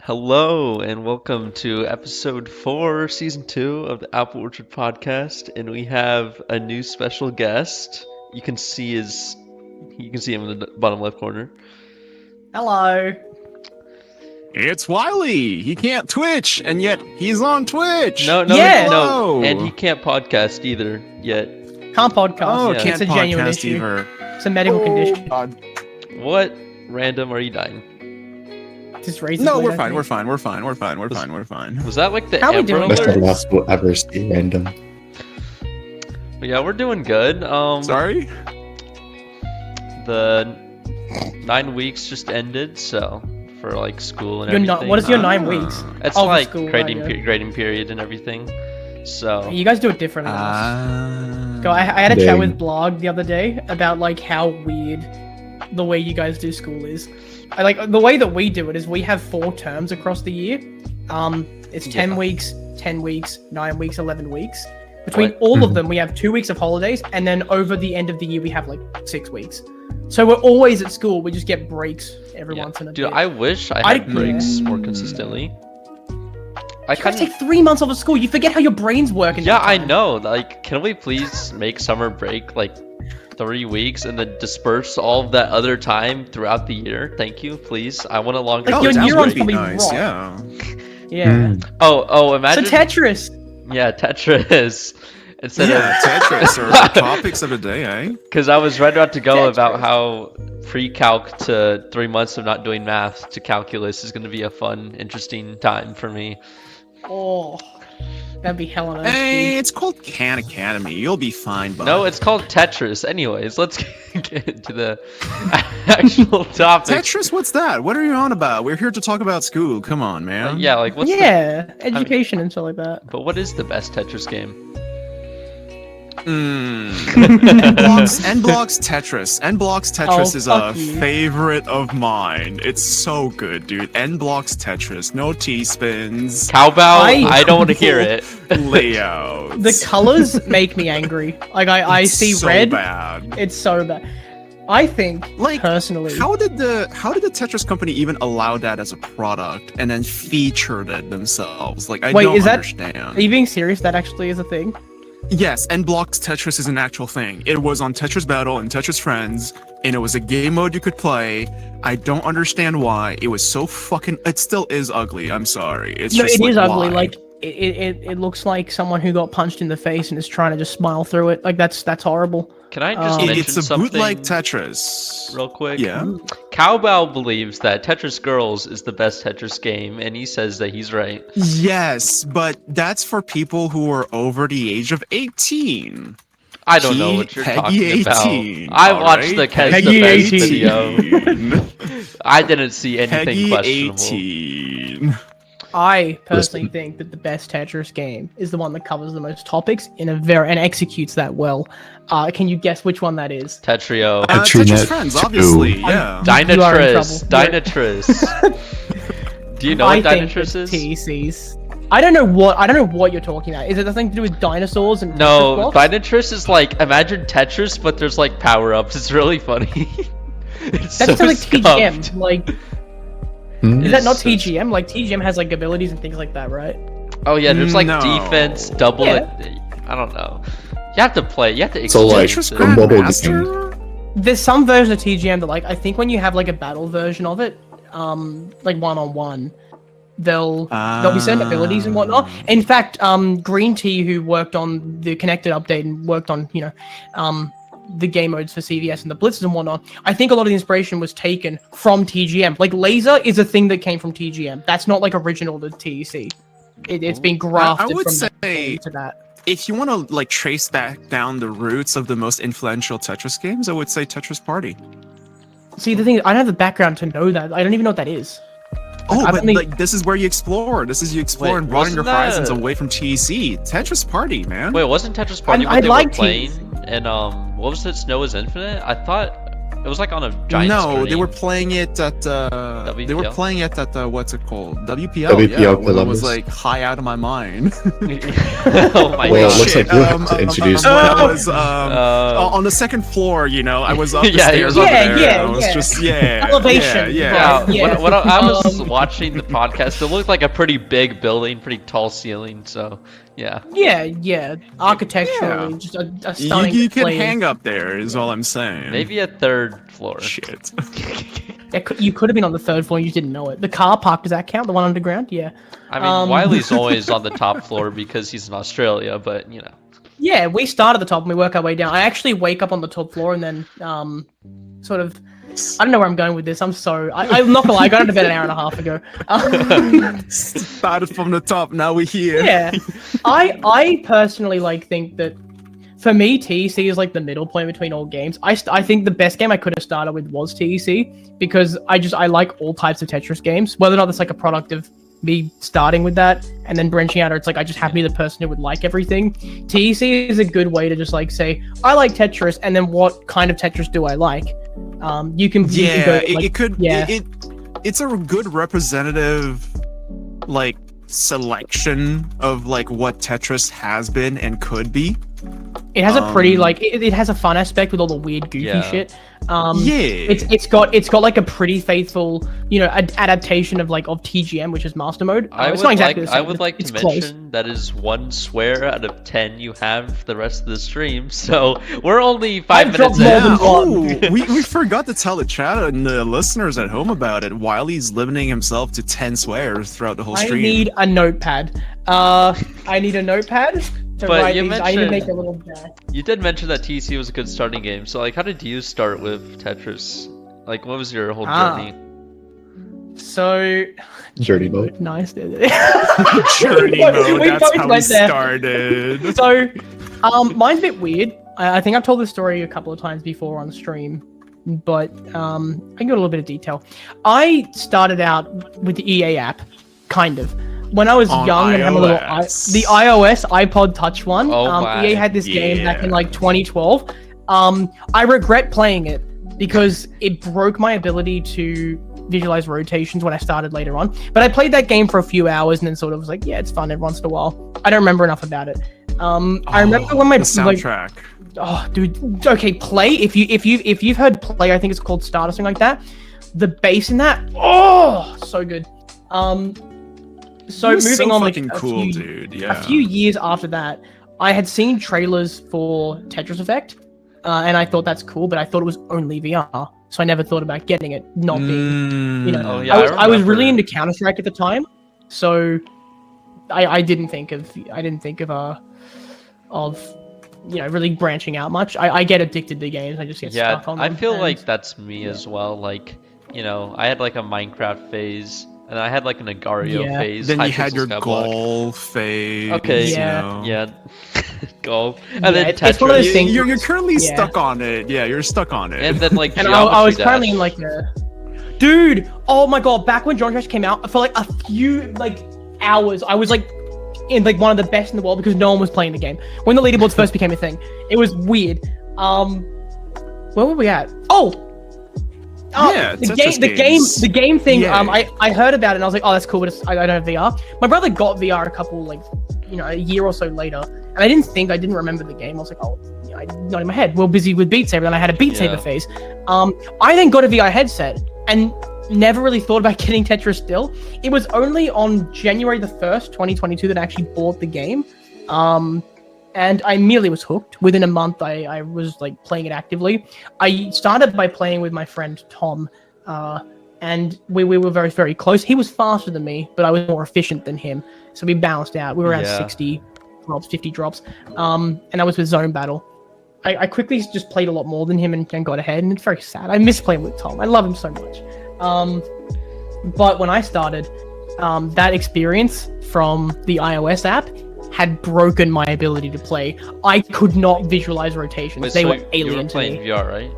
Hello and welcome to episode 4, season 2 of the Apple Orchard podcast, and we have a new special guest. You can see him in the bottom left corner. Hello. It's Wylie. He can't Twitch, and yet he's on Twitch. No, and he can't podcast either yet. Can't podcast. Oh, Yeah. can't It's a genuine podcast issue. either. It's a medical condition. God. What random are you dying? Just raise No, his we're leg, I fine. think. We're fine. Was that like the How we Amber doing? That's the Alert? last we'll ever see random. But yeah, we're doing good. Sorry. The 9 weeks just ended, so for like school and You're everything. not. What is your 9 weeks? It's Oh, for like school, grading right, yeah. grading period and everything. So You guys do it different than us. I had a Dang. chat with Blog the other day about like how weird the way you guys do school is. Like the way that we do it is we have 4 terms across the year. It's 10 Yeah. weeks, 10 weeks, 9 weeks, 11 weeks. Between Right. all of them, we have 2 weeks of holidays, and then over the end of the year, we have like 6 weeks. So we're always at school. We just get breaks every yeah. once in a Dude, bit. I wish I had breaks more consistently. I You kind guys of take 3 months off of school. You forget how your brains work. In yeah, that I time. know. Like, can we please make summer break like 3 weeks and then disperse all of that other time throughout the year? Thank you, please. I want a longer. Like, Oh, your that neurons would be probably nice. rot. Yeah. Yeah. Oh, imagine. So Tetris. Yeah, Tetris. Instead Yeah, of Tetris or topics of the day, eh? because I was right about to go Tetris. about how pre-calc to 3 months of not doing math to calculus is going to be a fun, interesting time for me. Oh, that'd be hell on earth. Hey, dude. it's called Khan Academy. You'll be fine, bud. No, it's called Tetris. Anyways, let's get into the actual topic. Tetris. What's that? What are you on about? We're here to talk about school. Come on, man. Yeah, like what's the, Yeah, education and stuff like that. but what is the best Tetris game? N-Blocks Tetris. N-Blocks Tetris Oh, is fuck a you. favorite of mine. It's so good, dude. N-Blocks Tetris. No T-spins. Cowbell? I- I don't want to hear it. Layouts. The colors make me angry. Like I It's see so red. bad. It's so bad. I think, Like, personally, How did the Tetris company even allow that as a product and then featured it themselves? Like, I Wait, don't is that- understand. are you being serious? That actually is a thing. Yes, N-Blocks Tetris is an actual thing. It was on Tetris Battle and Tetris Friends, and it was a game mode you could play. I don't understand why. It was so fucking. It still is ugly. I'm sorry. It's No, just it like, is ugly. why? Like it looks like someone who got punched in the face and is trying to just smile through it. Like that's horrible. Can I just It- mention it's a something bootleg Tetris. real quick? Yeah. Cowbell believes that Tetris Girls is the best Tetris game, and he says that he's right. Yes, but that's for people who are over the age of 18. I don't know what you're Peggy talking 18, about. I watched the alright? Catch Peggy the Best 18. video. I didn't see anything Peggy questionable. 18. I personally think that the best Tetris game is the one that covers the most topics and executes that well. Can you guess which one that is? Tetrio. Tetris Tetris Friends, 2. obviously. Yeah. You are in Dynatress. trouble. Dynatress. Do you know I what think Dynatress it's is? TCs. I don't know what you're talking about. Is it something to do with dinosaurs and Tetris No, blocks? Dynatress is like, imagine Tetris, but there's like power-ups. It's really funny. It's That so sounds like TGM. scuffed. Like, Hmm? is that not It's- TGM? Like TGM has like abilities and things like that, right? Oh yeah, there's like No. defense, double. Yeah. I don't know. You have to play. You have to So, like, experience Tetris it. Grand- mobile Grandmaster? There's some version of TGM that like I think when you have like a battle version of it, like one-on-one, there'll be certain abilities and whatnot. In fact, Green Tea, who worked on the connected update and worked on the game modes for CVS and the blitzes and whatnot, I think a lot of the inspiration was taken from TGM. Like laser is a thing that came from TGM. That's not like original to TEC. It's been grafted would from say- that game to that. If you want to like trace back down the roots of the most influential Tetris games, I would say Tetris Party. See, the thing is, I don't have the background to know that. I don't even know what that is. Oh, I've but only- like this is where you explore. This is you explore Wait, and broaden your wasn't that- horizons away from TEC. Tetris Party, man. Wait, wasn't Tetris Party I when they like were playing? TEC. And what was it? Snow is Infinite. I thought It was like on a giant No, screen. they were playing it at they were WPL? playing it at what's it called? WPL. WPL yeah, when I Columbus. was like high out of my mind. Oh my Well, god. it looks like you have to introduce when that. I was on the second floor, you know, I was up the Yeah, stairs yeah, over there. yeah, and I was yeah. just Elevation. Yeah. Yeah, Yeah. when I was watching the podcast, it looked like a pretty big building, pretty tall ceiling. So, yeah. Yeah. Architecturally, Yeah. just a You, stunning you can display. hang up there, is all I'm saying. Maybe a third floor. Shit. You could have been on the third floor and you didn't know it. The car park, does that count? The one underground? Yeah. I mean, Wiley's always on the top floor because he's in Australia, but you know. Yeah, we start at the top and we work our way down. I actually wake up on the top floor and then sort of... I don't know where I'm going with this. I'm not gonna lie, I got out of bed an hour and a half ago. Started from the top, now we're here. Yeah. I personally think that for me, TEC is like the middle point between all games. I think the best game I could have started with was TEC because I like all types of Tetris games. Whether or not that's like a product of me starting with that and then branching out, or it's like I just happen to be the person who would like everything. TEC is a good way to just like say I like Tetris, and then what kind of Tetris do I like? You can go, like, it could. Yeah. It's a good representative, like selection of like what Tetris has been and could be. It has a pretty like it has a fun aspect with all the weird goofy Yeah. shit. Yeah. It's got like a pretty faithful, adaptation of TGM, which is Master Mode. It's not exactly the same. I would like it's to close. mention that is one swear out of 10 you have the rest of the stream. So we're only 5 I've dropped minutes in. more than one. we forgot to tell the chat and the listeners at home about it. Wiley's limiting himself to 10 swears throughout the whole I stream. need a notepad. I need a notepad to But write you these. I need to mentioned- make a little. You did mention that TC was a good starting game. So how did you start with Tetris? What was your whole journey? So Journey mode. nice. Journey mode, We that's both how we went there. started. So, mine's a bit weird. I think I've told this story a couple of times before on stream, but I can go a little bit of detail. I started out with the EA app, kind of. When I was On young and had a little iOS. the iOS iPod Touch one. Oh my, EA had this game back in yeah. 2012. I regret playing it because it broke my ability to visualize rotations when I started later on. But I played that game for a few hours and then sort of was like, yeah, it's fun every once in a while. I don't remember enough about it. I remember when my the soundtrack. oh, dude. Okay, Play. If you've heard Play, I think it's called Start or something like that. The bass in that, so good. So It was moving so on, fucking cool, dude. Yeah. a few years after that, I had seen trailers for Tetris Effect, and I thought that's cool, but I thought it was only VR, so I never thought about getting it. Not being, Oh, yeah, I was really remember. into Counter-Strike at the time, so I didn't think of really branching out much. I get addicted to games. I just get Yeah, stuck on I them. feel and- like that's me as well. I had like a Minecraft phase, and I had like an Agario Yeah. phase. Then you Hypixel had your Skyblock. golf phase. Okay, Yeah. Yeah, golf, and Yeah, then it's one of those Tetris, things- You're currently Yeah. stuck on it. Yeah, you're stuck on it. and then like And I Geometry was currently Dash. in like a... Dude! Oh my god, back when Geometry Dash came out, for like a few hours, I was like in like one of the best in the world because no one was playing the game. When the leaderboards first became a thing. It was weird. Where were we at? Yeah, the Tetris game games. the game thing, Yeah. I heard about it and I was like, oh, that's cool, but I don't have VR. My brother got VR a couple a year or so later, and I didn't remember the game. I was like, oh, not in my head. We're busy with Beat Saber, and I had a Beat Yeah. Saber phase. I then got a VR headset and never really thought about getting Tetris still. It was only on January the 1st, 2022 that I actually bought the game. And I immediately was hooked. Within a month, I was playing it actively. I started by playing with my friend Tom, and we were very, very close. He was faster than me, but I was more efficient than him. So we balanced out. We were around Yeah. 60 drops, 50 drops. And I was with Zone Battle. I quickly just played a lot more than him and got ahead, and it's very sad. I miss playing with Tom. I love him so much. But when I started, that experience from the iOS app had broken my ability to play. I could not visualize rotations. Wait, they so were you alien were to playing me. VR, right?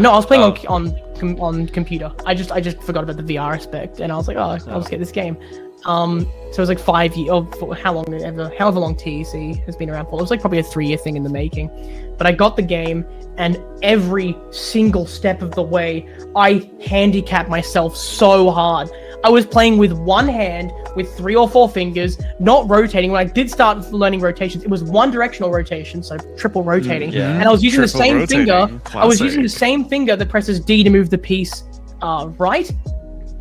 No, I was playing Oh. on computer. I just forgot about the VR aspect, and I was like, oh, I'll just get this game. So it was like 5 years, or however long TEC has been around for. It was like probably a 3-year thing in the making. But I got the game, and every single step of the way, I handicapped myself so hard. I was playing with one hand, with 3 or 4 fingers, not rotating. When I did start learning rotations, it was one directional rotation, so triple rotating. And I was using the same finger. I was using the same finger that presses D to move the piece right,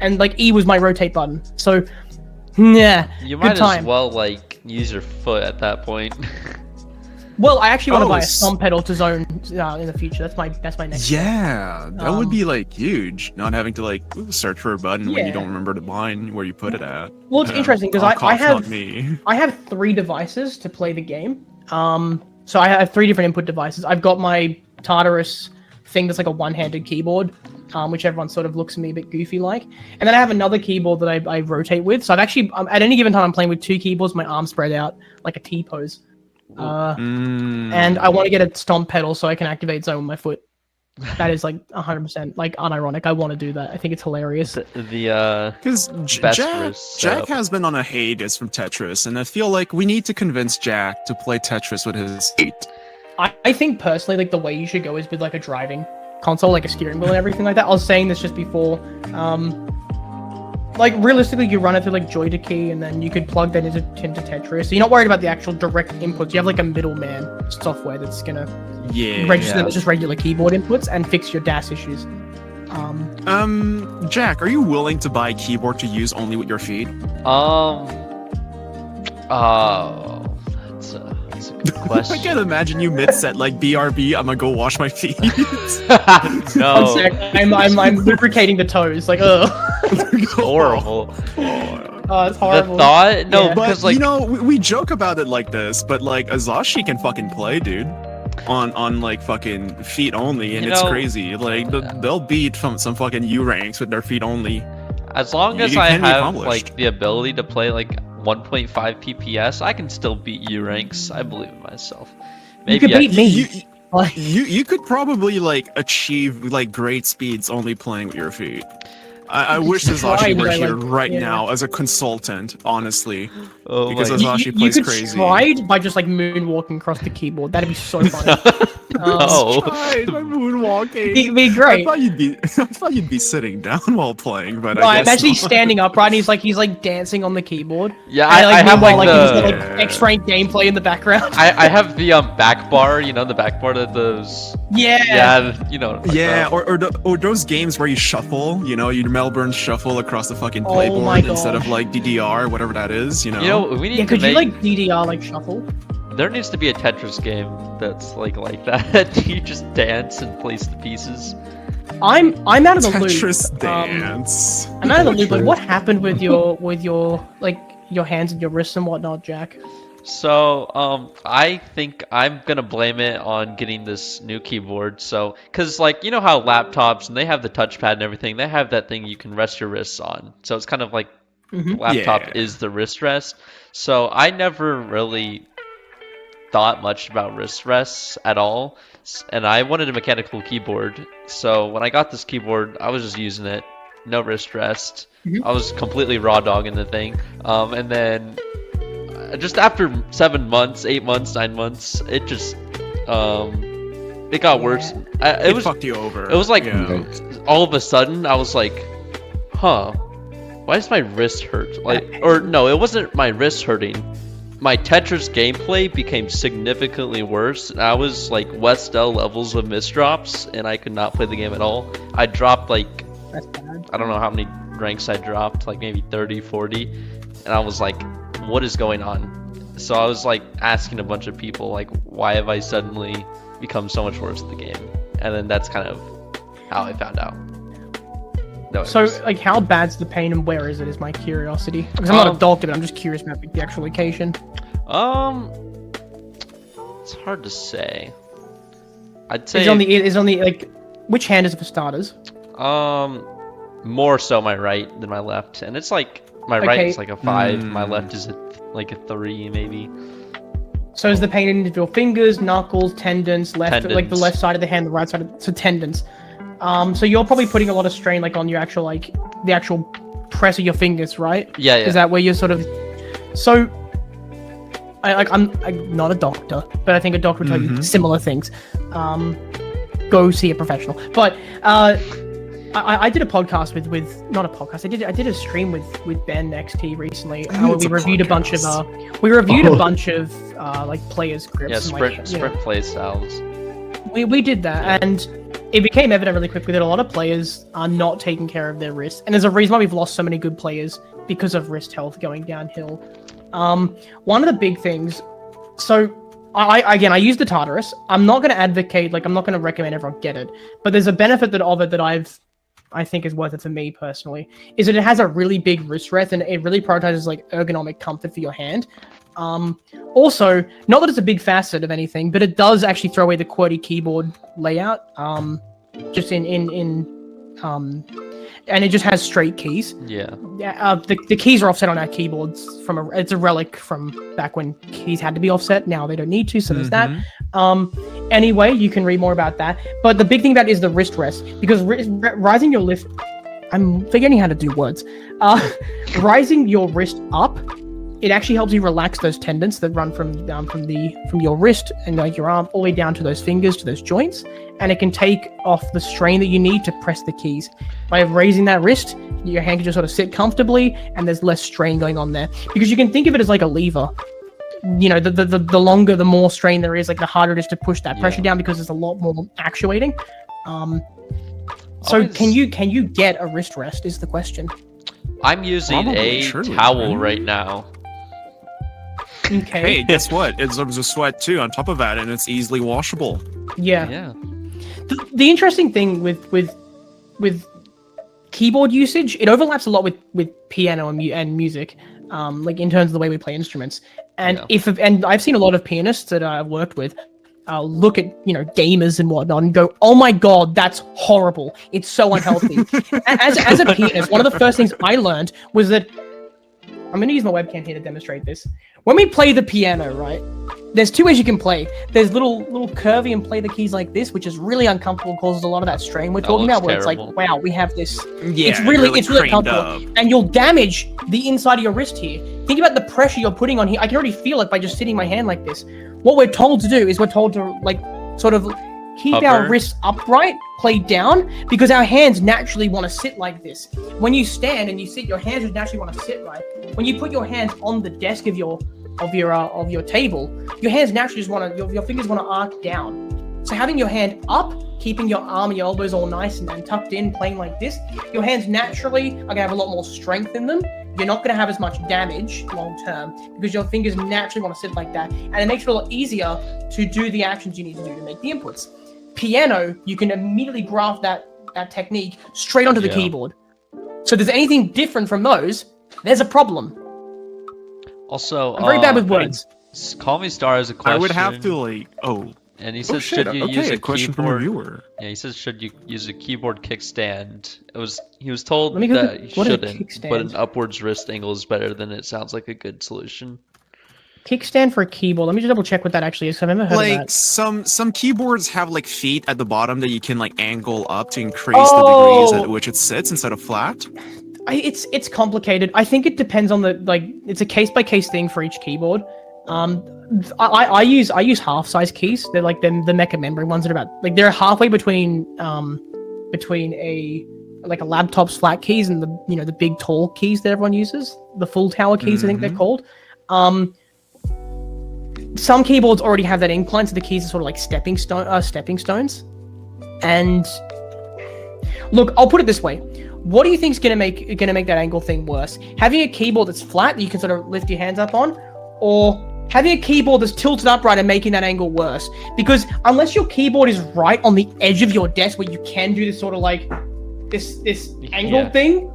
and like E was my rotate button. So, yeah, You might as well like use your foot at that point. Well, I actually want to buy a stomp pedal to zone in the future. That's my next. Yeah, that would be like huge. Not having to like search for a button when you don't remember the line where you put it at. Well, it's interesting because I have 3 devices to play the game. So I have 3 different input devices. I've got my Tartarus thing that's like a one-handed keyboard, which everyone sort of looks at me a bit goofy like. And then I have another keyboard that I rotate with. So I've actually at any given time I'm playing with 2 keyboards, my arms spread out like a T pose. And I want to get a stomp pedal so I can activate zone with my foot. That is like 100% like unironic. I want to do that. I think it's hilarious. Because Jack has been on a hiatus from Tetris, and I feel like we need to convince Jack to play Tetris with his feet. I think personally, like the way you should go is with like a driving console, like a steering wheel and everything like that. I was saying this just before. Like realistically, you run it through like Joy-to-Key, and then you could plug that into Tetris. So you're not worried about the actual direct inputs. You have like a middleman software that's gonna register them as just regular keyboard inputs and fix your DAS issues. Jack, are you willing to buy a keyboard to use only with your feet? That's a good question. I can't imagine you mid-set like BRB. I'm gonna go wash my feet. No, I'm lubricating the toes. Like, horrible. It's horrible. The thought, no, but because like you know, we joke about it like this, but like Azashi can fucking play, dude. On like fucking feet only, and it's crazy. Like they'll beat some fucking U ranks with their feet only. As long as I have like the ability to play like 1.5 PPS, I can still beat U ranks. I believe in myself. Maybe you could beat me. You could probably like achieve like great speeds only playing with your feet. I wish Azashi were here right now as a consultant, honestly. Because Azashi plays crazy. You could try by just like moonwalking across the keyboard. That'd be so funny. No. By moonwalking. It'd be great. I thought you'd be sitting down while playing, but I guess he's standing upright and he's like dancing on the keyboard. Yeah, I have like the he's got, like X-rank gameplay in the background. I have the back bar, you know, the back bar that those. Yeah, you know. Or those games where you shuffle, you know, you Melbourne shuffle across the fucking playboard instead of like DDR, whatever that is, you know. You know, we need to could you like DDR like shuffle? There needs to be a Tetris game that's like that. You just dance and place the pieces. I'm out of the loop. Tetris dance. I'm out of the loop. Like, what happened with your like your hands and your wrists and whatnot, Jack? So, I think I'm gonna blame it on getting this new keyboard. So, cause like, you know how laptops, and they have the touchpad and everything, they have that thing you can rest your wrists on. So it's kind of like laptop is the wrist rest. So I never really thought much about wrist rests at all. And I wanted a mechanical keyboard. So when I got this keyboard, I was just using it. No wrist rest. I was completely raw dogging the thing. And then just after 7 months, 8 months, 9 months, it just it got worse. It fucked you over. It was like all of a sudden I was like, huh, why does my wrist hurt? Like, or no, it wasn't my wrist hurting. My Tetris gameplay became significantly worse. I was like Westell levels of misdrops, and I could not play the game at all. I dropped like, I don't know how many ranks I dropped, like maybe 30, 40, and I was like, what is going on? So I was like asking a bunch of people, like, why have I suddenly become so much worse at the game? And then that's kind of how I found out. No, so, like, how bad's the pain and where is it, is my curiosity. Because I'm not a doctor, but I'm just curious about the actual location. It's hard to say. I'd say... Is on the, like, which hand is it for starters? More so my right than my left. And it's like, my right is like a 5, my left is like a 3, maybe. So is the pain in individual fingers, knuckles, tendons, like the left side of the hand, the right side of so tendons. So you're probably putting a lot of strain like on your actual like the actual press of your fingers, right? Yeah. Is that where you're sort of... So, I'm not a doctor, but I think a doctor would tell you similar things. Go see a professional. But I did a podcast with not a podcast. I did a stream with Ben XT recently. Where we reviewed a bunch of like players' grips. Yeah, sprint play styles. We did that, and it became evident really quickly that a lot of players are not taking care of their wrists, and there's a reason why we've lost so many good players because of wrist health going downhill. One of the big things, so I use the Tartarus. I'm not going to advocate, I'm not going to recommend everyone get it, but there's a benefit of it that I think is worth it for me personally, is that it has a really big wrist rest and it really prioritizes ergonomic comfort for your hand. Also, not that it's a big facet of anything, but it does actually throw away the QWERTY keyboard layout. Just and it just has straight keys. Yeah. The keys are offset on our keyboards it's a relic from back when keys had to be offset. Now they don't need to, so there's that. Anyway, you can read more about that. But the big thing about it is the wrist rest, because rising your lift, I'm forgetting how to do words. Rising your wrist up, it actually helps you relax those tendons that run from your wrist and your arm all the way down to those fingers, to those joints, and it can take off the strain that you need to press the keys. By raising that wrist, your hand can just sort of sit comfortably, and there's less strain going on there. Because you can think of it as like a lever. The longer, the more strain there is, the harder it is to push that pressure down, because there's a lot more actuating. So can you get a wrist rest is the question. I'm using towel right now. Okay. Hey, guess what? It absorbs a sweat too on top of that, and it's easily washable. Yeah. The interesting thing with keyboard usage, it overlaps a lot with piano and music, in terms of the way we play instruments. And and I've seen a lot of pianists that I've worked with look at gamers and whatnot and go, "Oh my god, that's horrible! It's so unhealthy." as a pianist, one of the first things I learned was that I'm going to use my webcam here to demonstrate this. When we play the piano, right, there's two ways you can play. There's little curvy and play the keys like this, which is really uncomfortable, causes a lot of that strain we're talking about, where terrible. it's like, wow, we have this. Yeah, it's really uncomfortable. up. And you'll damage the inside of your wrist here. Think about the pressure you're putting on here. I can already feel it by just sitting my hand like this. What we're told to do is we're told to sort of keep our wrists upright, play down, because our hands naturally want to sit like this. When you stand and you sit, your hands would naturally want to sit right. When you put your hands on the desk of your table, your hands naturally just want to, your fingers want to arc down. So having your hand up, keeping your arm and your elbows all nice and tucked in, playing like this, your hands naturally are going to have a lot more strength in them. You're not going to have as much damage long term because your fingers naturally want to sit like that. And it makes it a lot easier to do the actions you need to do to make the inputs. Piano, you can immediately graft that technique straight onto the keyboard. So if there's anything different from those, there's a problem. Also, I'm very bad with words. Call Me Star has a question. I would have to And he says, shit. should you use a question from a keyboard? viewer. Yeah, he says, should you use a keyboard kickstand? He was told Let me go that to- you what is a shouldn't, kickstand? but an upwards wrist angle is better than it sounds like a good solution. Kickstand for a keyboard. Let me just double check what that actually is. 'Cause I've never heard of that. some keyboards have feet at the bottom that you can angle up to increase the degrees at which it sits instead of flat. It's complicated. I think it depends on it's a case by case thing for each keyboard. I use half size keys. They're the mecha membrane ones that are about they're halfway between a laptop's flat keys and the big tall keys that everyone uses. The full tower keys, I think they're called. Some keyboards already have that incline, so the keys are sort of like stepping stones. And look, I'll put it this way: what do you think is gonna make that angle thing worse? Having a keyboard that's flat that you can sort of lift your hands up on, or having a keyboard that's tilted upright and making that angle worse? Because unless your keyboard is right on the edge of your desk where you can do this sort of this angle thing,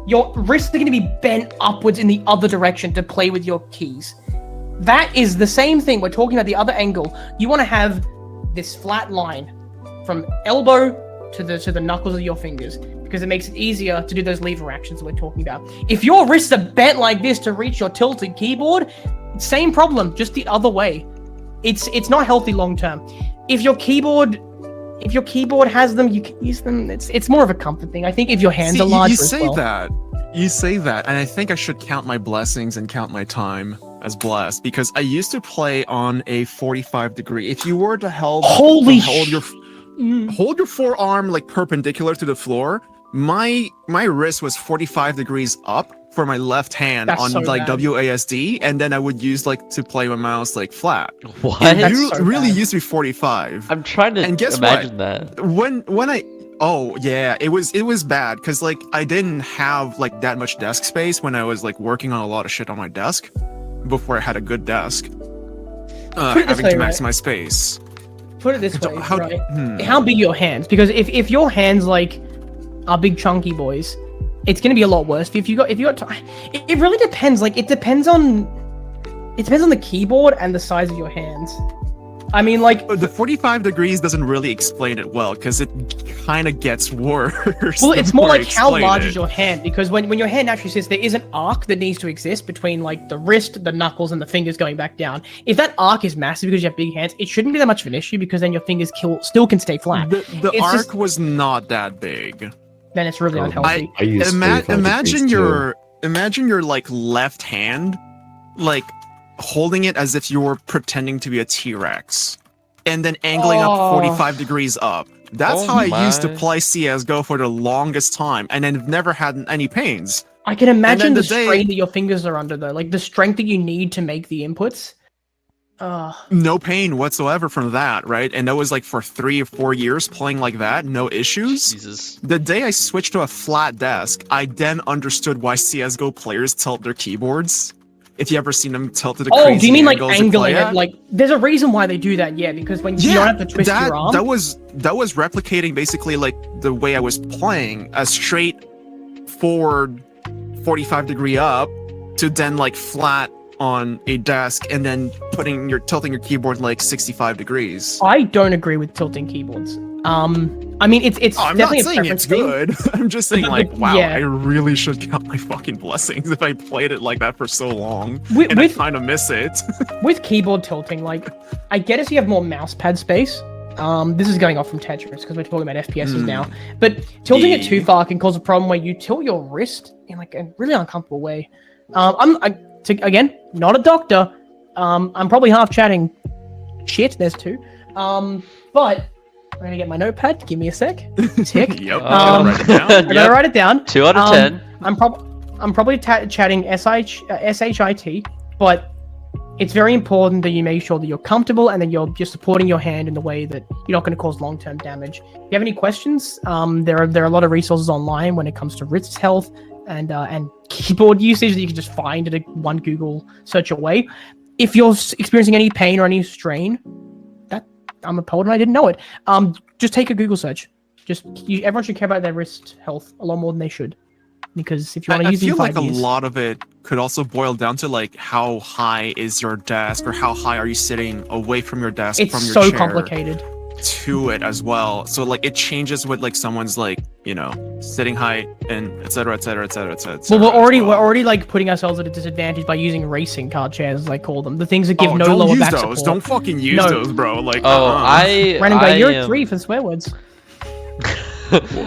your wrists are going to be bent upwards in the other direction to play with your keys. That is the same thing. We're talking about the other angle. You want to have this flat line from elbow to the knuckles of your fingers, because it makes it easier to do those lever actions that we're talking about. If your wrists are bent like this to reach your tilted keyboard, same problem, just the other way. It's not healthy long term. If your keyboard has them, you can use them. It's more of a comfort thing. I think if your hands are larger you say as well. that, You say that, and I think I should count my blessings and count my time as blessed, because I used to play on a 45 degree. If you were to hold your forearm like perpendicular to the floor, my wrist was 45 degrees up for my left hand. That's on so like bad. WASD, and then I would use like to play my mouse like flat. What? It really used to be 45. I'm trying to imagine that. When I it was bad because like I didn't have like that much desk space when I was like working on a lot of shit on my desk before I had a good desk. Having to maximize space. Put it this way, how big are your hands? Because if your hands like are big chunky boys, it's gonna be a lot worse. If you got it really depends. Like it depends on the keyboard and the size of your hands. I mean, like the 45 degrees doesn't really explain it well because it kind of gets worse. Well, it's more like how large is your hand, because when your hand actually sits, there is an arc that needs to exist between like the wrist, the knuckles, and the fingers going back down. If that arc is massive because you have big hands, it shouldn't be that much of an issue because then your fingers still can stay flat. The arc was not that big. Then it's really unhealthy. Imagine your like left hand, like holding it as if you were pretending to be a T-Rex, and then angling up 45 degrees up. That's how I used to play CSGO for the longest time, and I've never had any pains. I can imagine the strain that your fingers are under, though. Like the strength that you need to make the inputs. No pain whatsoever from that, right? And that was like for 3 or 4 years playing like that, no issues. Jesus. The day I switched to a flat desk, I then understood why CSGO players tilt their keyboards. If you ever seen them tilt to the crazy do you mean like angling it? Like, there's a reason why they do that, yeah, because when you don't have to twist your arm. That was replicating basically like the way I was playing, a straight forward 45 degree up to then like flat on a desk and then tilting your keyboard like 65 degrees. I don't agree with tilting keyboards. I mean, it's definitely a preference thing. Good. I'm just saying, like, wow, I really should count my fucking blessings if I played it like that for so long, and I kind of miss it. With keyboard tilting, like, I get it, you have more mouse pad space. This is going off from Tetris because we're talking about FPSs now. But tilting it too far can cause a problem where you tilt your wrist in like a really uncomfortable way. Again, not a doctor. I'm probably half chatting shit. There's 2. But I'm gonna get my notepad. Give me a sec. Tick. Yep. Write it down. I'm gonna write it down. 2 out of 10. I'm probably chatting SHIT, but it's very important that you make sure that you're comfortable and that you're supporting your hand in the way that you're not going to cause long-term damage. If you have any questions, there are a lot of resources online when it comes to wrist health and keyboard usage that you can just find at one Google search away. If you're experiencing any pain or any strain, I'm a poet and I didn't know it. Just take a Google search. Everyone should care about their wrist health a lot more than they should, because if you want to use it, I feel like a lot of it could also boil down to like how high is your desk, or how high are you sitting away from your desk, from your chair. It's so complicated. To it as well, so like it changes with like someone's like sitting height and etc. Well, we're already like putting ourselves at a disadvantage by using racing car chairs, as I call them, the things that give no lower back support. Don't fucking use those, bro. Like Random guy, you're 3 for swear words.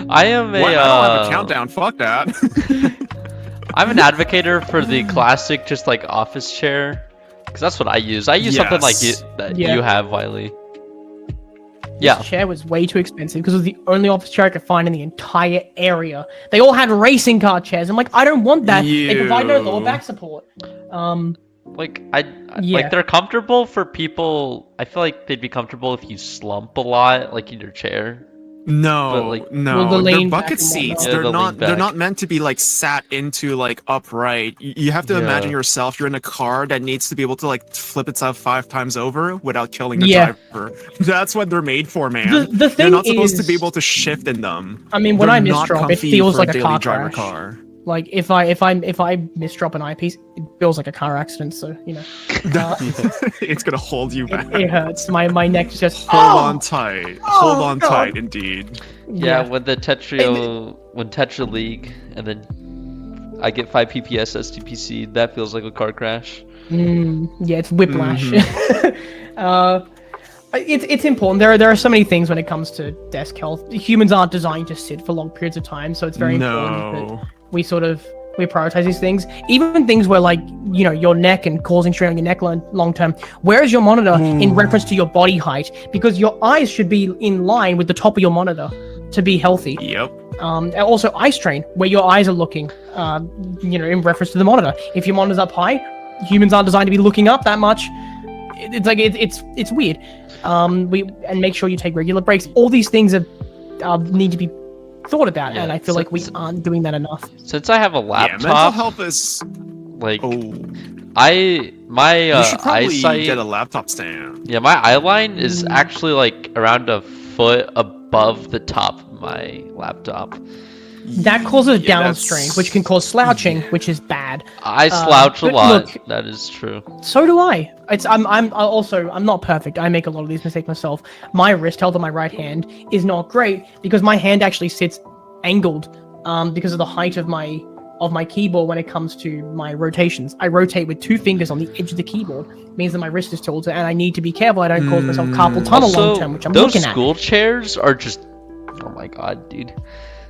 I am I don't have a countdown. Fuck that. I'm an advocator for the classic, just like office chair, because that's what I use. I use something like you have, Wylie. This chair was way too expensive because it was the only office chair I could find in the entire area. They all had racing car chairs. I'm like, I don't want that. They provide no lower back support. Like they're comfortable for people. I feel like they'd be comfortable if you slump a lot, like in your chair. No, they're bucket seats. Yeah, they're not meant to be like sat into like upright. You have to imagine yourself, you're in a car that needs to be able to like flip itself 5 times over without killing the driver. That's what they're made for, man. The thing they're not supposed to be able to shift in them. I mean, when I misdrop, it feels like a car crash. Like if I misdrop an eyepiece, it feels like a car accident. So it's gonna hold you back. It hurts. My neck just hold on tight. Hold on tight, indeed. Yeah, when Tetra League, and then I get 5 PPS STPC, that feels like a car crash. Yeah, it's whiplash. It's important. There are so many things when it comes to desk health. Humans aren't designed to sit for long periods of time, so it's very important that we sort of We prioritize these things. Even things where, like, you know, your neck and causing strain on your neck long term. Where is your monitor in reference to your body height? Because your eyes should be in line with the top of your monitor to be healthy. Yep. And also eye strain, where your eyes are looking, you know, in reference to the monitor. If your monitor's up high, humans aren't designed to be looking up that much. It's like it's weird. And make sure you take regular breaks. All these things need to be thought about, and I feel like we aren't doing that enough. Since I have a Yeah, laptop, mental health is. like Oh, my you should probably eyesight, get a laptop stand. yeah, my eye line is actually like around a foot above the top of my laptop. That causes Yeah, down that's- strain, which can cause slouching, which is bad. I slouch a but lot. look- That is true. So do I. I'm not perfect. I make a lot of these mistakes myself. My wrist health on my right hand is not great because my hand actually sits angled because of the height of my keyboard when it comes to my rotations. I rotate with 2 fingers on the edge of the keyboard. It means that my wrist is tilted, and I need to be careful I don't cause myself carpal tunnel long Also, term, which I'm those looking school chairs are just, oh my god, dude. at.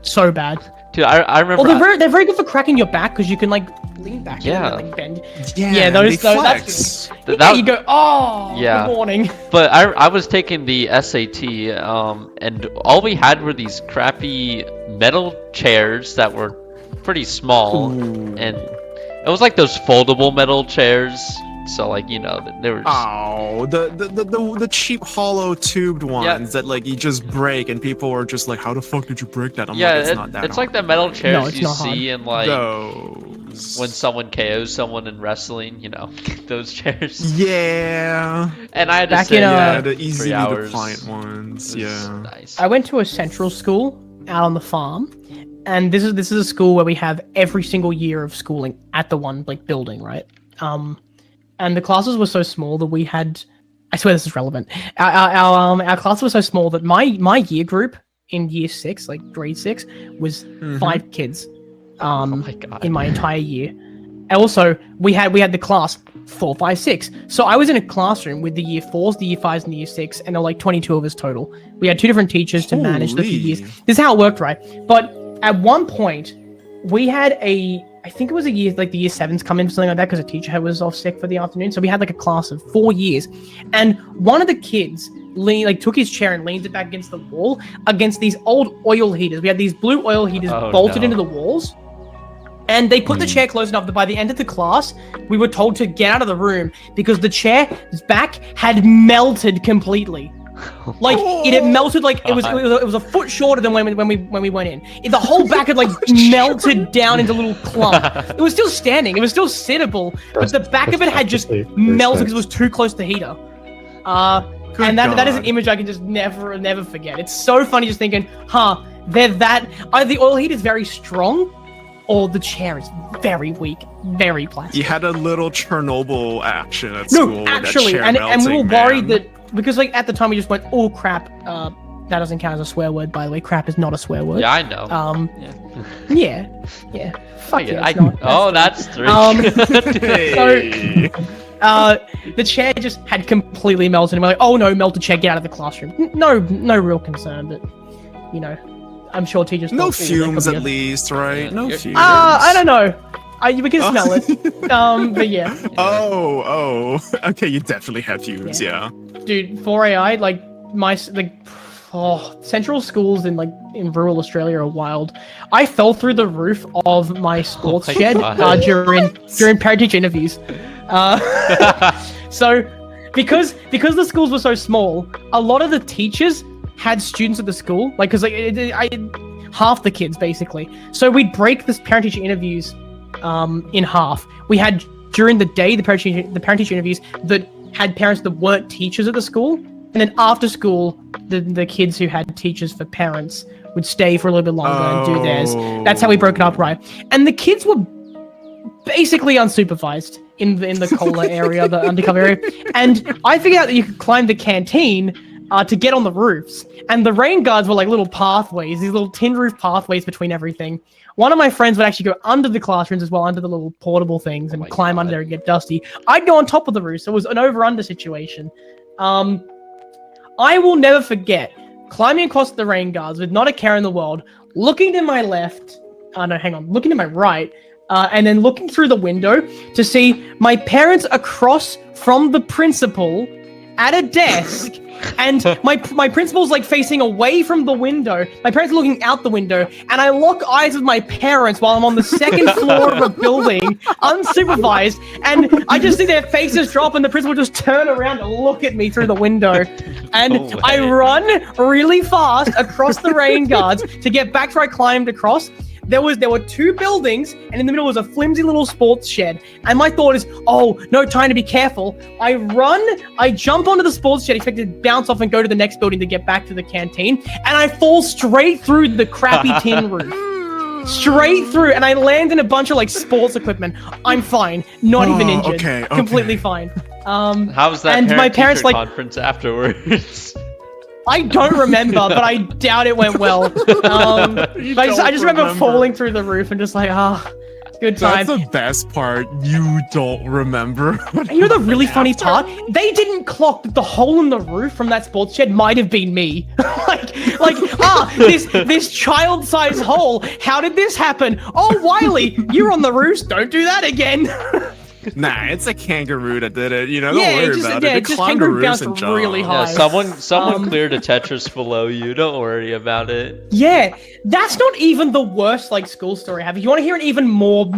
So bad. Dude, I remember. Oh, they're very good for cracking your back because you can like lean back Yeah. and like bend. Yeah, those they that's flex. good. That- You go, oh, Yeah. good morning. But I was taking the SAT, and all we had were these crappy metal chairs that were pretty small, and it was like those foldable metal chairs. So like, you know, they were just, Oh, the cheap hollow tubed ones that like you just break, and people were just like, "How the fuck did you break that?" I'm yeah, like, "It's not that it's hard." like the metal chairs it's you not see in like Those. when someone KOs someone in wrestling, you know, those chairs. Yeah. And I had to Back sit in, Yeah, there the easy 3 to hours. client ones. It was Yeah. nice. I went to a central school out on the farm, and this is a school where we have every single year of schooling at the one like building, right? And the classes were so small that we had. I swear this is relevant. Our class was so small that my year group in year 6, like grade 6, was 5 kids. Oh my god. In my entire year. And also, we had the class 4, 5, 6. So I was in a classroom with the year 4s, the year 5s, and the year 6, and there were like 22 of us total. We had 2 different teachers to manage the few years. Holy. This is how it worked, right? But at one point, we had I think it was a year, like the year 7s come in, something like that, because a teacher was off sick for the afternoon. So we had like a class of 4 years. And one of the kids took his chair and leaned it back against the wall against these old oil heaters. We had these blue oil heaters bolted into the walls. And they put the chair close enough that by the end of the class, we were told to get out of the room because the chair's back had melted completely. Like it had melted, like it was a foot shorter than when we went in. The whole back had like melted down into a little clump. It was still standing, it was still sittable, but the back of it had just melted because it was too close to the heater. And that is an God. image I can just never forget. It's so funny just thinking, either the oil heat is very strong, or the chair is very weak, very plastic. You had a little Chernobyl action at school. No, with actually, that chair and we were melting, worried man. that because like at the time we just went, oh crap, that doesn't count as a swear word, by the way. Crap is not a swear word. Yeah, I know. Yeah. Fuck I get yeah, it. it's not. Oh, that's 3. Hey. The chair just had completely melted, and we're like, oh no, melted chair, get out of the classroom. No real concern, but you know, I'm sure teachers. No thought, "Ooh, there fumes, could be at least, right? No You're- fumes. I don't know. We can smell it. But yeah. Oh. Okay, you definitely have fumes, yeah. Dude, for AI, like central schools in rural Australia are wild. I fell through the roof of my sports my shed God. during parent-teacher interviews. So because the schools were so small, a lot of the teachers had students at the school, half the kids basically. So we'd break this parent-teacher interviews in half. We had during the day the parent-teacher interviews that had parents that weren't teachers at the school, and then after school the kids who had teachers for parents would stay for a little bit longer and do theirs. That's how we broke it up, right? And the kids were basically unsupervised in the cola area, the undercover area. And I figured out that you could climb the canteen to get on the roofs. And the rain guards were like little pathways, these little tin roof pathways between everything. One of my friends would actually go under the classrooms as well, under the little portable things, and climb under there and get dusty. I'd go on top of the roof, so it was an over-under situation. I will never forget climbing across the rain guards with not a care in the world, looking to my left, looking to my right, and then looking through the window to see my parents across from the principal at a desk. And my principal's like facing away from the window. My parents are looking out the window, and I lock eyes with my parents while I'm on the second floor of a building, unsupervised. And I just see their faces drop, and the principal just turn around and look at me through the window. And I run really fast across the rain guards to get back to where I climbed across. There were 2 buildings, and in the middle was a flimsy little sports shed. And my thought is, oh, no time to be careful. I jump onto the sports shed, expected to bounce off and go to the next building to get back to the canteen. And I fall straight through the crappy tin roof. Straight through, and I land in a bunch of like sports equipment. I'm fine, not even injured. Okay. Completely fine. How was that? And my parents like conference afterwards. I don't remember, but I doubt it went well. I just remember falling through the roof and just like, good time. That's the best part. You don't remember. And you know the really funny part? They didn't clock that the hole in the roof from that sports shed might have been me. this child-sized hole. How did this happen? Oh, Wylie, you're on the roof. Don't do that again. Nah, it's a kangaroo that did it. Don't worry about it. Yeah, just kangaroo bounced really high. Yeah, someone cleared a Tetris below you. Don't worry about it. Yeah, that's not even the worst school story I have. If you want to hear an even more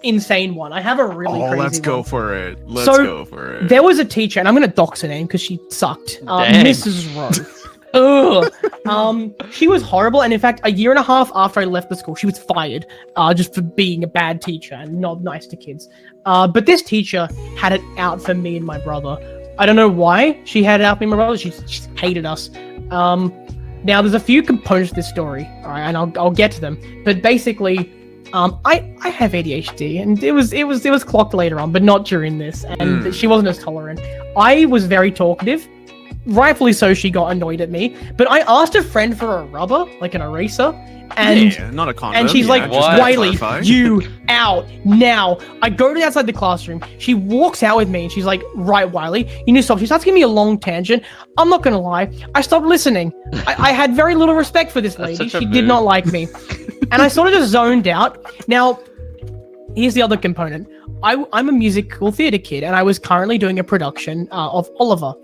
insane one, I have a really crazy one. Let's go for it. Let's go for it. There was a teacher, and I'm going to dox her name because she sucked. Mrs. Rowe. She was horrible, and in fact, a year and a half after I left the school, she was fired just for being a bad teacher and not nice to kids. But this teacher had it out for me and my brother. I don't know why she had it out for me and my brother. She hated us. Now, there's a few components to this story, all right, and I'll get to them. But basically, I have ADHD, and it was clocked later on, but not during this. And she wasn't as tolerant. I was very talkative. Rightfully so, she got annoyed at me. But I asked a friend for a rubber, like an eraser, and not a condom. And she's like, Wylie, you out now. I go to outside the classroom. She walks out with me, and she's like, right, Wylie, you need to stop. She starts giving me a long tangent. I'm not gonna lie, I stopped listening. I had very little respect for this lady. She did not like me, and I sort of just zoned out. Now, here's the other component. I'm a musical theater kid, and I was currently doing a production of Oliver.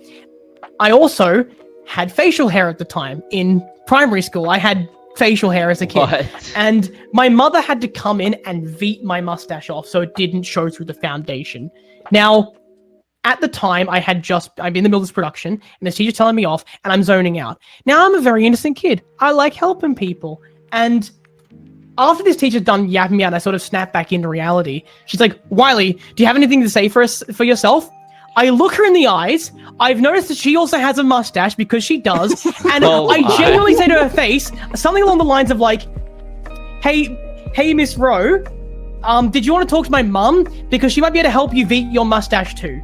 I also had facial hair at the time. In primary school, I had facial hair as a kid. What? And my mother had to come in and veet my mustache off so it didn't show through the foundation. Now, at the time, I'm in the middle of this production, and the teacher's telling me off, and I'm zoning out. Now, I'm a very innocent kid. I like helping people. And after this teacher's done yapping me out, I sort of snap back into reality. She's like, Wylie, do you have anything to say for yourself? I look her in the eyes. I've noticed that she also has a mustache because she does. And I genuinely say to her face something along the lines of like, hey, Miss Rowe, did you want to talk to my mum? Because she might be able to help you veet your mustache too.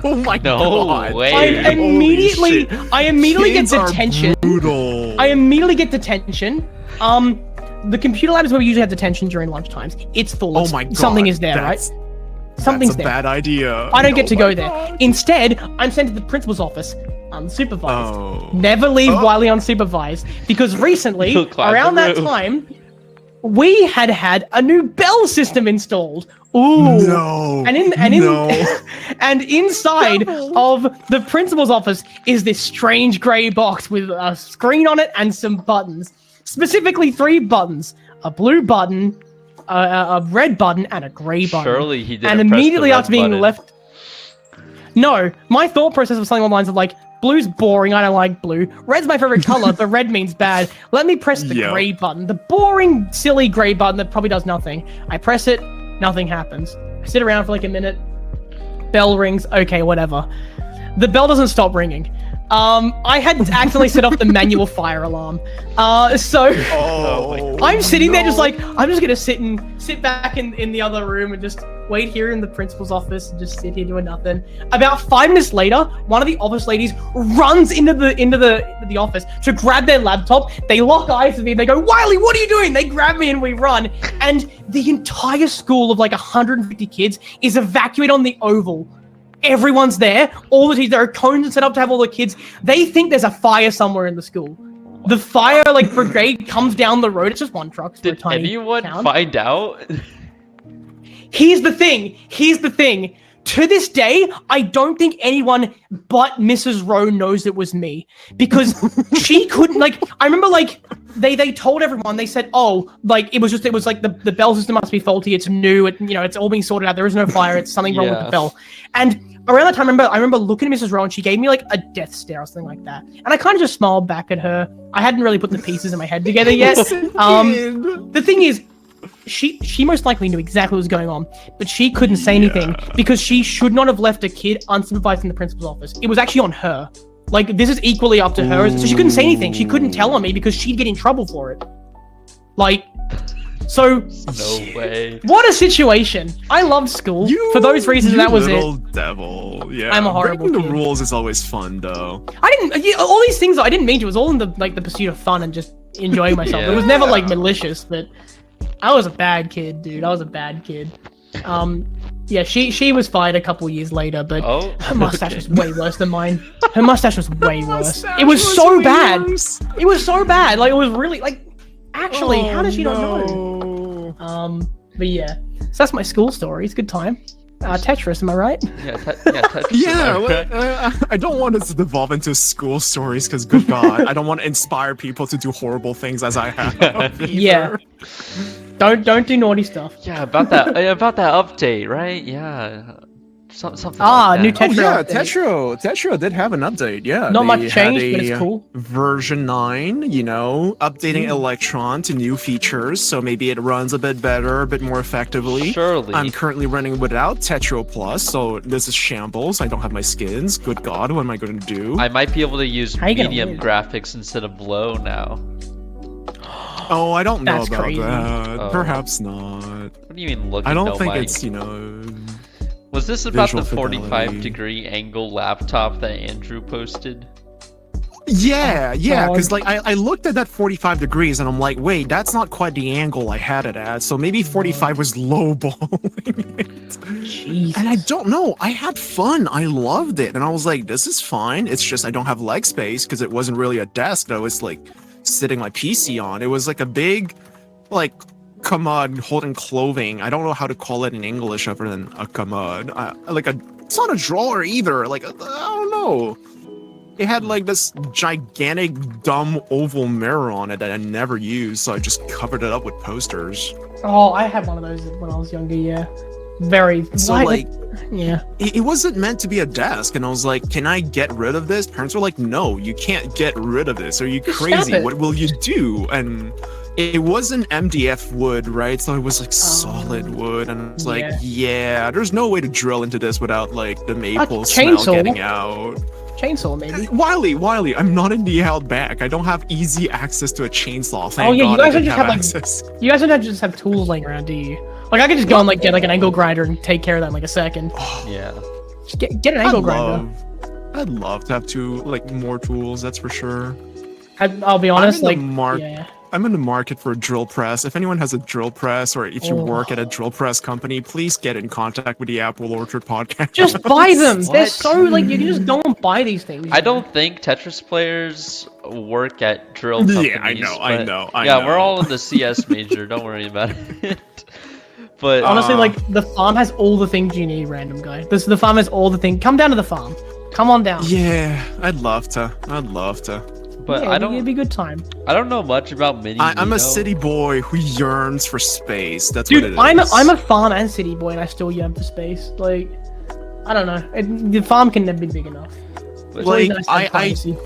Oh my god. Way. I immediately Kids get detention. Brutal. I immediately get detention. The computer lab is where we usually have detention during lunch times. It's full. Oh my god. Something is there, right? Something's That's a bad idea. I don't get to go there. Instead, I'm sent to the principal's office, unsupervised. Oh. Never leave Wylie unsupervised, because recently, around that time, we had a new bell system installed. Ooh. No. And inside of the principal's office is this strange gray box with a screen on it and some buttons. Specifically 3 buttons. A blue button, a red button, and a gray button. Surely he didn't. And immediately after being left, no, my thought process was something along the lines of like, blue's boring, I don't like blue. Red's my favorite color, but red means bad. Let me press the gray button, the boring, silly gray button that probably does nothing. I press it, nothing happens. I sit around for like a minute. Bell rings. Okay, whatever. The bell doesn't stop ringing. I had accidentally set off the manual fire alarm. So I'm sitting there just like, I'm just gonna sit back in the other room and just wait here in the principal's office and just sit here doing nothing. About 5 minutes later, one of the office ladies runs into the office to grab their laptop. They lock eyes with me. They go, Wylie, what are you doing? They grab me and we run. And the entire school of like 150 kids is evacuated on the oval. Everyone's there. All the teachers, there are cones set up to have all the kids. They think there's a fire somewhere in the school. The fire like brigade comes down the road. It's just one truck. Did anyone find out? Here's the thing. To this day, I don't think anyone but Mrs. Rowe knows it was me because she couldn't like. I remember like they told everyone. They said, "Oh, like it was like the bell system must be faulty. It's new. It's all being sorted out. There is no fire. It's something wrong with the bell." And around that time, I remember looking at Mrs. Rowe and she gave me like a death stare or something like that. And I kind of just smiled back at her. I hadn't really put the pieces in my head together yet. The thing is, she most likely knew exactly what was going on, but she couldn't say anything because she should not have left a kid unsupervised in the principal's office. It was actually on her. Like, this is equally up to her. So she couldn't say anything. She couldn't tell on me because she'd get in trouble for it. Like, so... No way. What a situation. I loved school. For those reasons, that was little it. Devil. Yeah. I'm a horrible Breaking kid. the rules is always fun, though. All these things, I didn't mean to. It was all in the pursuit of fun and just enjoying myself. It was never, like, malicious, but... I was a bad kid, dude. I was a bad kid. Yeah, she was fired a couple years later, but her mustache was way worse than mine. Her mustache was way worse. It was so bad. It was so bad. Like, it was really, like, actually, how does she not know? But yeah. So that's my school story. It's a good time. Tetris, am I right? Yeah, Tetris. I don't want us to devolve into school stories because, good God, I don't want to inspire people to do horrible things as I have. Yeah. Don't do naughty stuff. Yeah, about that update, right? Yeah. Something like new that. Tetris. Tetris did have an update. Yeah, not much they change, had but it's cool. Version 9, updating Electron to new features, so maybe it runs a bit better, a bit more effectively. Surely. I'm currently running without Tetro Plus, so this is shambles. I don't have my skins. Good God, what am I going to do? I might be able to use How you gonna medium win? graphics instead of low now. Oh, I don't know That's about crazy. that. Oh. Perhaps not. What do you mean looking? I don't no think mic? it's, Was this about the visual fidelity. 45-degree angle laptop that Andrew posted? Yeah, God. because like I looked at that 45 degrees and I'm like, wait, that's not quite the angle I had it at. So maybe 45 was lowballing it. Jeez. And I don't know. I had fun. I loved it. And I was like, this is fine. It's just I don't have leg space because it wasn't really a desk that I was like sitting my PC on. It was like a big, like, commode holding clothing. I don't know how to call it in English other than a commode. It's not a drawer either. Like, I don't know. It had like this gigantic, dumb oval mirror on it that I never used, so I just covered it up with posters. Oh, I had one of those when I was younger, yeah. Very. So, why- like, yeah. it wasn't meant to be a desk, and I was like, can I get rid of this? Parents were like, no, you can't get rid of this. Are you Just crazy? stab it. What will you do? And it wasn't MDF wood, right? So it was like solid wood, and I was like, yeah, there's no way to drill into this without like the maple smell chainsaw. getting out. Chainsaw, maybe. Wiley, I'm not in the Outback. I don't have easy access to a chainsaw. Thank Oh, yeah, you God I guys don't didn't just have, like, access. You guys don't just have tools laying around, do you? Like, I could just go and like get like an angle grinder and take care of that in like a second. Yeah. Just get an angle grinder. I'd love to have more tools. That's for sure. I'll be honest, I'm in like, the yeah. I'm in the market for a drill press. If anyone has a drill press, or if you work at a drill press company, please get in contact with the Apple Orchard podcast. Just buy them. They're What? so like you just don't buy these things. I don't think Tetris players work at drill companies. Yeah, I know. Yeah, we're all in the CS major. Don't worry about it. But Honestly, like the farm has all the things you need, random guy. The farm has all the things. Come down to the farm. Come on down. Yeah, I'd love to. but Yeah, I don't. It'd be a good time. I don't know much about mini. I'm a Nino. city boy who yearns for space. That's what it Dude, is. I'm a farm and city boy, and I still yearn for space. Like, I don't know. The farm can never be big enough. But It's always Like, nice to have privacy.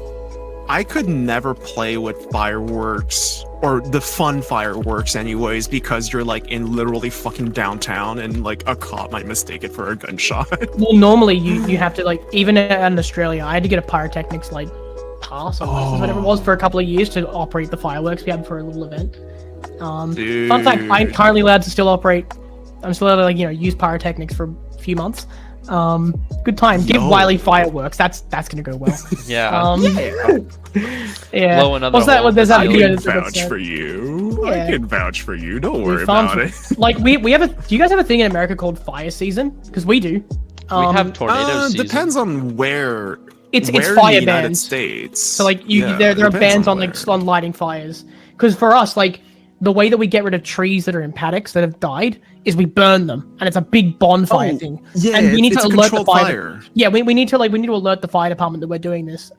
I could never play with fireworks, or the fun fireworks anyways, because you're like in literally fucking downtown and like a cop might mistake it for a gunshot. Well, normally you have to like even in Australia, I had to get a pyrotechnics like pass or license, whatever it was, for a couple of years to operate the fireworks we had for a little event. Dude. Fun fact: I'm currently allowed to still operate. I'm still allowed to use pyrotechnics for a few months. Good time. Give Yo. Wiley fireworks. That's gonna go well. yeah. Yeah. Blow another What's that? hole What there's that I video can that's vouch said- for you. Yeah. I can vouch for you. Don't worry farms- about it. Like we have a. Do you guys have a thing in America called fire season? Because we do. We have tornado season. Depends on where It's Where in fire the United bans. States? So like Yeah, there are depends bans on where. like on lighting fires. Because for us, like the way that we get rid of trees that are in paddocks that have died is we burn them, and it's a big bonfire thing. Yeah, And we need it's to a alert the controlled fire. fire. Yeah, we need to alert the fire department that we're doing this.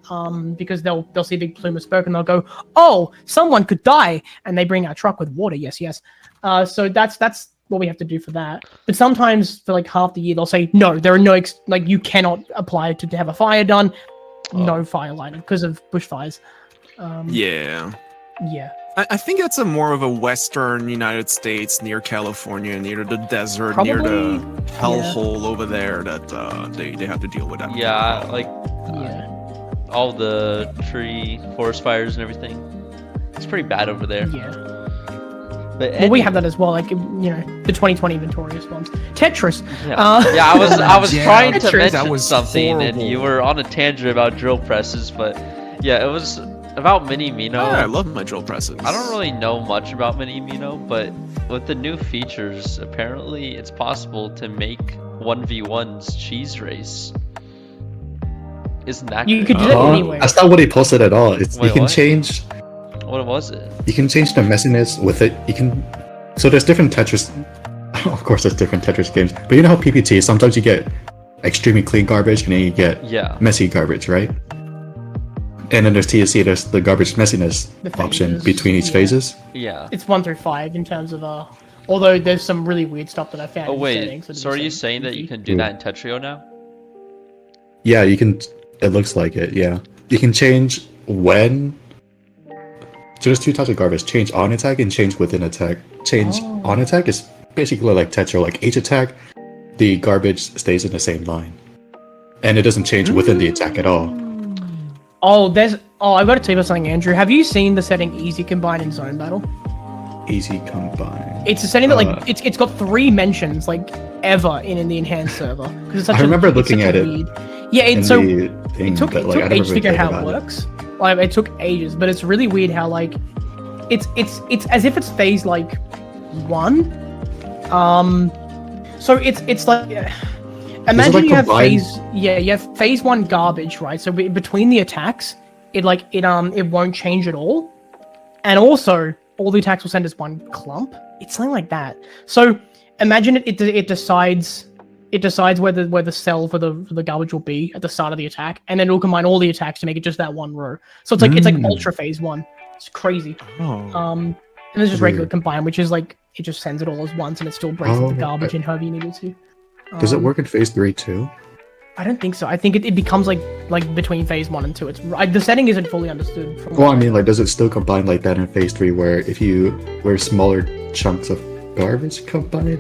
Because they'll see a big plume of smoke and they'll go, oh, someone could die, and they bring our truck with water. Yes. So that's what we have to do for that. But sometimes for like half the year they'll say no, there are no like you cannot apply to have a fire done. No fire lighting because of bushfires. Yeah. Yeah. I think that's a more of a western United States, near California, near the desert, near the hellhole over there that they have to deal with that. Yeah, like Yeah. all the forest fires and everything. It's pretty bad over there. Yeah. But Well, we have that as well. Like the 2020 Victorious ones. Tetris. Yeah, I was Yeah, trying to Tetris, mention that was something, and you horrible. were on a tangent about drill presses. But yeah, it was about Mini Mino. I love my drill presses. I don't really know much about Mini Mino, but with the new features, apparently it's possible to make 1v1's cheese race. Isn't that You great? could do that anyway. That's not what he posted at all. It's Wait, you can what? change. What was it? You can change the messiness with it. You can. So there's different Tetris. Of course, there's different Tetris games. But you know how PPT sometimes you get extremely clean garbage and then you get Yeah. messy garbage, right? And then there's TSC. There's the garbage messiness The option phases, between each yeah. phases. Yeah. It's 1 through 5 in terms of although there's some really weird stuff that I found. Oh in wait, settings that so are you saying that you can do Ooh. that in Tetrio now? Yeah, you can. It looks like it. Yeah, you can change when. So there's two types of garbage: change on attack and change within attack. Change on attack is basically like Tetris, like each attack, the garbage stays in the same line, and it doesn't change within the attack at all. I've got to tell you about something, Andrew. Have you seen the setting Easy Combine in Zone Battle? Easy combine. It's a setting that like it's got 3 mentions like ever in the enhanced server because it's such. I remember it's looking such at a it weird. Yeah, in it's so the thing, it took but, like, I never ages to figure out really how it thought about works. Like it took ages, but it's really weird how like it's as if it's phase like 1. So it's like imagine like you have combined? you have phase 1 garbage, right? So between the attacks, it won't change at all, and also all the attacks will send as one clump. It's something like that. So imagine it decides where the cell for the garbage will be at the start of the attack, and then it'll combine all the attacks to make it just that one row. So it's like ultra phase 1. It's crazy. And there's just regular Weird. combine, which is like it just sends it all as once, and it still breaks the garbage in however you need it to. Does it work in phase 3 too? I don't think so. I think it becomes like between phase 1 and 2. It's the setting isn't fully understood. Well, I mean, like, does it still combine like that in phase 3, where smaller chunks of garbage combine it?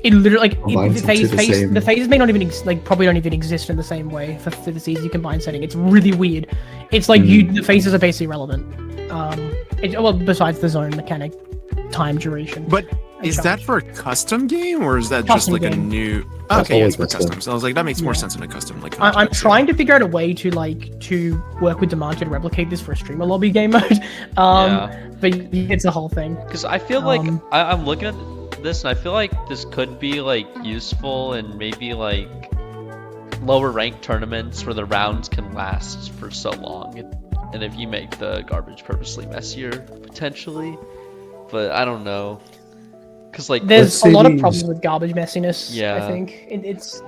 It literally Combines into the same- the phases may not even probably don't even exist in the same way for this easy combine setting. It's really weird. It's like the phases are basically relevant. Besides the zone mechanic, time duration. But is that charge. for a custom game or is that just Custom like a game. new? That's Okay, always it's for custom. custom. So I was like, that makes more Yeah. sense in a custom. Like, I'm context, trying to figure out a way to work with Demand to replicate this for a streamer lobby game mode. But it's a whole thing. Because I feel like Um, I'm looking at this and I feel like this could be like useful in maybe like lower ranked tournaments where the rounds can last for so long, and if you make the garbage purposely messier potentially, but I don't know. Because like There's a Let's lot of say problems these- with garbage messiness. Yeah. I think it's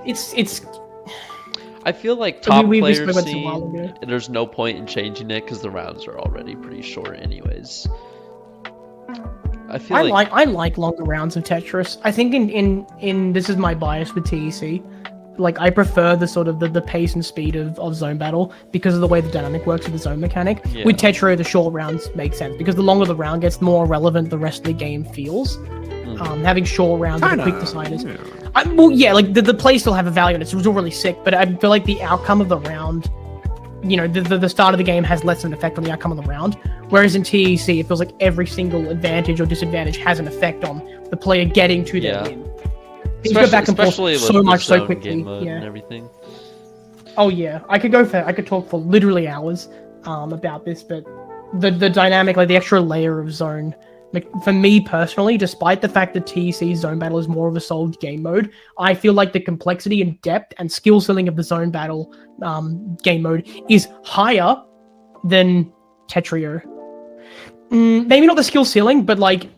I feel like top we players spoke about this a while scene, ago. there's no point in changing it because the rounds are already pretty short anyways. I feel I like longer rounds of Tetris. I think in this is my bias with TEC. Like I prefer the sort of the pace and speed of zone battle because of the way the dynamic works with the zone mechanic. Yeah. With Tetris, the short rounds make sense because the longer the round gets, the more relevant the rest of the game feels. Having short rounds and quick deciders. Yeah. Like the play still have a value and it's still really sick, but I feel like the outcome of the round, the start of the game has less of an effect on the outcome of the round. Whereas in TEC, it feels like every single advantage or disadvantage has an effect on the player getting to their Yeah. win. Things go back and forth especially with so the much so zone quickly. game mode Yeah. and everything. Oh yeah, I could talk for literally hours about this, but the dynamic, like the extra layer of zone Like, for me personally, despite the fact that TEC's zone battle is more of a solved game mode, I feel like the complexity and depth and skill ceiling of the zone battle game mode is higher than Tetrio. Maybe not the skill ceiling, but like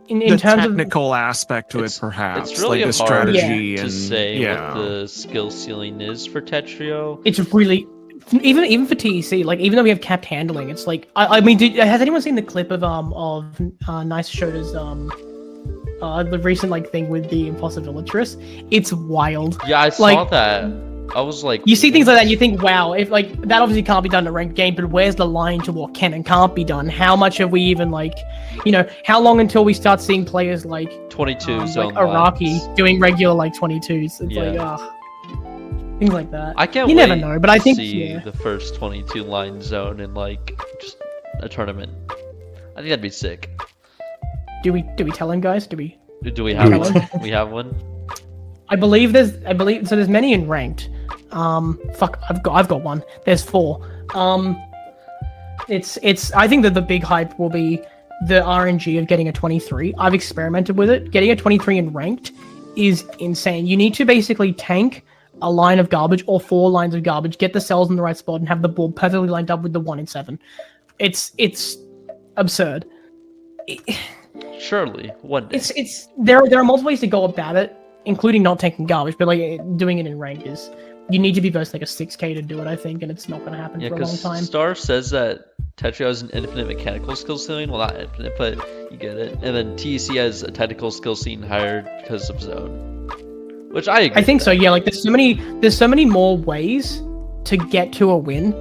in The terms technical aspect to it, It's perhaps, really like the hard strategy to and say what the skill ceiling is for Tetrio. it's really even for TEC. Like, even though we have capped handling, it's like I mean, has anyone seen the clip of Nice Shota's the recent like thing with the impossibilitress? It's wild. Yeah, I saw Like, that. I was like, You see things like that and you think, wow, if like that obviously can't be done in a ranked game, but where's the line to what can and can't be done? How much have we even like, how long until we start seeing players like 22 zone like Iraqi lines. doing regular like 22s? It's Yeah. like, things like that. I can't You wait never know, but I think to see yeah. the first 22 line zone in like just a tournament. I think that'd be sick. Do we tell him, guys? Do we? Do we have we one? We have one. I believe so. There's many in ranked. I've got one. There's 4. It's. I think that the big hype will be the RNG of getting a 23. I've experimented with it. Getting a 23 in ranked is insane. You need to basically tank a line of garbage or 4 lines of garbage, get the cells in the right spot, and have the board perfectly lined up with the 1 in 7. It's absurd. Surely one day. It's there are multiple ways to go about it, including not taking garbage, but like doing it in rank is you need to be versus like a 6K to do it, I think, and it's not going to happen Yeah, for a long because time. Star says that Tetrio has an infinite mechanical skill ceiling. Well, not infinite, but you get it. And then TEC has a technical skill ceiling higher because of zone, which I agree. I think so. Yeah, like there's so many more ways to get to a win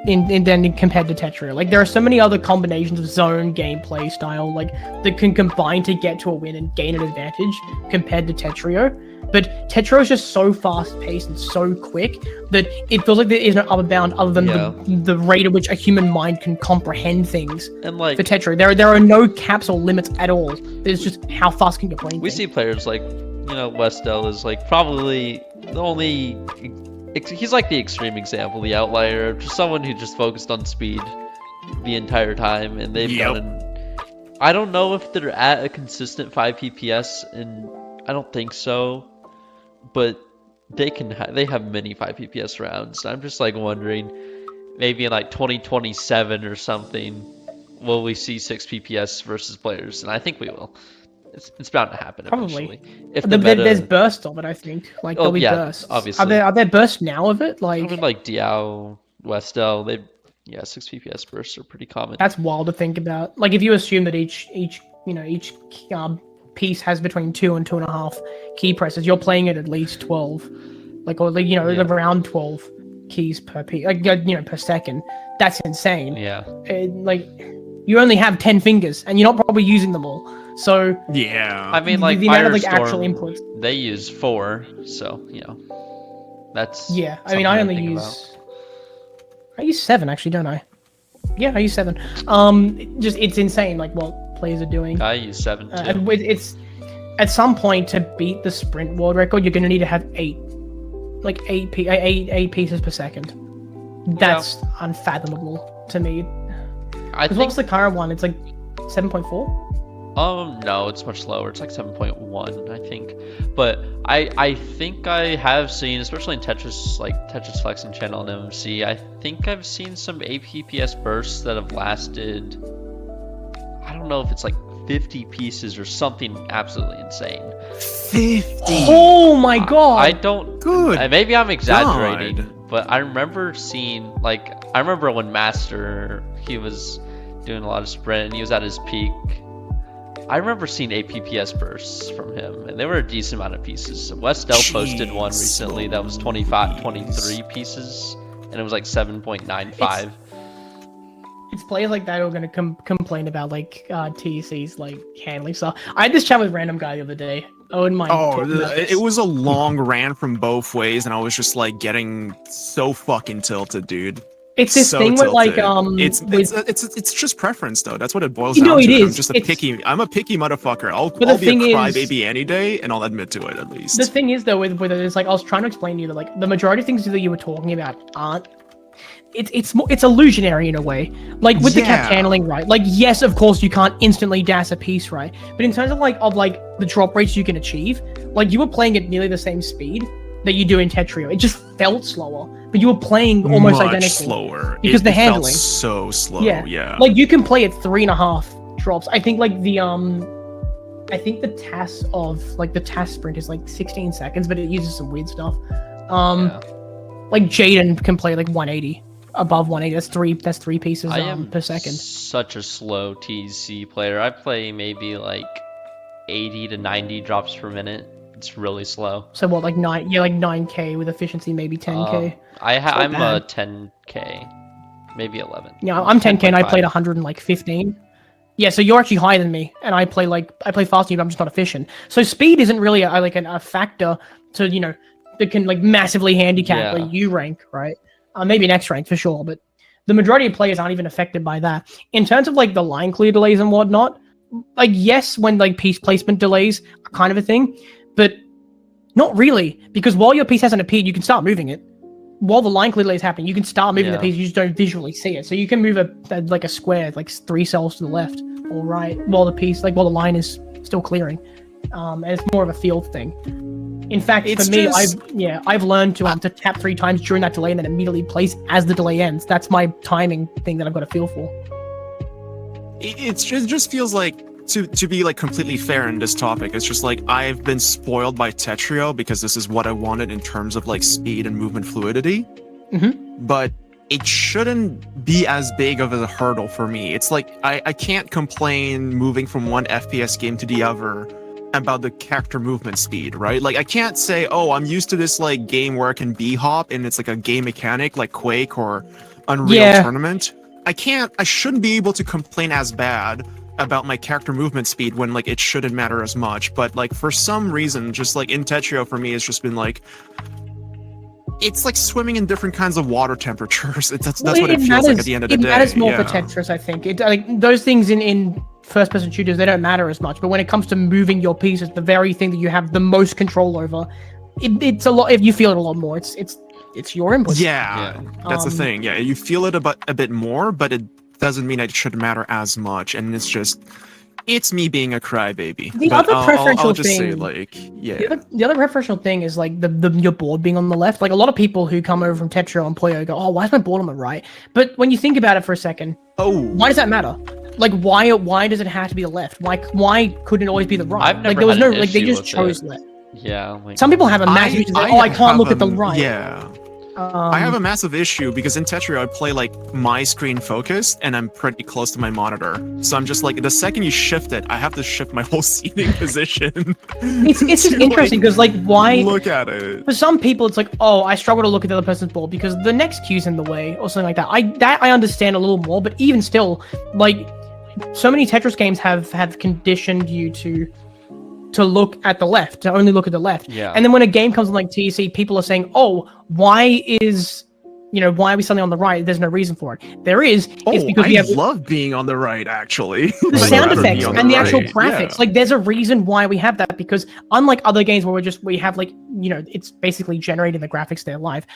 than compared to Tetrio. Like there are so many other combinations of zone gameplay style like that can combine to get to a win and gain an advantage compared to Tetrio. But Tetrio is just so fast paced and so quick that it feels like there is no upper bound other than the rate at which a human mind can comprehend things. And like For Tetrio, there are no caps or limits at all. There's just how fast can your brain we think. see players like Westel is like probably the only. He's like the extreme example, the outlier, just someone who just focused on speed the entire time, and they've done. I don't know if they're at a consistent 5 PPS, and I don't think so, but they have many 5 PPS rounds. I'm just like wondering, maybe in like 2027 or something, will we see 6 PPS versus players? And I think we will. It's bound to happen Probably. eventually. If the meta... There's bursts of it, I think. Like there'll be bursts. Obviously. Are there bursts now of it? I mean, like Diao, Westel, 6 PPS bursts are pretty common. That's wild to think about. Like if you assume that each piece has between 2 and 2.5 key presses, you're playing at least 12, around 12 keys per piece, per second. That's insane. Yeah. Like you only have 10 fingers, and you're not probably using them all. So yeah, I mean, like the amount of like Firestorm, actual inputs. They use 4, so that's I mean, I only use. I use 7 actually, don't I? Yeah, I use 7. It's insane, like what players are doing. I use 7 too. It's at some point to beat the sprint world record, you're gonna need to have 8 pieces per second. That's unfathomable to me. I think what's the current one? It's like 7.4. No, it's much lower. It's like 7.1, I think. But I think I have seen, especially in Tetris, like Tetris Flexing Channel and MMC, I think I've seen some APPS bursts that have lasted, I don't know if it's like 50 pieces or something absolutely insane. 50. Oh my god! I don't. Good. Maybe I'm exaggerating, God. but I remember seeing, I remember when Master, he was doing a lot of sprint and he was at his peak. I remember seeing APPS bursts from him, and they were a decent amount of pieces. Westel posted one recently that was 23 pieces, and it was like 7.95. It's players like that who are going to complain about like TEC's like handling stuff. I had this chat with a random guy the other day. I wouldn't mind. It was a long rant from both ways, and I was just like getting so fucking tilted, dude. It's this so thing tilted. with like it's just preference though. That's what it boils down to. It is. I'm a picky motherfucker. I'll be a crybaby any day, and I'll admit to it at least. The thing is though with it is like I was trying to explain to you that like the majority of things that you were talking about aren't it's illusionary in a way. Like with the cap handling, right? Like yes, of course you can't instantly dash a piece, right? But in terms of the drop rates you can achieve, like you were playing at nearly the same speed that you do in Tetrio. It just felt slower, but you were playing almost much identical. Slower Because the it handling. felt so slow. Yeah. Like you can play at 3.5 drops. I think like the TAS sprint is like 16 seconds, but it uses some weird stuff. Like Jaden can play like 180, above 180. That's three pieces per second. Such a slow TC player. I play maybe like 80 to 90 drops per minute. It's really slow. So what, like 9k with efficiency, maybe 10k. I'm a 10k, maybe 11. Yeah, I'm 10k and I played 115. Yeah, so you're actually higher than me, and I play faster than you, but I'm just not efficient. So speed isn't really a factor to that can like massively handicap like you rank, right? Maybe next rank for sure, but the majority of players aren't even affected by that. In terms of like the line clear delays and whatnot, like yes, when like piece placement delays are kind of a thing, but not really, because while your piece hasn't appeared, you can start moving it. While the line clear delay is happening, you can start moving the piece. You just don't visually see it. So you can move a square like 3 cells to the left or right while the line is still clearing. And it's more of a field thing. In fact, for me, I've learned to tap 3 times during that delay and then immediately place as the delay ends. That's my timing thing that I've got to feel for. It just feels like, to be like completely fair in this topic, it's just like I've been spoiled by Tetrio because this is what I wanted in terms of like speed and movement fluidity. Mm-hmm. But it shouldn't be as big of a hurdle for me. It's like I can't complain moving from one FPS game to the other about the character movement speed, right? Like I can't say, oh, I'm used to this like game where I can b-hop and it's like a game mechanic like Quake or Unreal Tournament. I shouldn't be able to complain as bad about my character movement speed when like it shouldn't matter as much. But like for some reason, just like in Tetrio for me, it's just been like, it's like swimming in different kinds of water temperatures. That's what it feels like at the end of the day. It matters more for Tetris, I think. Those things in first-person shooters, they don't matter as much. But when it comes to moving your pieces, the very thing that you have the most control over, it's a lot. If you feel it a lot more, it's your input. Yeah, that's the thing. Yeah, you feel it a bit more, but it doesn't mean it should matter as much. And it's me being a crybaby. The other preferential thing, say, like, the other preferential thing is like your board being on the left. Like a lot of people who come over from Tetrio and Puyo go, "Oh, why is my board on the right?" But when you think about it for a second, why does that matter? Like, why does it have to be the left? Why couldn't it always be the right? I've never like there was had no an like they issue just with chose it. left. Yeah. Like, Some people have a massive issue. I can't look at the right. Yeah. I have a massive issue because in Tetrio I play like my screen focused and I'm pretty close to my monitor. So I'm just like, the second you shift it, I have to shift my whole seating position. It's just interesting because like why look at it. For some people it's like, oh, I struggle to look at the other person's board because the next cue's in the way or something like that. I understand a little more, but even still, like so many Tetris games have conditioned you to look at the left, to only look at the left. Yeah. And then when a game comes on like TEC, people are saying, oh, why are we suddenly on the right? There's no reason for it. There is. It's because I love being on the right, actually. The sound effects and the actual right. graphics. Yeah. Like, there's a reason why we have that, because unlike other games where we have like, it's basically generating the graphics there live.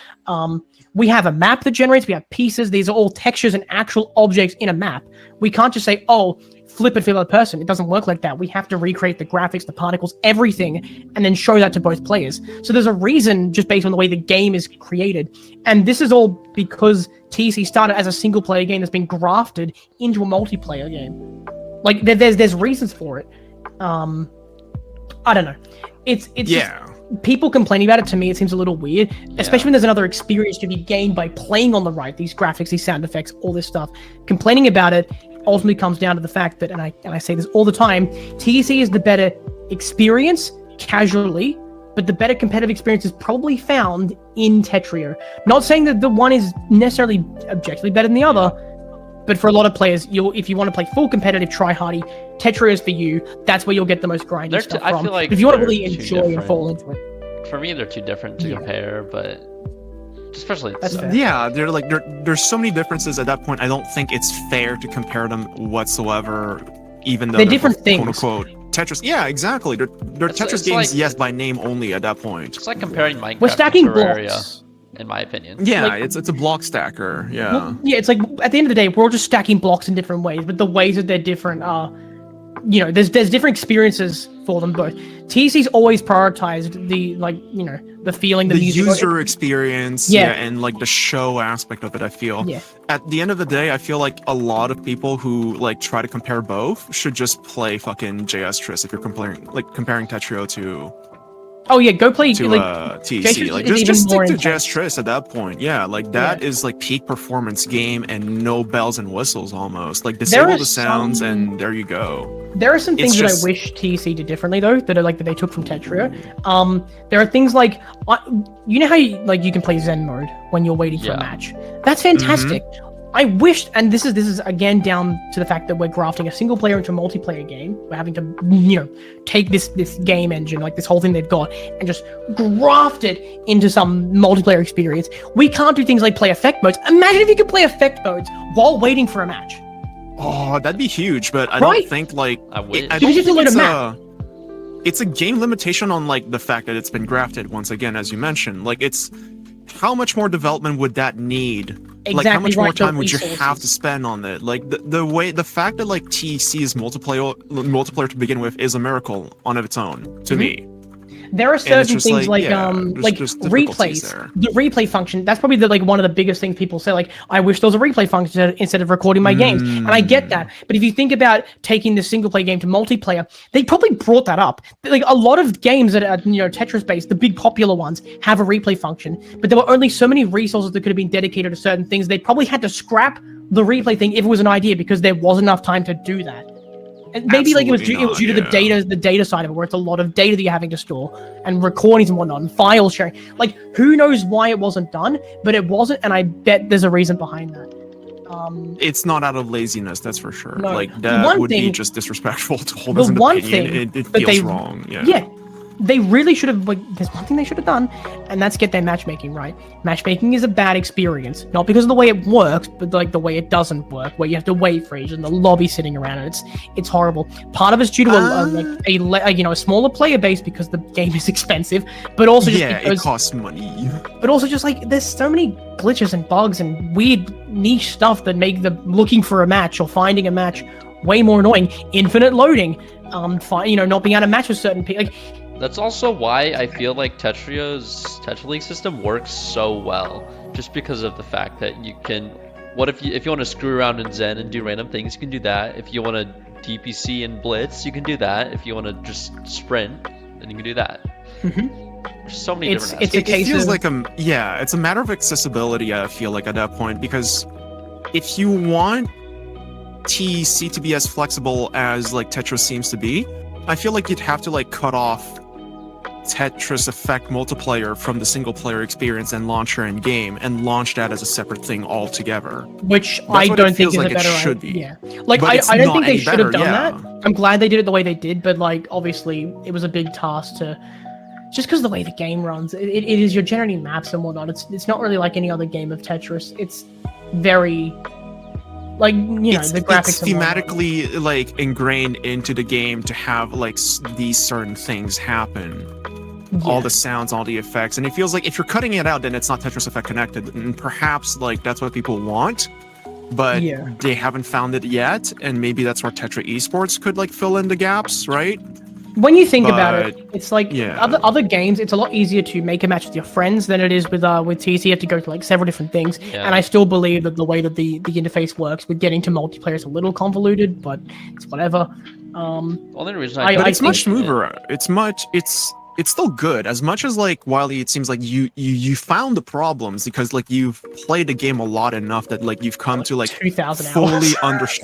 We have a map that generates, we have pieces. These are all textures and actual objects in a map. We can't just say, oh, flip it for the other person. It doesn't work like that. We have to recreate the graphics, the particles, everything, and then show that to both players. So there's a reason just based on the way the game is created. And this is all because TC started as a single player game that's been grafted into a multiplayer game. Like there's reasons for it. I don't know. It's just, people complaining about it, to me it seems a little weird, especially when there's another experience to be gained by playing on the right, these graphics, these sound effects, all this stuff. Complaining about it ultimately comes down to the fact that, and I say this all the time, TEC is the better experience casually, but the better competitive experience is probably found in Tetrio. Not saying that the one is necessarily objectively better than the other, but for a lot of players, if you want to play full competitive try-hardy, Tetrio is for you. That's where you'll get the most grindy stuff from. I feel like if you want to really enjoy and fall into it. For me, they're too different to compare, but especially there's so many differences at that point. I don't think it's fair to compare them whatsoever, even though they're different things. Quote unquote Tetris. Yeah, exactly. They're Tetris games, yes, by name only at that point. It's like comparing Minecraft We're stacking to Terraria. blocks. in my opinion. Yeah, Like- it's a block stacker. Yeah. Well, yeah, it's like at the end of the day, we're all just stacking blocks in different ways, but the ways that they're different are, there's different experiences for them both. TC's always prioritized the the feeling, the music, user experience, Yeah. and like the show aspect of it. I feel Yeah. at the end of the day, I feel like a lot of people who like try to compare both should just play fucking JS Triss if you're comparing Tetrio to Oh yeah, go play TC. JS Like is even just stick more to intense. JS Triss at that point. Yeah, like that is like peak performance game and no bells and whistles almost. Like disable are the sounds some- and there you go. There are some It's things that just- I wish TC did differently though, that they took from Tetrio. There are things like you know how you can play Zen mode when you're waiting for Yeah. a match. That's fantastic. I wish, and this is again down to the fact that we're grafting a single player into a multiplayer game. We're having to take this game engine, like this whole thing they've got, and just graft it into some multiplayer experience. We can't do things like play effect modes. Imagine if you could play effect modes while waiting for a match. Oh, that'd be huge, but I Right? don't think like I wish. I You don't just think load a it's map. it's a game limitation on like the fact that it's been grafted once again, as you mentioned. Like it's how much more development would that need? Like how Exactly much more right, the time would you have resources. to spend on it? Like the fact that like TC is multiplayer to begin with is a miracle on its own to me. There are certain just things like, like yeah, there's just difficulties replays. there. The replay function, that's probably one of the biggest things people say. Like, I wish there was a replay function instead of recording my games. And I get that. But if you think about taking the single player game to multiplayer, they probably brought that up. Like a lot of games that are Tetris based, the big popular ones, have a replay function. But there were only so many resources that could have been dedicated to certain things. They probably had to scrap the replay thing if it was an idea because there wasn't enough time to do that. And maybe it was Absolutely due to not, the data side of it, where it's a lot of data that you're having to store and recordings and whatnot and file sharing. Like, who knows why it wasn't done, but it wasn't, and I bet there's a reason behind that. It's not out of laziness, that's for sure. No. Like The that one would be thing- just disrespectful to hold the as an one opinion. thing It that feels they- wrong. Yeah, they really should have. There's one thing they should have done, and that's get their matchmaking right. Matchmaking is a bad experience, not because of the way it works, but like the way it doesn't work, where you have to wait for each and the lobby sitting around, and it's horrible. Part of it's due to a smaller player base because the game is expensive, but also just Yeah, it because, costs money. but also just like there's so many glitches and bugs and weird niche stuff that make the looking for a match or finding a match way more annoying. Infinite loading, not being able to match with certain people. Like, That's also why I feel like Tetrio's Tetra League system works so well, just because of the fact that you can. What if you want to screw around in Zen and do random things, you can do that. If you want to DPC and Blitz, you can do that. If you want to just sprint, then you can do that. There's so many It's- different. it's a aspects. It case feels of- like it's a matter of accessibility. I feel like at that point, because if you want TC to be as flexible as like Tetris seems to be, I feel like you'd have to like cut off Tetris Effect multiplayer from the single player experience and launcher and game and launch that as a separate thing altogether. which That's I what don't it think feels is like a it better should idea. be. Yeah, like But it's I don't not think they any should have better, done yeah. that. I'm glad they did it the way they did, but like obviously it was a big task to. Just because the way the game runs, it is you're generating maps and whatnot. It's not really like any other game of Tetris. It's very like the graphics it's and whatnot. thematically like ingrained into the game to have like these certain things happen. All Yeah. the sounds, all the effects, and it feels like if you're cutting it out, then it's not Tetris Effect connected, and perhaps like that's what people want, but Yeah. they haven't found it yet, and maybe that's where Tetra Esports could like fill in the gaps, right? When you think about it, But, it's like yeah. other games. It's a lot easier to make a match with your friends than it is with TC. You have to go through like several different things, Yeah. and I still believe that the way that the interface works with getting to multiplayer is a little convoluted, but it's whatever. The only reason I But I it's much think- smoother. It's still good. As much as like Wylie, it seems like you found the problems because like you've played the game a lot enough that like you've come to like 2,000 fully hours.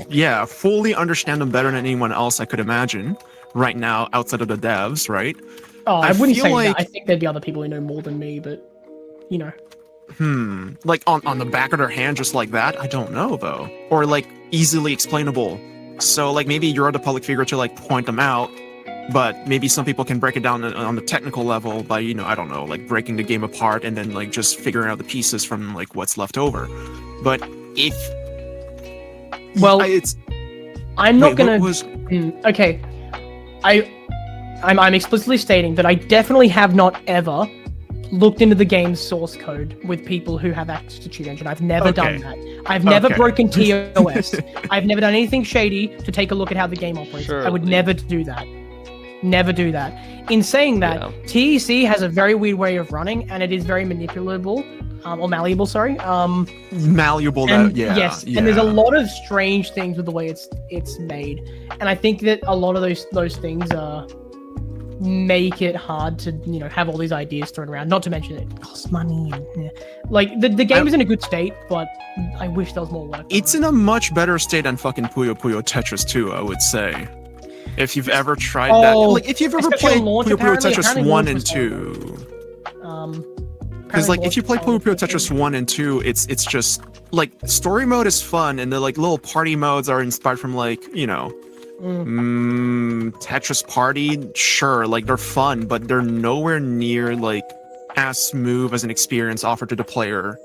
fully understand them better than anyone else I could imagine right now outside of the devs, right? Oh, I I wouldn't feel say like- that. I think there'd be other people who know more than me, but you know. Like on the back of their hand just like that? I don't know though. Or like easily explainable. So like maybe you're the public figure to like point them out, but maybe some people can break it down on the technical level by, I don't know, like breaking the game apart and then like just figuring out the pieces from like what's left over. But if Well, it's I'm not wait, gonna. what was Okay, I'm explicitly stating that I definitely have not ever looked into the game's source code with people who have access to Cheat Engine. I've never done that. I've never broken TOS. I've never done anything shady to take a look at how the game operates. I would never do that. Never do that. In saying that, TEC has a very weird way of running, and it is very manipulable, or malleable. Sorry. Malleable. Yes, and there's a lot of strange things with the way it's made, and I think that a lot of those things make it hard to have all these ideas thrown around. Not to mention it costs money. And, like the game is in a good state, but I wish there was more work. It's in a much better state than fucking Puyo Puyo Tetris 2, I would say. If you've ever tried that, like if you've ever played Puyo Puyo Tetris 1 and 2, because like if you play Puyo Puyo Tetris 1 and 2, it's just like story mode is fun, and the like little party modes are inspired from like Tetris Party. Sure, like they're fun, but they're nowhere near like as smooth as an experience offered to the player.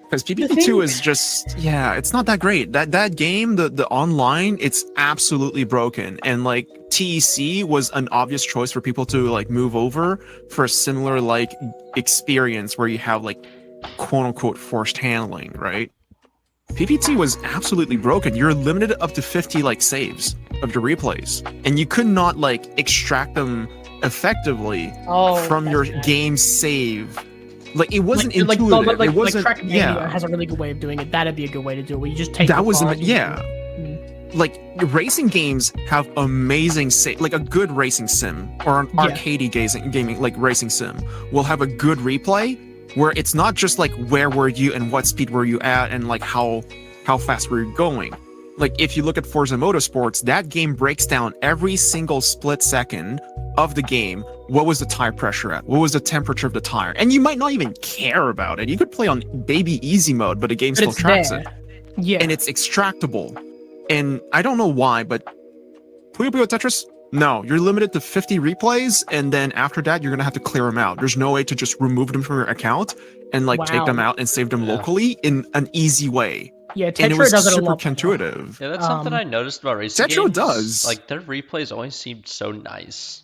Because PPP2 is just, it's not that great. That game, the online, it's absolutely broken. And like TEC was an obvious choice for people to like move over for a similar like experience where you have like quote unquote forced handling, right? PPT was absolutely broken. You're limited up to 50 like saves of your replays, and you could not like extract them effectively from your game save. Like it wasn't intuitive. It wasn't. Like Trackmania has a really good way of doing it. That'd be a good way to do it. Where you just take that was like racing games have amazing like a good racing sim or an arcadey gaming like racing sim will have a good replay where it's not just like where were you and what speed were you at and like how fast were you going. Like if you look at Forza Motorsports, that game breaks down every single split second of the game. What was the tire pressure at? What was the temperature of the tire? And you might not even care about it. You could play on baby easy mode, but the game still tracks it. Yeah. And it's extractable. And I don't know why, but Puyo Puyo Tetris, no, you're limited to 50 replays, and then after that, you're gonna have to clear them out. There's no way to just remove them from your account and like take them out and save them locally in an easy way. Yeah, Tetra and it was does it a super lot intuitive. Yeah, that's something I noticed about racing games. Tetra does. Like their replays always seemed so nice.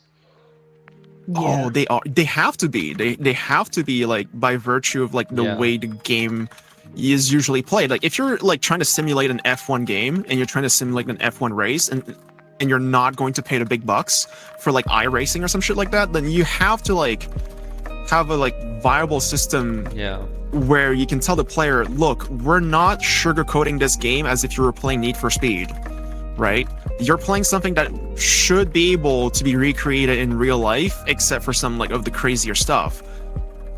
Yeah. Oh, they are. They have to be. They have to be like by virtue of like the way the game is usually played. Like if you're like trying to simulate an F1 game and you're trying to simulate an F1 race and you're not going to pay the big bucks for like iRacing or some shit like that, then you have to like have a like viable system. Yeah. Where you can tell the player, look, we're not sugarcoating this game as if you were playing Need for Speed, right? You're playing something that should be able to be recreated in real life, except for some like of the crazier stuff.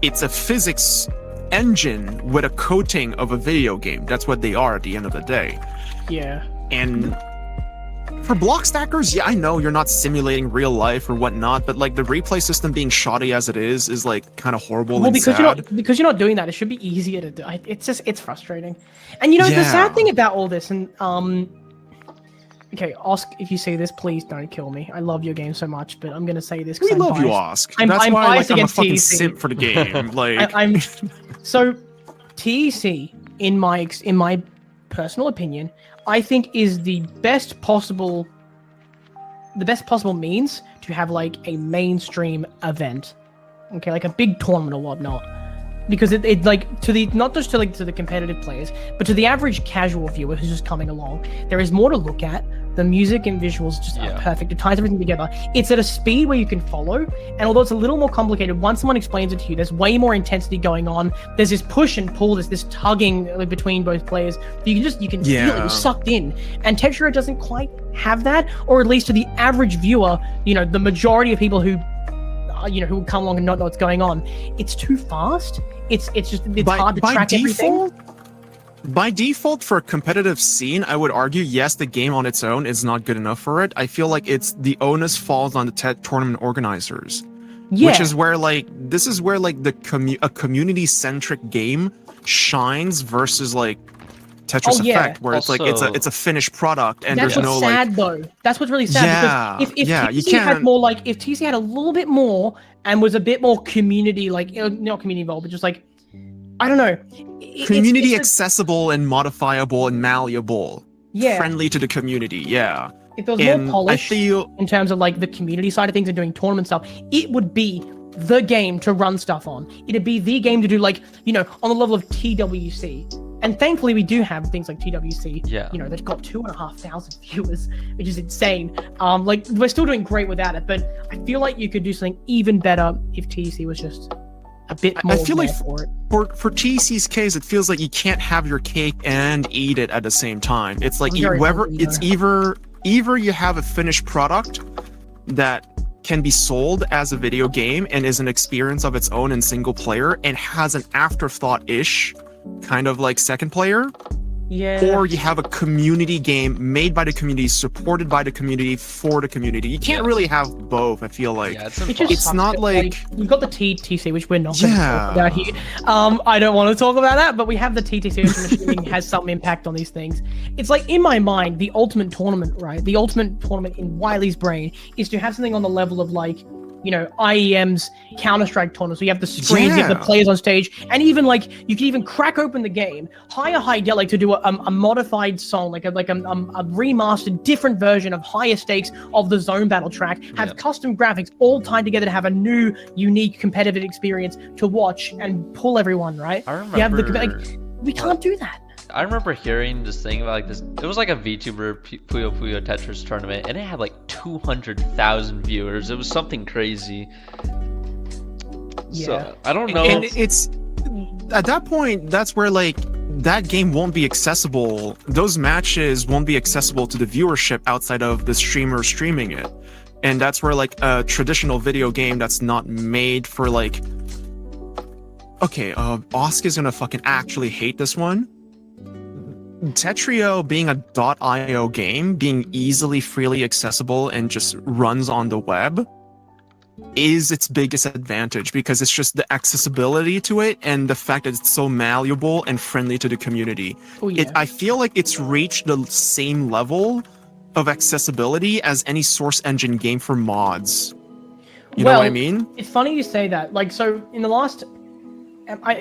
It's a physics engine with a coating of a video game. That's what they are at the end of the day. Yeah. And for block stackers, I know you're not simulating real life or whatnot, but like the replay system being shoddy as it is like kind of horrible and sad. Because you're not doing that, it should be easier to do. It's frustrating. And the sad thing about all this, and okay, Osk, if you see this, please don't kill me. I love your game so much, but I'm gonna say this. We love you, Osk. That's why like, I'm a fucking simp for the game. Like I'm so TEC in my personal opinion, I think is the best possible means to have like a mainstream event, okay, like a big tournament or whatnot, because it like to the not just to the competitive players, but to the average casual viewer who's just coming along, there is more to look at. The music and visuals just are perfect. It ties everything together. It's at a speed where you can follow, and although it's a little more complicated, once someone explains it to you, there's way more intensity going on. There's this push and pull, there's this tugging between both players. You can feel it, you're sucked in. And Tetra doesn't quite have that, or at least to the average viewer, the majority of people who who come along and not know what's going on, it's too fast. It's hard to track everything. By default, for a competitive scene, I would argue, yes, the game on its own is not good enough for it. I feel like the onus falls on the tournament organizers. Yeah. Which is where, like, this is where, like, a community-centric game shines versus, like, Tetris Effect, where also, it's a finished product and there's no, sad, though. That's what's really sad, because if TC had more, like, if TC had a little bit more and was a bit more community, like, not community involved, but just, like, I don't know. Community accessible and modifiable and malleable. Yeah. Friendly to the community, yeah. If there was more polish in terms of like the community side of things and doing tournament stuff, it would be the game to run stuff on. It'd be the game to do, like, you know, on the level of TWC. And thankfully, we do have things like TWC. Yeah. You know, that's got 2,500 viewers, which is insane. Like, we're still doing great without it, but I feel like you could do something even better if TEC was just a bit more. I feel like for it. for TEC's case, it feels like you can't have your cake and eat it at the same time. It's like Very hungry, it's either you have a finished product that can be sold as a video game and is an experience of its own in single player and has an afterthought-ish kind of like second player, Yeah. or you have a community game made by the community, supported by the community, for the community. You can't really have both, I feel like. Yeah, it's It just impossible. It's not sucks that, like- we've got the TTC, which we're not going to Yeah. talk about here. I don't want to talk about that, but we have the TTC, which I'm assuming has some impact on these things. It's like, in my mind, the ultimate tournament, right? The ultimate tournament in Wylie's brain is to have something on the level of, like, you know, IEM's Counter-Strike tournament. So you have the screens, you have the Yeah. players on stage, and even, like, you can even crack open the game, hire Hidelic to do a modified song, like a remastered, different version of higher stakes of the zone battle track, have Yeah. custom graphics all tied together to have a new, unique, competitive experience to watch and pull everyone, right? I You have the remember. we can't do that. I remember hearing this thing about like this. It was like a VTuber Puyo Puyo Tetris tournament, and it had like 200,000 viewers. It was something crazy. Yeah. So I don't know. And it's at that point, that's where like that game won't be accessible. Those matches won't be accessible to the viewership outside of the streamer streaming it. And that's where like a traditional video game that's not made for like, okay, Oscar's gonna fucking actually hate this one. Tetrio being a .io game, being easily freely accessible and just runs on the web is its biggest advantage, because it's just the accessibility to it and the fact that it's so malleable and friendly to the community. Oh, yeah. I feel like it's reached the same level of accessibility as any source engine game for mods. You know what I mean? It's funny you say that. Like, so in the last,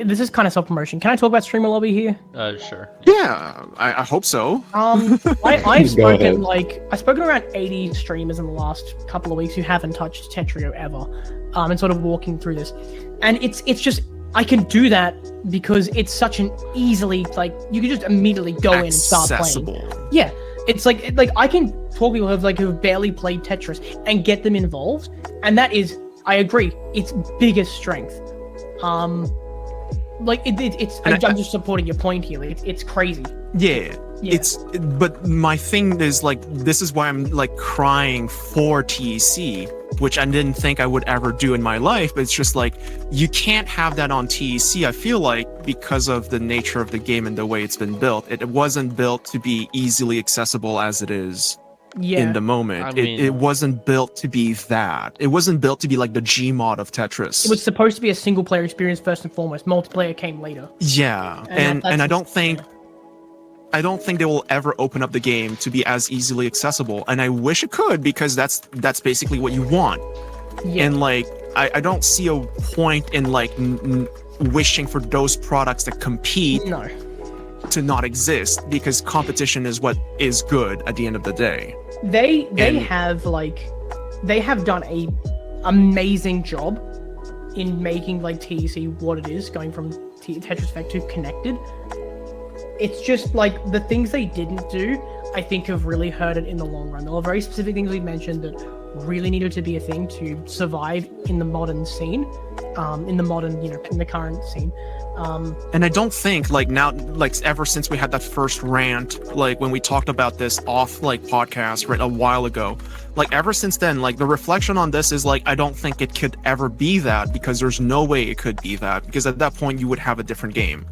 this is kind of self-promotion. Can I talk about Streamer Lobby here? Sure. Yeah, I hope so. I've Go ahead. spoken I've spoken around 80 streamers in the last couple of weeks who haven't touched Tetrio ever, and sort of walking through this, and it's just, I can do that because it's such an easily, like, you can just immediately go in and start playing. Accessible. Yeah, it's like I can talk to people who've barely played Tetris and get them involved, and that is, I agree, its biggest strength. Like I'm just supporting your point here. It's crazy. Yeah. Yeah. But my thing is like, this is why I'm like crying for TEC, which I didn't think I would ever do in my life, but it's just like, you can't have that on TEC, I feel like, because of the nature of the game and the way it's been built. It wasn't built to be easily accessible as it is Yeah. in the moment. I mean- It wasn't built to be that. It wasn't built to be like the Gmod of Tetris. It was supposed to be a single player experience first and foremost. Multiplayer came later. Yeah, And and that's I don't think they will ever open up the game to be as easily accessible. And I wish it could, because that's basically what you want. Yeah. And like, I don't see a point in like wishing for those products that compete No. to not exist, because competition is what is good at the end of the day. They And- have done a amazing job in making like TEC what it is, going from Tetris Effect to Connected. It's just like the things they didn't do, I think, have really hurt it in the long run. There were very specific things we mentioned that really needed to be a thing to survive in the modern scene, in the current scene. And I don't think like now, like ever since we had that first rant, like when we talked about this off like podcast right a while ago, like ever since then, like the reflection on this is like, I don't think it could ever be that, because there's no way it could be that, because at that point you would have a different game.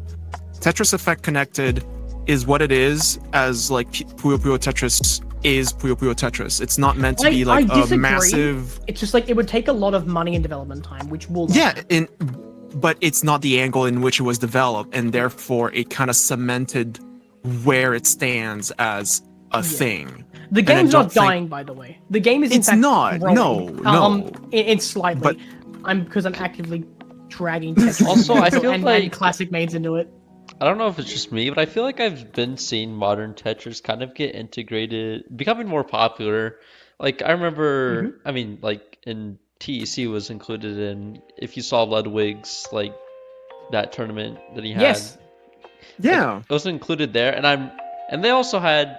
Tetris Effect Connected is what it is, as like Puyo Puyo Tetris is Puyo Puyo Tetris. It's not meant to be like I a disagree. massive. It's just like it would take a lot of money and development time, which will not Yeah, happen. but it's not the angle in which it was developed, and therefore it kind of cemented where it stands as a thing. The And I game's don't not think- dying, by the way. The game is in It's fact not. growing. No. It's slightly. But- because I'm actively dragging Tetris Also, I feel and like- classic mains into it. I don't know if it's just me, but I feel like I've been seeing modern Tetris kind of get integrated, becoming more popular. Like I remember, I mean, like in TEC was included in. If you saw Ludwig's like that tournament that he had, Yes. Yeah. it was included there. And they also had,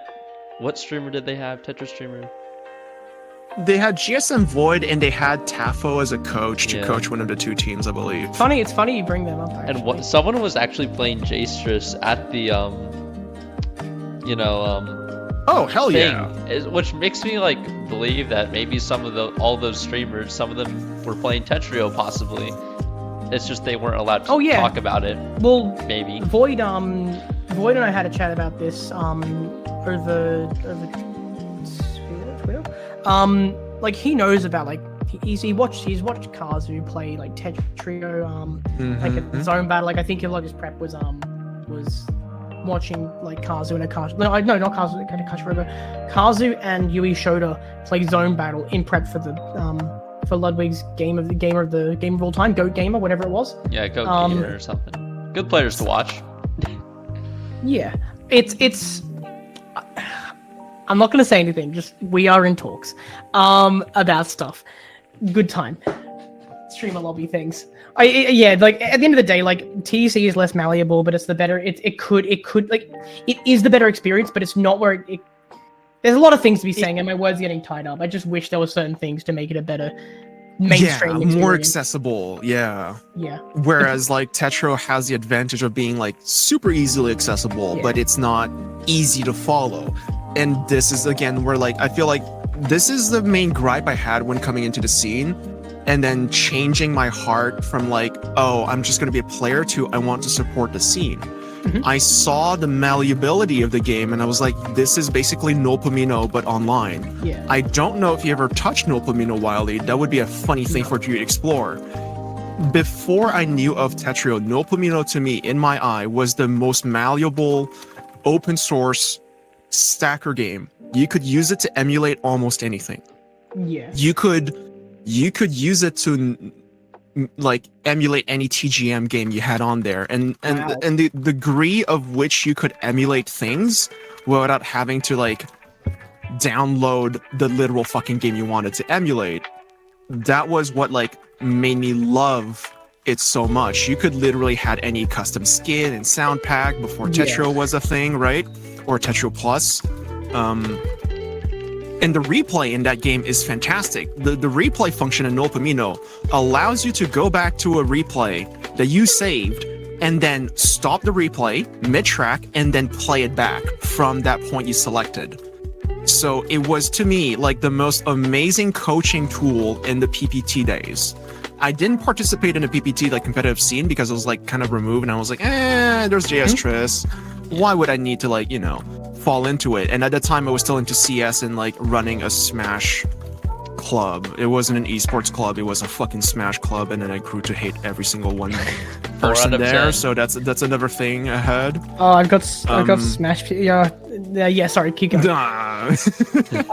what streamer did they have? Tetris streamer. They had GSM Void and they had Tafo as a coach to Yeah. coach one of the two teams, I believe. It's funny you bring them up. Actually. And what someone was actually playing Jastrus at the Oh, hell thing, yeah. which makes me like believe that maybe some of all those streamers, some of them were playing Tetrio possibly. It's just they weren't allowed to talk about it. Well, Maybe. Void and I had a chat about this over Twitter. Like he knows about like he's watched Kazu play like Tetrio like a zone battle. Like I think a lot of his prep was watching like Kazu and Akashi. No, not Kazu, Kazu and Yui Shota play zone battle in prep for the for Ludwig's game of all time, GOAT Gamer, whatever it was. Yeah, GOAT Gamer or something. Good players to watch. Yeah, it's. I'm not gonna say anything. Just we are in talks about stuff. Good time. Streamer lobby things. Yeah, like at the end of the day, like TEC is less malleable, but it's the better. It could like it is the better experience, but it's not where it. There's a lot of things to be saying, and my words getting tied up. I just wish there were certain things to make it a better mainstream experience. More accessible. Yeah. Yeah. Whereas like Tetro has the advantage of being like super easily accessible, but it's not easy to follow. And this is again where like I feel like this is the main gripe I had when coming into the scene. And then changing my heart from like, oh, I'm just going to be a player to I want to support the scene. I saw the malleability of the game and I was like, this is basically Nopamino, but online. Yeah. I don't know if you ever touched Nopamino, Wylie. That would be a funny thing for you to explore. Before I knew of Tetrio, Nopamino to me, in my eye, was the most malleable open source stacker game. You could use it to emulate almost anything. Yeah. You could use it to like emulate any TGM game you had on there, and the degree of which you could emulate things without having to like download the literal fucking game you wanted to emulate. That was what like made me love it so much. You could literally had any custom skin and sound pack before Tetrio was a thing, right? Or Tetrio Plus. And the replay in that game is fantastic. The replay function in Nopamino allows you to go back to a replay that you saved and then stop the replay mid-track and then play it back from that point you selected. So it was, to me, like the most amazing coaching tool in the PPT days. I didn't participate in a PPT like competitive scene because it was like kind of removed and I was like, there's JS Triss. Why would I need to like, fall into it? And at the time I was still into CS and like running a Smash club. It wasn't an esports club, it was a fucking Smash club, and then I grew to hate every single one person there. 10. So that's another thing ahead. Oh, I've got Smash. Yeah. Sorry, keep going. I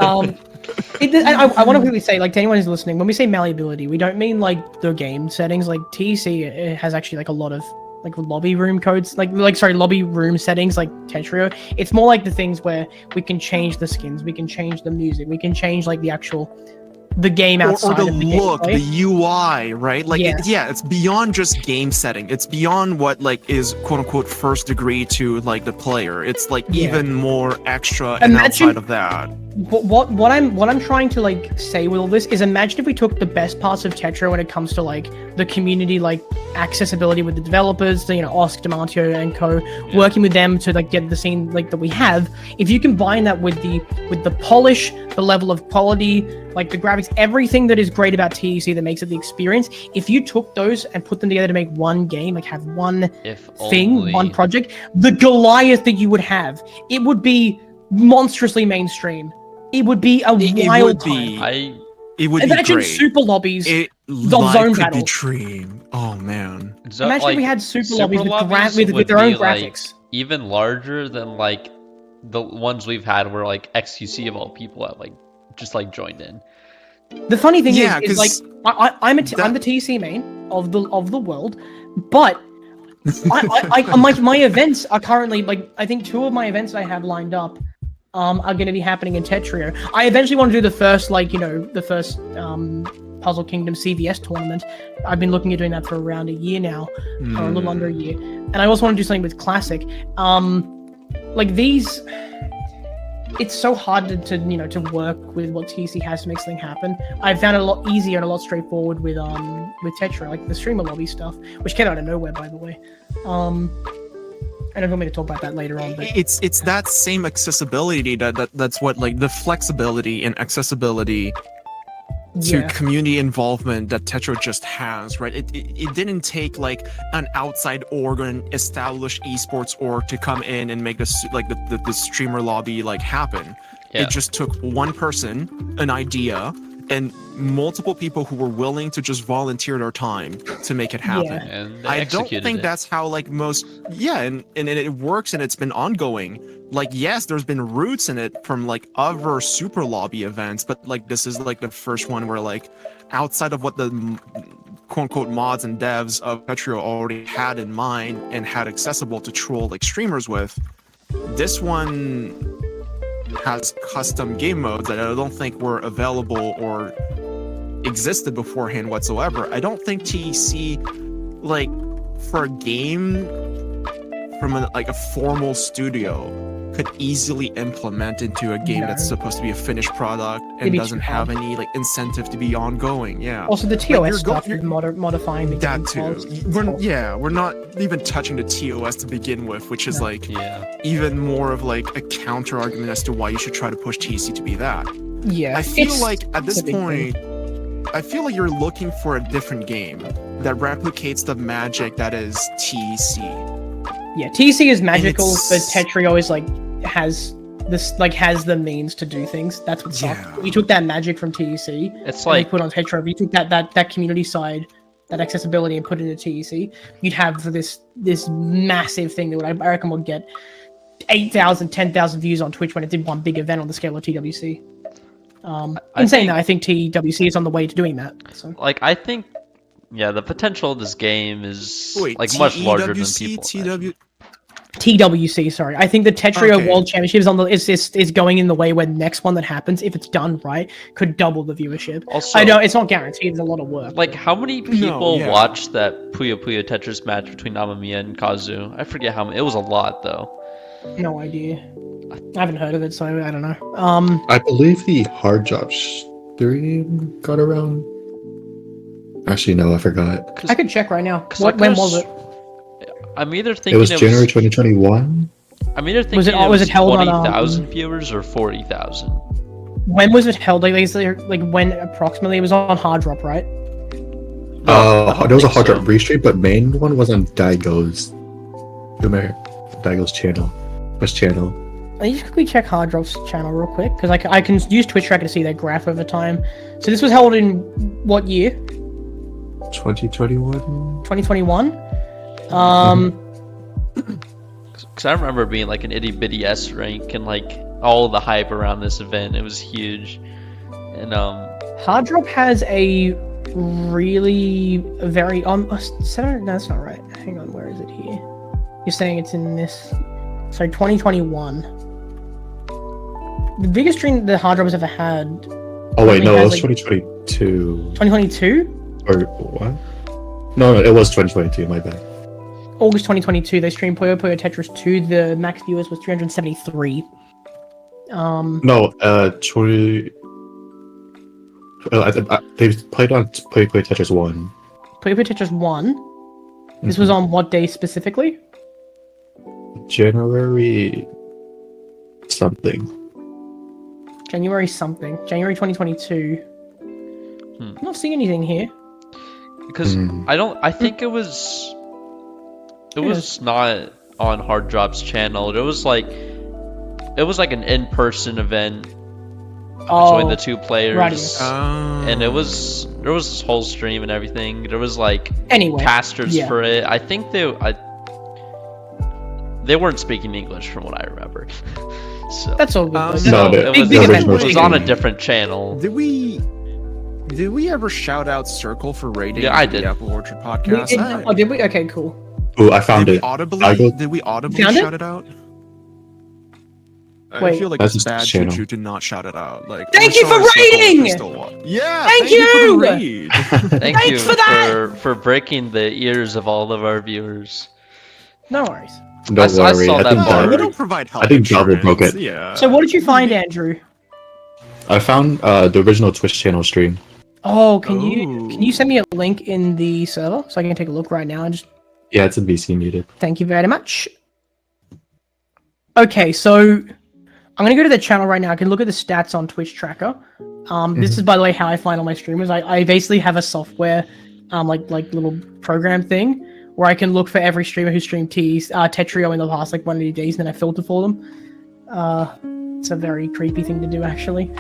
want to really say, like, to anyone who's listening, when we say malleability, we don't mean like the game settings. Like TEC has actually like a lot of like lobby room codes, lobby room settings like Tetrio. It's more like the things where we can change the skins, we can change the music, we can change like the game outside or the of the look, gameplay. the UI, right? Like, it's beyond just game setting. It's beyond what like is quote unquote first degree to like the player. It's like even more extra and outside of that. What I'm trying to like say with all this is, imagine if we took the best parts of Tetrio when it comes to like the community, like accessibility with the developers, Oscar Demantio and co, working with them to like get the scene like that we have. If you combine that with the polish, the level of quality, like the graphics, everything that is great about TEC that makes it the experience, if you took those and put them together to make one game, like have one one project, the Goliath that you would have, it would be monstrously mainstream. It would be a wild time. It would imagine be great. Super lobbies. Zone battle. Dream. Oh man. Imagine if we had super lobbies with their own graphics. Like, even larger than like the ones we've had where like XQC of all people have like just like joined in. The funny thing is like I'm the TC main of the world, but my events are currently like, I think 2 of my events I have lined up are going to be happening in Tetrio. I eventually want to do the first Puzzle Kingdom CVS tournament. I've been looking at doing that for around a year now, or a little under a year. And I also want to do something with Classic. Like these, it's so hard to work with what TC has to make something happen. I found it a lot easier and a lot straightforward with Tetra, like the streamer lobby stuff, which came out of nowhere, by the way. I don't want me to talk about that later on, but it's that same accessibility that's what, like, the flexibility and accessibility to community involvement that Tetra just has, right? It didn't take like an outside org or an established esports org to come in and make this like the streamer lobby like happen. Yeah. It just took one person, an idea, and multiple people who were willing to just volunteer their time to make it happen. Yeah. And I don't think that's how like most and it works, and it's been ongoing. Like, yes, there's been roots in it from like other super lobby events, but like this is like the first one where like outside of what the quote unquote mods and devs of Petrio already had in mind and had accessible to troll like streamers with, this one has custom game modes that I don't think were available or existed beforehand whatsoever. I don't think TEC, like, for a game from a formal studio, could easily implement into a game that's supposed to be a finished product and doesn't have any like incentive to be ongoing. Yeah. Also, the TOS stuff is modifying the that game too. We're not even touching the TOS to begin with, which is even more of like a counter argument as to why you should try to push TC to be that. Yeah. I feel like at this point, I feel like you're looking for a different game that replicates the magic that is TC. Yeah, TC is magical, but Tetrio is like has the means to do things. That's what sucks. Yeah. We took that magic from TEC. It's like we put on Tetrio. We took that community side, that accessibility, and put it into TEC. You'd have this massive thing that I reckon would get 8,000, 10,000 views on Twitch when it did one big event on the scale of TWC. In saying that, I think TWC is on the way to doing that. So. Like, I think, the potential of this game is much larger than people imagine. TWC, sorry. I think the Tetrio World Championship is going in the way where the next one that happens, if it's done right, could double the viewership. Also, I know it's not guaranteed. There's a lot of work. Like, how many people watched that Puyo Puyo Tetris match between Amamiya and Kazu? I forget how many. It was a lot, though. No idea. I haven't heard of it, so I don't know. I believe the hard drop stream got around. Actually, no, I forgot. I could check right now. When was it? I'm either thinking it was January 2021. I'm either thinking was it held 20,000 viewers or 40,000. When was it held? Like when approximately? It was on Hard Drop, right? There was a Hard Drop restream, but main one was on Daigo's channel. Which channel? Let me just quickly check Hard Drop's channel real quick, because I can use Twitch Tracker to see their graph over time. So this was held in what year? 2021. 2021. Because I remember being like an itty bitty S rank and like all the hype around this event. It was huge. And Hard Drop has a really very 7. No, that's not right. Hang on, where is it here? You're saying it's in this. Sorry, 2021. The biggest stream the Hard Drop has ever had. Oh wait, no, it was 2022. 2022? Or what? No, it was 2022. My bad. August 2022, they streamed Puyo Puyo Tetris 2. The max viewers was 373. No, they played on Puyo Puyo Tetris 1. Puyo Puyo Tetris 1? This was on what day specifically? January something. January 2022. I'm not seeing anything here. Because I think it was not on Hard Drop's channel. It was like an in-person event between the two players. And there was this whole stream and everything. There was like casters for it. I think they weren't speaking English from what I remember. So that's all good. It was on a different channel. Did we ever shout out Circle for rating I did. the Apple Orchard podcast? Did we? Okay, cool. Oh, I found it. Did we audibly shout it out? Wait, I feel like it's bad Choo to not shout it out. Like, thank you for rating! Yeah, Thank you for you! the raid. Thank you Thanks for that! for breaking the ears of all of our viewers. No worries. Don't I worry. saw I that think bar. We Daryl, don't provide health I think Daryl broke insurance. it. Yeah. So what did you find, Andrew? I found the original Twitch channel stream. Oh, can you send me a link in the server so I can take a look right now and just Yeah, it's in VC muted. thank you very much. Okay, so I'm gonna go to the channel right now. I can look at the stats on Twitch Tracker. This is by the way how I find all my streamers. I basically have a software, like little program thing where I can look for every streamer who streamed Tetrio in the past like 180 days, and then I filter for them. It's a very creepy thing to do, actually.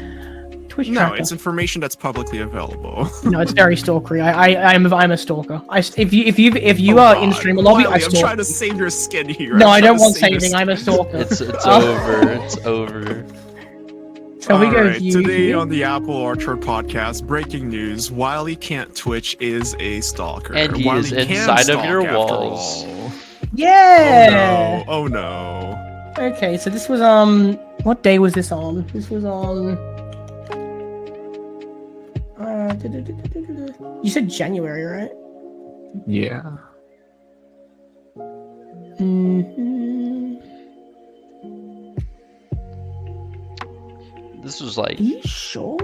Twitch No, Tracker. it's information that's publicly available. No, it's very stalkery. I'm a stalker. If you Oh, are God. in streamer lobby, Wiley, I I'm stalk. trying to save your skin here. No, I'm I trying don't to want save your saving. I'm a skin. stalker. It's Oh. over. It's over. So we go Alright, view today here. on the Apple Orchard podcast, breaking news: Wiley Can't Twitch is a stalker. And he Wiley is can inside of stalk your after walls. all. Yeah. Oh no! Okay, so this was what day was this on? This was on. You said January, right? Yeah. Mm-hmm. This was like Are you sure?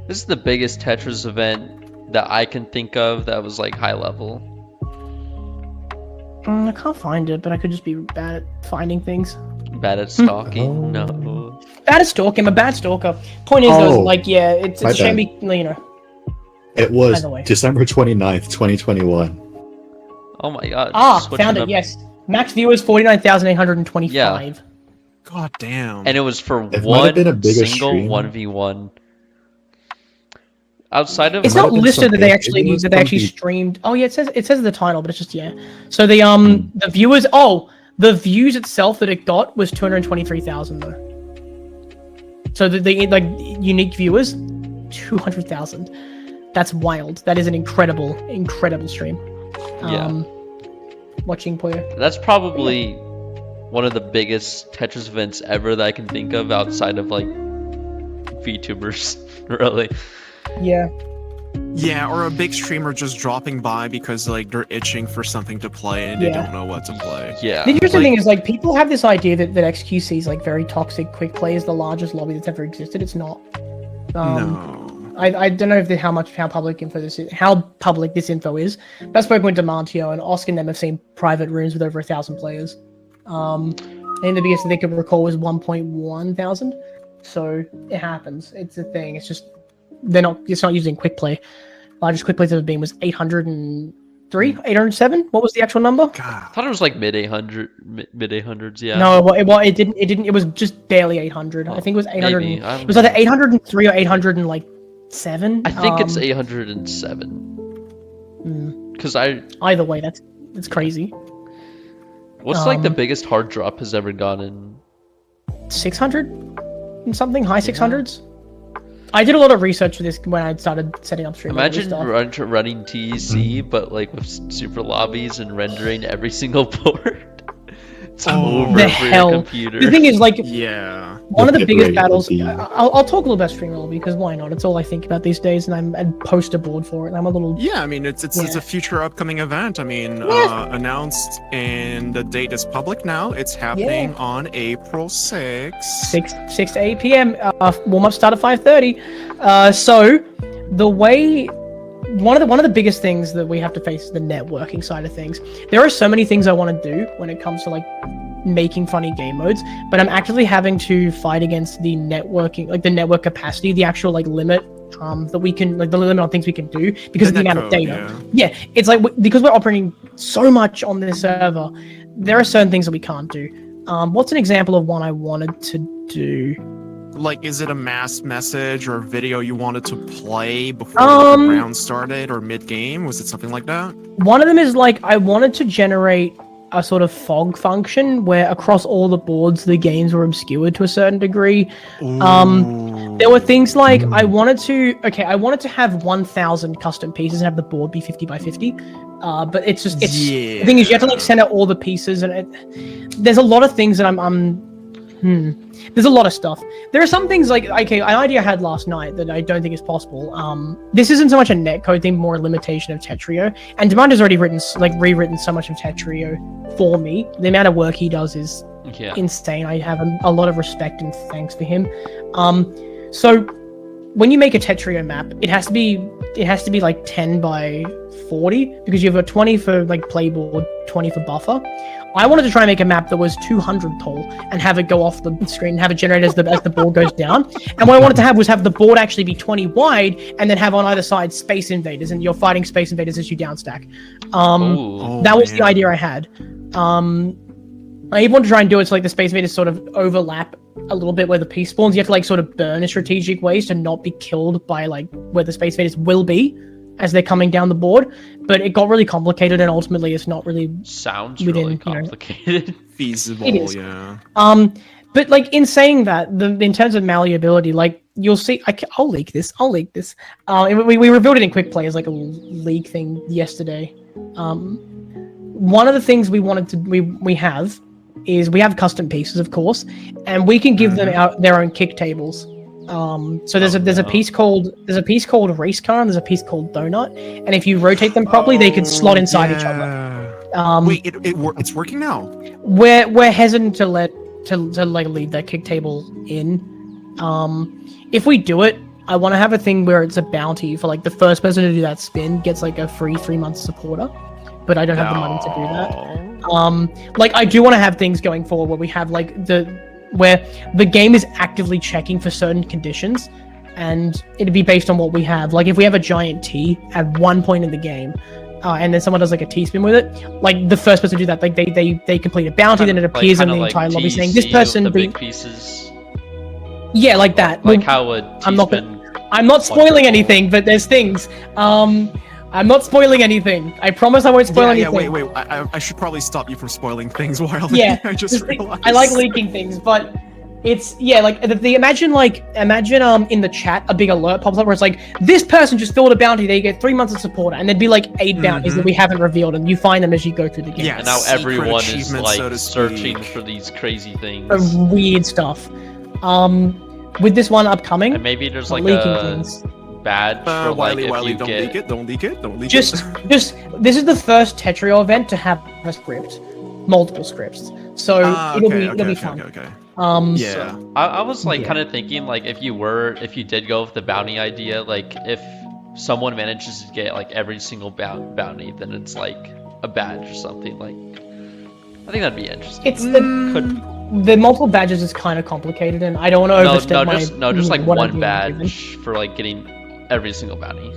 this is the biggest Tetris event that I can think of that was like high level. I can't find it, but I could just be bad at finding things. Bad at stalking. No. Bad at stalking. I'm a bad stalker. Point is, though, Oh, like, yeah, it's my a shame, bad. you know. It was By the way. December 29th, 2021. Oh my god. switching Found it. up. Yes, max viewers 49,825. God damn! And it was for It might have one been a bigger single stream. 1v1. Outside of It's might not have been listed that something. they It was actually something- streamed. Oh yeah, it says the title, but it's just yeah. So the the viewers. The views itself that it got was 223,000 though. So the like unique viewers, 200,000. That's wild. That is an incredible stream. Yeah. Watching Poyo. that's probably one of the biggest Tetris events ever that I can think of outside of like VTubers, really. Yeah. Yeah, or a big streamer just dropping by because like they're itching for something to play and they Yeah. don't know what to play. Yeah. The interesting Like- thing is, like, people have this idea that XQC is like very toxic. Quick Play is the largest lobby that's ever existed. It's not. No. I don't know if how public info this is, how public this info is. But I've spoken with Demantio, and Oscar and them have seen private rooms with over 1,000 players. And the biggest they could recall was 1.1 thousand. So it happens. It's a thing. It's just it's not using quick play. Largest quick plays ever been was 803, 807. What was the actual number? God. I thought it was like mid 800s, yeah. No, it didn't. It was just barely 800. I think it was 800. Maybe, I don't It was either know. 803 or 807. I think it's 807. Because Either way, that's crazy. what's like the Um, biggest hard drop has ever gotten? 600 and something, high 600s. I did a lot of research for this when I started setting up stream. Imagine stuff. running TEC, but like with super lobbies and rendering every single port. It's Oh, over the for hell. your computer. The thing is, like, Yeah. one of the The biggest rate battles. would be- I'll talk a little about stream lobby because why not? It's all I think about these days, and I'm poster board for it. And I'm a little. Yeah, I mean it's Yeah. a future upcoming event. I mean, Yeah. announced and the date is public now. It's happening on April 6th. 6 to 8 p.m. Warm up start at 5:30. So the way one of the biggest things that we have to face is the networking side of things. There are so many things I want to do when it comes to like making funny game modes, but I'm actively having to fight against the networking, like the network capacity, the actual like limit that we can, like the limit on things we can do because of the amount of data. Yeah, it's like because we're operating so much on this server, there are certain things that we can't do. What's an example of one I wanted to do? Like, is it a mass message or video you wanted to play before Um, the round started or mid game? Was it something like that? One of them is like I wanted to generate a sort of fog function where across all the boards the games were obscured to a certain degree. There were things like I wanted to have 1,000 custom pieces and have the board be 50 by 50. But it's the thing is you have to like send out all the pieces and there's a lot of things that I'm There's a lot of stuff. There are some things like, okay, an idea I had last night that I don't think is possible. This isn't so much a netcode thing, more a limitation of Tetrio. And Demand has already rewritten so much of Tetrio for me. The amount of work he does is insane. I have a lot of respect and thanks for him. So when you make a Tetrio map, it has to be like 10 by 40 because you have a 20 for like playboard, 20 for buffer. I wanted to try and make a map that was 200 tall and have it go off the screen and have it generate as the board goes down. And what I wanted to have was have the board actually be 20 wide and then have on either side Space Invaders, and you're fighting Space Invaders as you downstack. That was the idea I had. I even want to try and do it so like the Space Invaders sort of overlap a little bit where the piece spawns. You have to like sort of burn in strategic ways to not be killed by like where the Space Invaders will be as they're coming down the board. But it got really complicated, and ultimately it's not really really complicated. Feasible, it is. yeah. But like in saying that, in terms of malleability, like you'll see, I'll leak this. We revealed it in Quick Play as like a leak thing yesterday. One of the things we wanted to we have custom pieces, of course, and we can give them their own kick tables. So there's a piece called race car and there's a piece called donut, and if you rotate them properly, they can slot inside each other. Wait, it's working now. We're hesitant to like leave that kick table in. If we do it, I want to have a thing where it's a bounty for like the first person to do that spin gets like a free 3-month supporter, but I don't have the money to do that. Like I do want to have things going forward where we have like where the game is actively checking for certain conditions, and it'd be based on what we have. Like if we have a giant T at one point in the game, and then someone does like a T-spin with it, like the first person to do that, like they complete a bounty, then it appears in the entire lobby saying this person big pieces. Yeah, like that. Like how would I'm not spoiling anything, but there's things. I'm not spoiling anything. I promise I won't spoil anything. Yeah, wait. I should probably stop you from spoiling things, Wylie. Yeah, I just realized. I like leaking things, but it's like imagine in the chat a big alert pops up where it's like this person just filled a bounty, they get 3 months of support, and there'd be like 8 bounties that we haven't revealed, and you find them as you go through the game. Yeah, and now everyone is like so searching for these crazy things. For weird stuff. With this one upcoming, and maybe there's like leaking a things. badge for like if Wylie, you don't get... leak it. Just this is the first Tetrio event to have a script, multiple scripts, so it'll be fun. Okay. Yeah. So I was like kind of thinking like if you did go with the bounty idea, like if someone manages to get like every single bounty, then it's like a badge or something. Like I think that'd be interesting. It's the multiple badges is kind of complicated, and I don't want to overstep just like one badge for like getting every single bounty.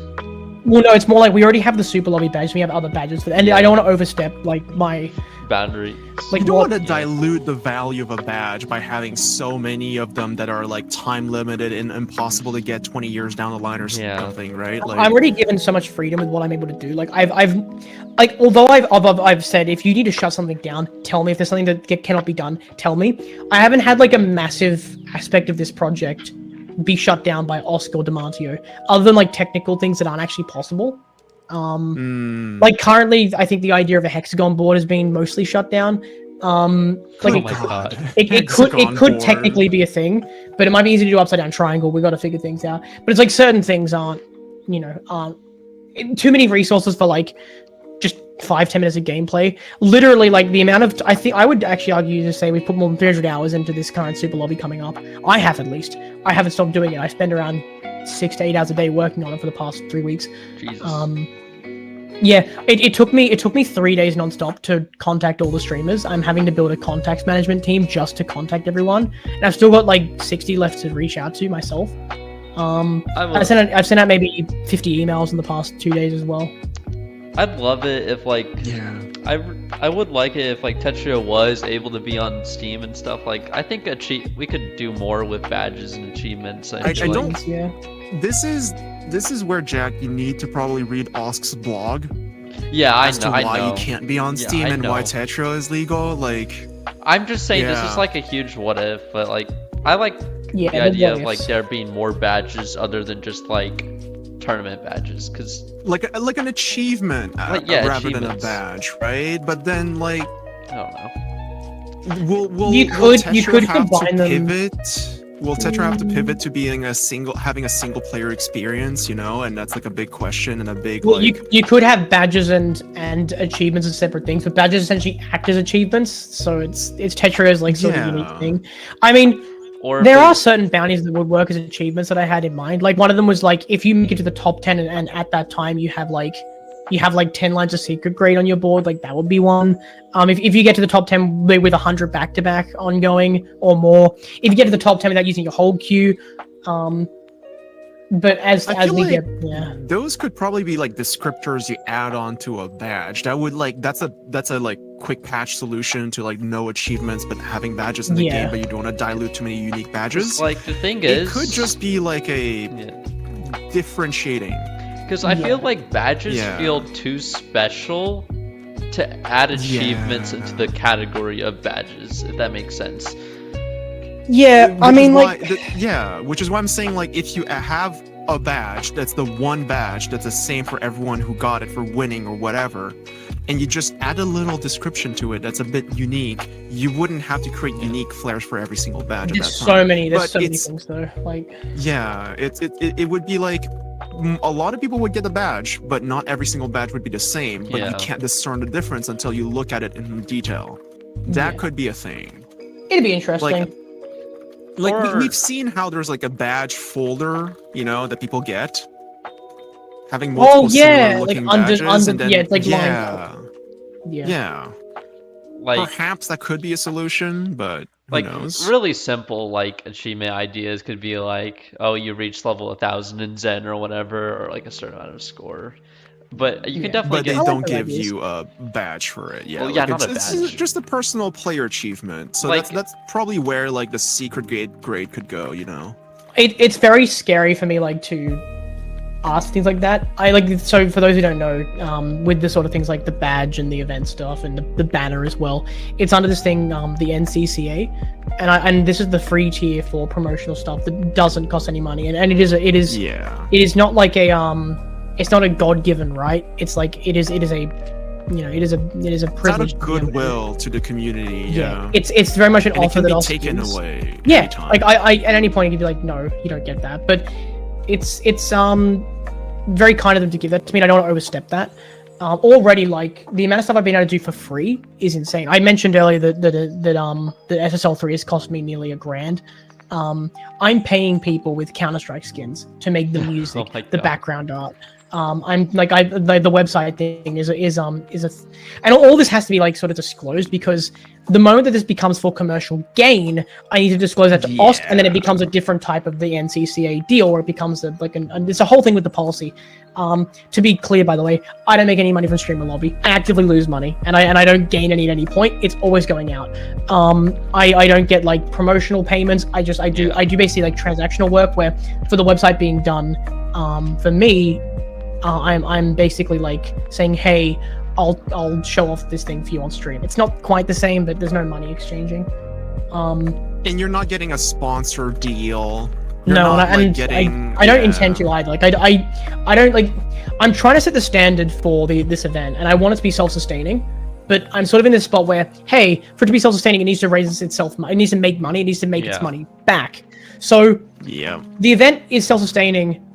Well, no, it's more like we already have the super lobby badge. We have other badges for, and I don't want to overstep like my boundary. Like you don't want to dilute the value of a badge by having so many of them that are like time limited and impossible to get 20 years down the line or something, right? Like I'm already given so much freedom with what I'm able to do. Like I've like although I've said if you need to shut something down, tell me. If there's something that cannot be done, tell me. I haven't had like a massive aspect of this project be shut down by Oscar or Demantio, other than like technical things that aren't actually possible. Like currently, I think the idea of a hexagon board has been mostly shut down. Like it could technically be a thing, but it might be easy to do upside down triangle. We got to figure things out. But it's like certain things aren't too many resources for like just 5-10 minutes of gameplay. Literally, like the amount of I would actually argue to say we put more than 300 hours into this current super lobby coming up. I have, at least. I haven't stopped doing it. I spend around 6 to 8 hours a day working on it for the past 3 weeks. Jesus. Yeah, it took me 3 days nonstop to contact all the streamers. I'm having to build a contacts management team just to contact everyone, and I've still got like 60 left to reach out to myself. I've sent out maybe 50 emails in the past 2 days as well. I'd love it if like I would like it if like Tetrio was able to be on Steam and stuff. Like I think we could do more with badges and achievements. I don't. Yeah. This is where, Jack, you need to probably read Osk's blog. Yeah, I know. Why you can't be on Steam and why Tetrio is legal. Like, I'm just saying this is like a huge what if, but like I like the idea of like there being more badges other than just like tournament badges, because like an achievement rather than a badge, right? But then like I don't know. You could Tetra have combine to them. pivot? Will Tetra have to pivot to being having a single player experience, and that's like a big question and a big Well, you could have badges and achievements as separate things, but badges essentially act as achievements, so it's Tetra as like sort of a unique thing. I mean, Or there are certain bounties that would work as achievements that I had in mind. Like one of them was like if you make it to the top 10 and at that time you have like 10 lines of secret grade on your board, like that would be one. If you get to the top 10 with 100 back-to-back ongoing or more, if you get to the top 10 without using your whole queue, but as we get, those could probably be like descriptors you add on to a badge. That would that's a like quick patch solution to like no achievements but having badges in the game, but you don't want to dilute too many unique badges. Like the thing is, it could just be like a differentiating. Because I feel like badges feel too special to add achievements into the category of badges, if that makes sense. Yeah, I mean, which is why I'm saying, like, if you have a badge that's the one badge that's the same for everyone who got it for winning or whatever, and you just add a little description to it that's a bit unique, you wouldn't have to create unique flares for every single badge. There's so many things though. Like, yeah, it would be like a lot of people would get the badge, but not every single badge would be the same. But you can't discern the difference until you look at it in detail. That could be a thing. It'd be interesting. We've seen how there's like a badge folder, that people get. Having multiple similar looking badges, and then, it's like like perhaps that could be a solution, but who knows? Really simple like achievement ideas could be like, oh, you reached level 1000 in Zen or whatever, or like a certain amount of score. But you can definitely they don't give you a badge for it. Yeah, well, not a badge. It's just a personal player achievement. So that's probably where like the secret grade could go. It's very scary for me to ask things like that. So for those who don't know, with the sort of things like the badge and the event stuff and the banner as well, it's under this thing, the NCCA, and this is the free tier for promotional stuff that doesn't cost any money, and it is not like it's not a God-given right. It's like it is a privilege. It's out of goodwill to the community. Yeah, it's very much an offer that also taken away. Yeah, anytime. like I at any point you could be like, no, you don't get that. But it's very kind of them to give that to me. I don't want to overstep that. Already, like the amount of stuff I've been able to do for free is insane. I mentioned earlier that SSL3 has cost me nearly $1,000. I'm paying people with Counter-Strike skins to make the music, the background art. I'm like the website thing is and all this has to be like sort of disclosed, because the moment that this becomes for commercial gain, I need to disclose that to OST, and then it becomes a different type of the NCCA deal, or it becomes it's a whole thing with the policy. To be clear, by the way, I don't make any money from Streamer Lobby. I actively lose money, and I don't gain any at any point. It's always going out. I don't get like promotional payments. I do basically like transactional work where for the website being done, for me, I'm basically like saying, hey, I'll show off this thing for you on stream. It's not quite the same, but there's no money exchanging. And you're not getting a sponsor deal. I don't intend to either. Like I don't like. I'm trying to set the standard for this event, and I want it to be self-sustaining. But I'm sort of in this spot where, hey, for it to be self-sustaining, it needs to raise itself. It needs to make money. It needs to make its money back. So the event is self-sustaining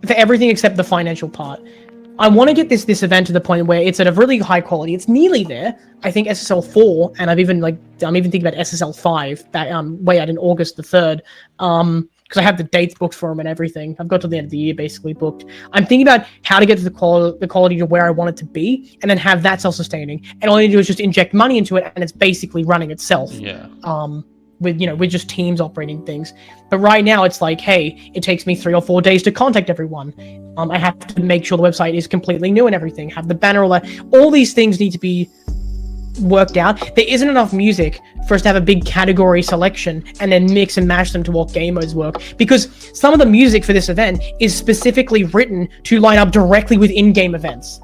for everything except the financial part. I want to get this event to the point where it's at a really high quality. It's nearly there. I think SSL 4, and I'm even thinking about SSL 5 back way out in August the 3rd. Because I have the dates booked for them and everything. I've got to the end of the year basically booked. I'm thinking about how to get to the quality to where I want it to be, and then have that self-sustaining. And all I need to do is just inject money into it, and it's basically running itself. Yeah. With just teams operating things. But right now it's like, hey, it takes me 3 or 4 days to contact everyone. I have to make sure the website is completely new and everything. Have the banner, all these things need to be worked out. There isn't enough music for us to have a big category selection and then mix and match them to what game modes work, because some of the music for this event is specifically written to line up directly with in-game events.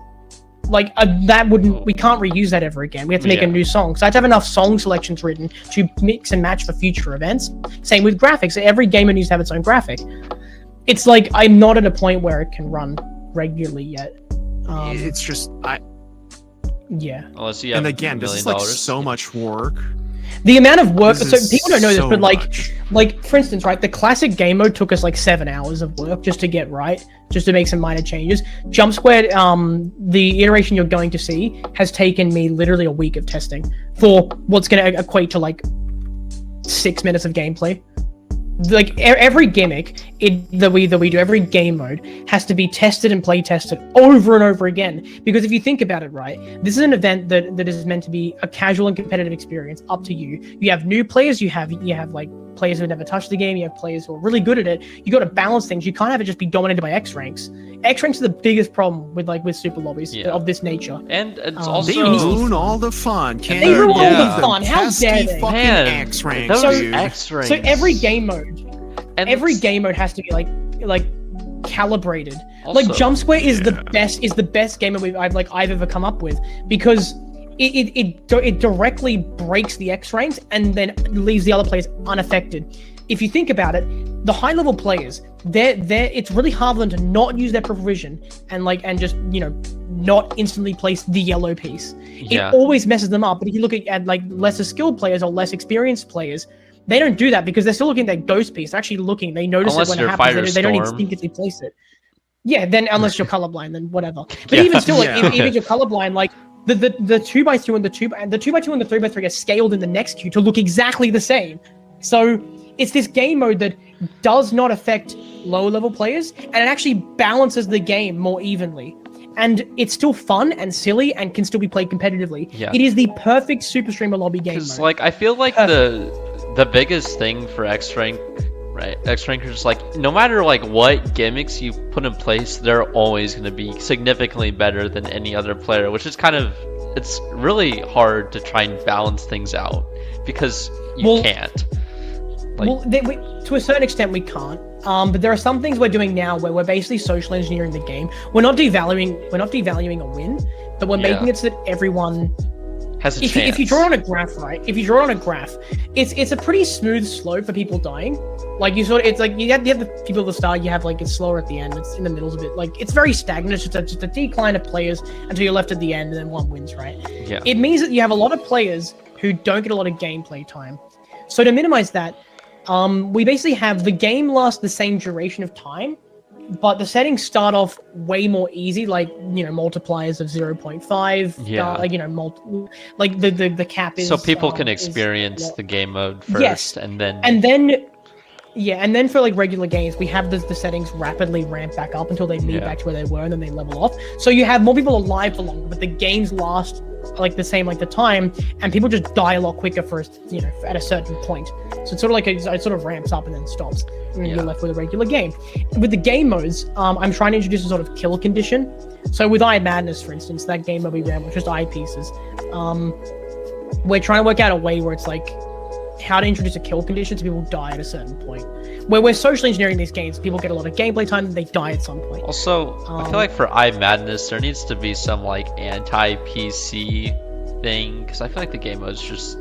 We can't reuse that ever again. We have to make a new song. So I have to have enough song selections written to mix and match for future events. Same with graphics. Every gamer needs to have its own graphic. It's like I'm not at a point where it can run regularly yet. It's just Unless you have and again, this is like so much work. The amount of work. This So is people don't know this, so but much. like for instance, right, the classic game mode took us like 7 hours of work just to get right, just to make some minor changes. Jump Squared, the iteration you're going to see has taken me literally a week of testing for what's going to equate to like 6 minutes of gameplay. Like every gimmick that we do, every game mode has to be tested and play tested over and over again. Because if you think about it, right, this is an event that is meant to be a casual and competitive experience. Up to you. You have new players. You have like players who have never touched the game. You have players who are really good at it. You got to balance things. You can't have it just be dominated by X ranks. X ranks are the biggest problem with super lobbies of this nature. And it's They also ruin all the fun. Can't They ruin all the fun. How dare they? Fucking Man, X ranks, those dude. X ranks. So every game mode has to be like calibrated. Also, like Jump Square is the best game mode I've ever come up with, because it directly breaks the X ranks and then leaves the other players unaffected. If you think about it, the high level players, it's really hard for them to not use their provision and just not instantly place the yellow piece. Yeah. It always messes them up. But if you look at like lesser skilled players or less experienced players, they don't do that because they're still looking at that ghost piece. They're actually looking. They notice Unless it when you're it happens. They don't Firestorm. instinctively place it. Yeah, then unless you're colorblind, then whatever. But even still, like even if you're colorblind, like the 2x2 and the 2x2 and the 3x3 are scaled in the next queue to look exactly the same. So it's this game mode that does not affect lower level players, and it actually balances the game more evenly. And it's still fun and silly and can still be played competitively. Yeah. It is the perfect super streamer lobby game Because mode. like I feel like the biggest thing for X rank, right? X rank is just like no matter like what gimmicks you put in place, they're always going to be significantly better than any other player, which is it's really hard to try and balance things out because you can't. To a certain extent, we can't. But there are some things we're doing now where we're basically social engineering the game. We're not devaluing a win, but we're making it so that everyone has a if chance. you draw it on a graph, right? If you draw it on a graph, it's a pretty smooth slope for people dying. Like it's like you have the people at the start, you have like it's slower at the end, it's in the middle, a bit like it's very stagnant. It's just a decline of players until you're left at the end, and then one wins, right? Yeah. It means that you have a lot of players who don't get a lot of gameplay time. So to minimize that, we basically have the game last the same duration of time, but the settings start off way more easy, like multipliers of 0.5. Yeah. Like the cap is so people can experience the game mode first, Yes. and then and then for like regular games, we have the settings rapidly ramp back up until they meet back to where they were, and then they level off. So you have more people alive for longer, but the games last like the same like the time, and people just die a lot quicker first, at a certain point. So it's sort of like it sort of ramps up and then stops, and you're left with a regular game. With the game modes, I'm trying to introduce a sort of kill condition. So with Eye Madness, for instance, that game mode we ran was just eye pieces. We're trying to work out a way where it's like how to introduce a kill condition so people die at a certain point. Where we're social engineering these games, people get a lot of gameplay time and they die at some point. Also, I feel like for Eye Madness, there needs to be some like anti-PC thing, because I feel like the game mode is just a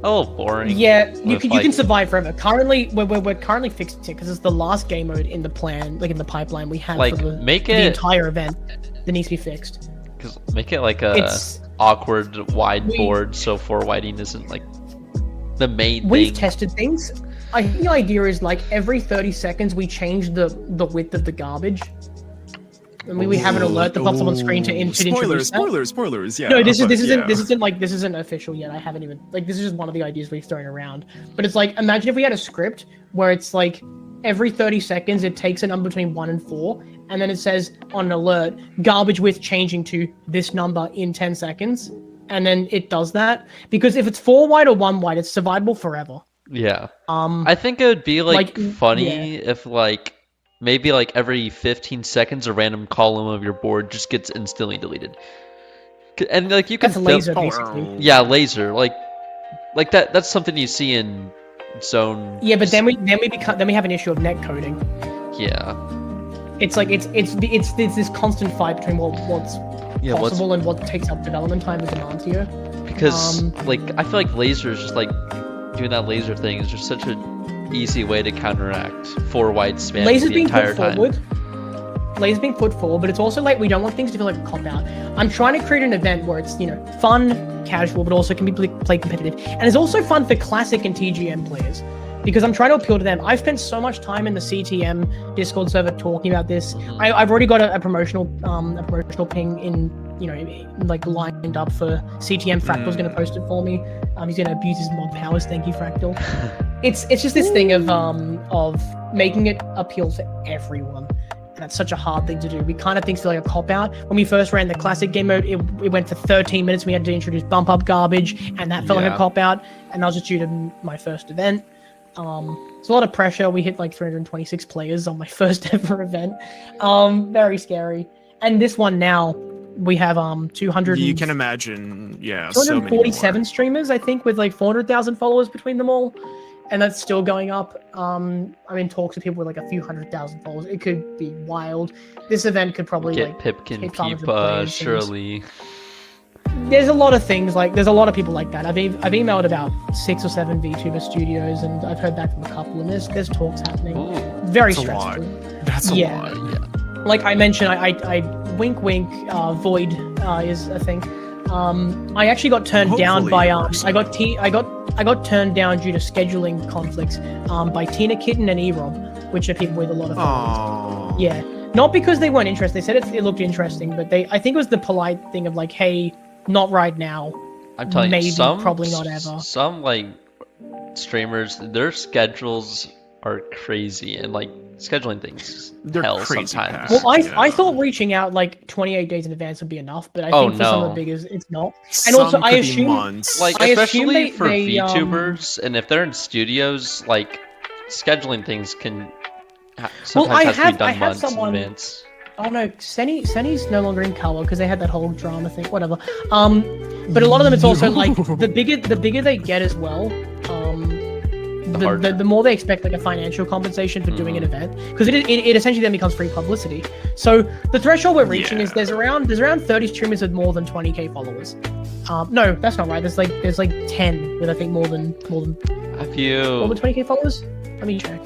little boring. Yeah, you can survive forever. Currently, we're currently fixing it because it's the last game mode in the plan, like in the pipeline we have Like, for the make the it- entire event that needs to be fixed. Because make it like a It's- awkward wide board, so 4 whiting isn't like the main We've thing. tested things. I think the idea is like every 30 seconds we change the width of the garbage. And we have an alert that pops up on screen to introduce that. Spoilers. Yeah. No, this but, isn't official yet. I haven't even this is just one of the ideas we've thrown around. But it's like, imagine if we had a script where it's like every 30 seconds it takes a number between 1 and 4, and then it says on an alert, garbage width changing to this number in 10 seconds, and then it does that. Because if it's 4 wide or 1 wide, it's survivable forever. Yeah. I think it would be funny if maybe every 15 seconds a random column of your board just gets instantly deleted. And you can That's laser, basically. Yeah, laser. Like that's something you see in Zone. Yeah, but then we have an issue of net coding. Yeah. It's like it's this constant fight between what's possible and what takes up development time and demands here. Because I feel like laser is just doing that laser thing is just such an easy way to counteract 4 wide spam Laser's the being entire put time. forward. Lay's being put forward, but it's also like we don't want things to feel like a cop out. I'm trying to create an event where it's fun, casual, but also can be played competitive, and it's also fun for classic and TGM players because I'm trying to appeal to them. I've spent so much time in the CTM Discord server talking about this. I've already got a promotional ping in like lined up for CTM. Fractal's going to post it for me. He's going to abuse his mod powers. Thank you, Fractal. It's just this thing of making it appeal to everyone. And that's such a hard thing to do. We kind of think it's like a cop-out. When we first ran the classic game mode, it went for 13 minutes. We had to introduce bump-up garbage, and that felt like a cop-out. And that was just due to my first event. It's a lot of pressure. We hit like 326 players on my first ever event. Very scary. And this one now, we have 200. You can imagine, 247 streamers, I think, with like 400,000 followers between them all. And that's still going up. I'm in talks with people with like a few 100,000 followers. It could be wild. This event could probably get Pipkin Peepa, surely. There's a lot of things there's a lot of people like that. I've emailed about 6 or 7 VTuber studios, and I've heard back from a couple. And there's talks happening. Very stressful. That's a lot. Yeah. Like I mentioned, I wink Void is a thing. I actually got turned down by I got turned down due to scheduling conflicts by Tina Kitten and E-Rob, which are people with a lot of followers. Yeah, not because they weren't interested. They said it looked interesting, but I think it was the polite thing of like, hey, not right now. I'm telling maybe, you, probably not ever. Some like streamers, their schedules are crazy, and like scheduling things They're hell crazy sometimes. fast. Well, I thought reaching out like 28 days in advance would be enough, but I think for some of the biggers, it's not. And also, I assume months. Like, I especially assume for they, VTubers, and if they're in studios, like scheduling things can sometimes has to be done months in advance. Oh no, Senny's no longer in color because they had that whole drama thing. Whatever. But a lot of them, it's also like the bigger they get as well. The more they expect like a financial compensation for doing an event, because it essentially then becomes free publicity. So the threshold we're reaching is there's around 30 streamers with more than 20k followers. No, that's not right. There's like 10 with I think more than Have you more than 20k followers. Let me check.